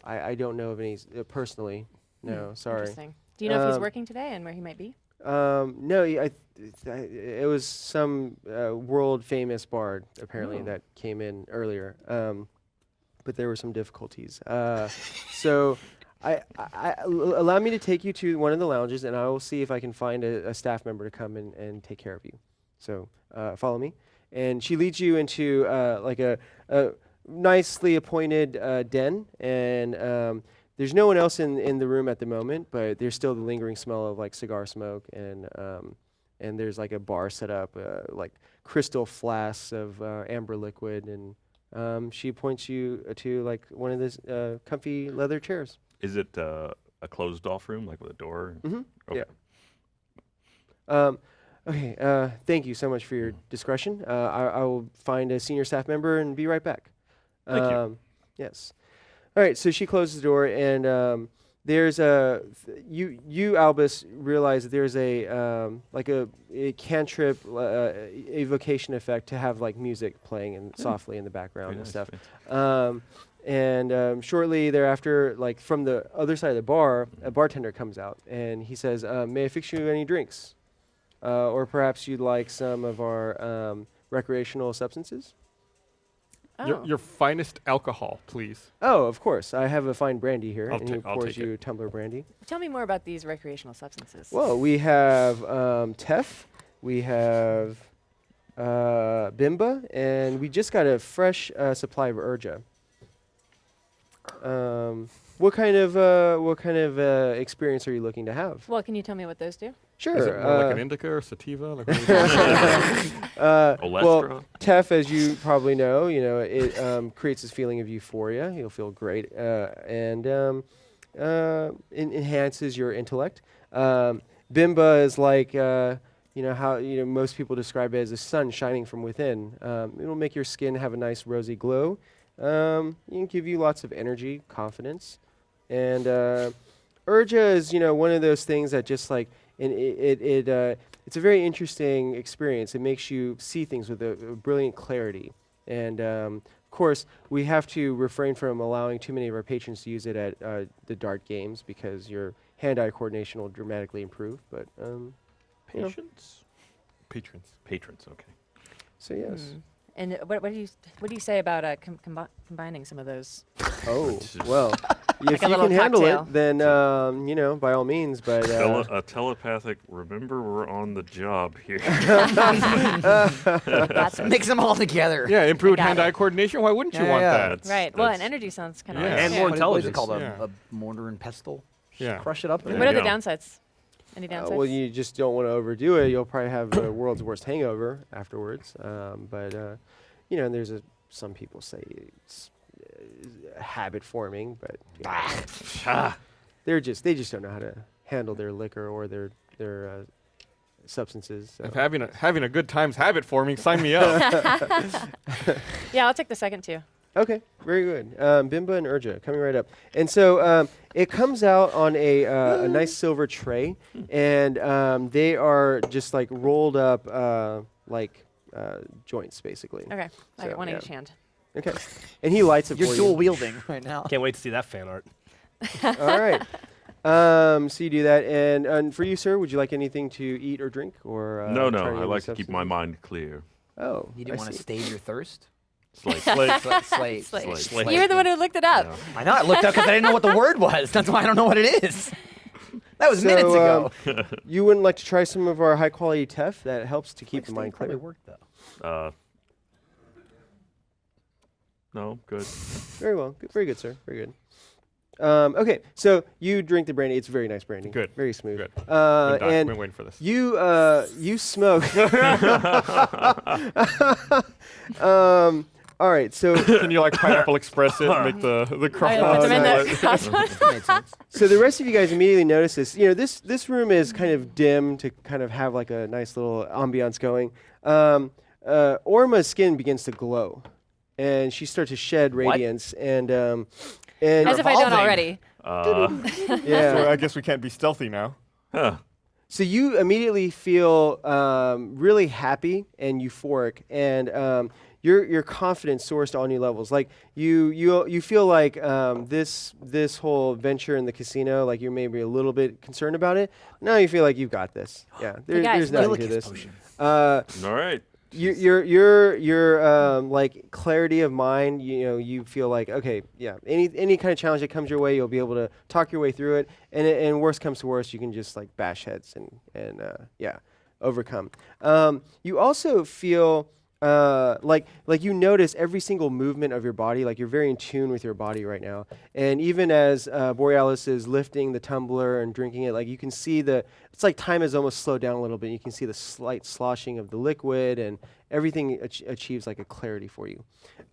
I don't know of any personally. No, sorry. Interesting. Do you know if he's Um, working today and where he might be? No, it was some world famous bard apparently that came in earlier, but there were some difficulties. So allow me to take you to one of the lounges, and I will see if I can find a staff member to come in and take care of you. So follow me, and she leads you into like a nicely appointed den, and there's no one else in the room at the moment, but there's still the lingering smell of like cigar smoke, and there's like a bar set up, like crystal flasks of amber liquid, and she points you to like one of these comfy leather chairs. Is it a closed off room, like with a door? Mm-hmm. Okay. Yeah. Okay. Thank you so much for your discretion. I will find a senior staff member and be right back. Thank you. Yes. All right. So she closes the door, and there's you Albus realize that there's like a cantrip evocation effect to have like music playing and softly in the background Very and nice, stuff. fancy. And shortly thereafter, like from the other side of the bar, a bartender comes out and he says, "May I fix you any drinks? Or perhaps you'd like some of our recreational substances?" Oh. Your finest alcohol, please. Oh, of course. I have a fine brandy here, I'll and he ta- I'll pours take you it. a tumbler of brandy. Tell me more about these recreational substances. Well, we have Tef, we have Bimba, and we just got a fresh supply of Urja. What kind of experience are you looking to have? Well, can you tell me what those do? Sure. Is it more like an indica or sativa? Like what do you Well, Olestra? Tef, as you probably know, it creates this feeling of euphoria. You'll feel great, and enhances your intellect. Bimba is like, how most people describe it as the sun shining from within. It'll make your skin have a nice rosy glow. It can give you lots of energy, confidence, and Urja is one of those things that just like it's a very interesting experience. It makes you see things with a brilliant clarity, and of course we have to refrain from allowing too many of our patrons to use it at the dart games because your hand-eye coordination will dramatically improve. But Patience? Patrons. Patrons, okay. so yes. And what do you say about combining some of those? Oh well, if a you little can handle cocktail. it, then by all means. But A telepathic, remember we're on the job here. That's Mix them all together. Yeah, improved got hand-eye it. coordination. Why wouldn't you Yeah, want yeah. that? right. Well, That's- and energy sounds kind of Yeah. nice. And yeah. more What is it intelligence. called? Yeah. A mortar and pestle? Yeah. Crush it up. There What are you the go. downsides? Any downsides? well, you just don't want to overdo it. You'll probably have the world's worst hangover afterwards. But there's some people say it's habit forming, but they just don't know how to handle their liquor or their substances. So. If having a good time's habit forming, sign me up. Yeah, I'll take the second two. Okay, very good. Bimba and Urja coming right up, and so it comes out on a nice silver tray, and they are just like rolled up joints, basically. Okay, I So, got one in yeah. each hand. Okay, and he lights it You're for dual you. wielding right now. Can't wait to see that fan art. All right. So you do that, and for you, sir, would you like anything to eat or drink, or No, try any I of like the to keep my substances? mind clear. Oh, You didn't want to see. stave your thirst? Slate. Slate. You were the one who looked it up. I know. I looked up because I didn't know what the word was. That's why I don't know what it is. That was So, minutes ago. You wouldn't like to try some of our high quality Tef that helps to keep the mind probably clear? worked though. No, good. Very well. Good, very good, sir. Very good. Okay, so you drink the brandy. It's very nice brandy. Good. Very smooth. Good. And Been waiting for this. you smoke. All right, so Can you like pineapple express it and make the Oh, crumble? yeah, put them in no. the crossbones. Made sense. so the rest of you guys immediately notice this. This room is kind of dim to kind of have like a nice little ambiance going. Orma's skin begins to glow, and she starts to shed radiance, and As if I don't Revolving. already. yeah. So I guess we can't be stealthy now. Huh. So you immediately feel really happy and euphoric, and your confidence soars to all new levels. Like you feel like this whole venture in the casino, like you're maybe a little bit concerned about it. Now you feel like you've got this. Yeah, guys, there's nothing to Helicus this. potion. All right. Your like clarity of mind, you feel like, okay, yeah, any kind of challenge that comes your way, you'll be able to talk your way through it, and worst comes to worst, you can just like bash heads and overcome. You also feel like you notice every single movement of your body, like you're very in tune with your body right now. And even as Borealis is lifting the tumbler and drinking it, like you can see it's like time has almost slowed down a little bit. You can see the slight sloshing of the liquid, and everything achieves like a clarity for you.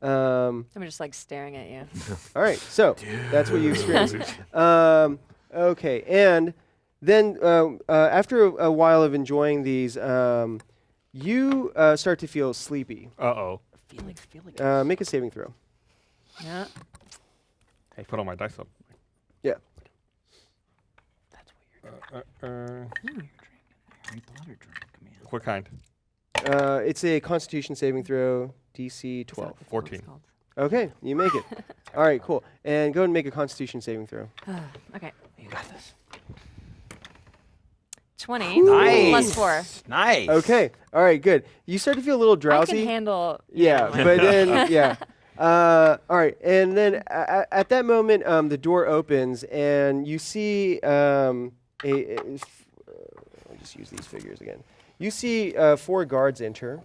I'm just like staring at you. All right, so that's what you experience. Okay, and then after a while of enjoying these, you start to feel sleepy. Uh-oh. Make a saving throw. Yeah. Hey, put all my dice up. Yeah. That's what you're drinking. Harry Potter drink. Man. What kind? It's a Constitution saving throw, DC 12. 14. Okay, you make it. All right, cool. And go ahead and make a Constitution saving throw. Okay. You got this. 20 Nice. plus 4. Nice. Okay. All right, good. You start to feel a little I drowsy. can handle. Yeah, but then All right, and then at that moment, the door opens, and you see I'll just use these figures again. You see 4 guards enter,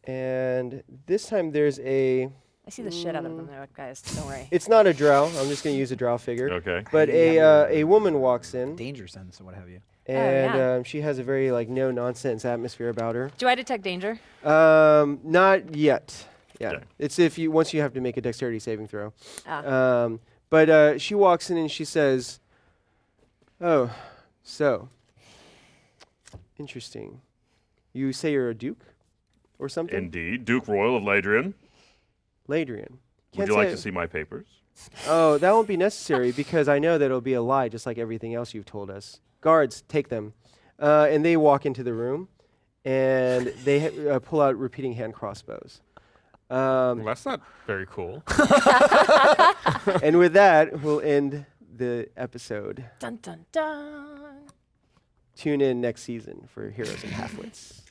and this time there's a. I see the shit out of them, though, guys. Don't worry. It's not a drow. I'm just going to use a drow figure. Okay. But a woman walks in, Danger sense or what have you. and yeah. she has a very no nonsense atmosphere about her. Do I detect danger? Not yet. Yeah, Okay. it's once you have to make a dexterity saving throw. Ah. But she walks in and she says, "Oh, so interesting. You say you're a duke, or something?" Indeed. Duke Royal of Ladrian. Ladrian. Would you like to see my papers? Oh, that won't be necessary because I know that it'll be a lie, just like everything else you've told us. Guards, take them. And they walk into the room, and they pull out repeating hand crossbows. Well, that's not very cool. And with that, we'll end the episode. Dun dun dun. Tune in next season for Heroes and Halfwits.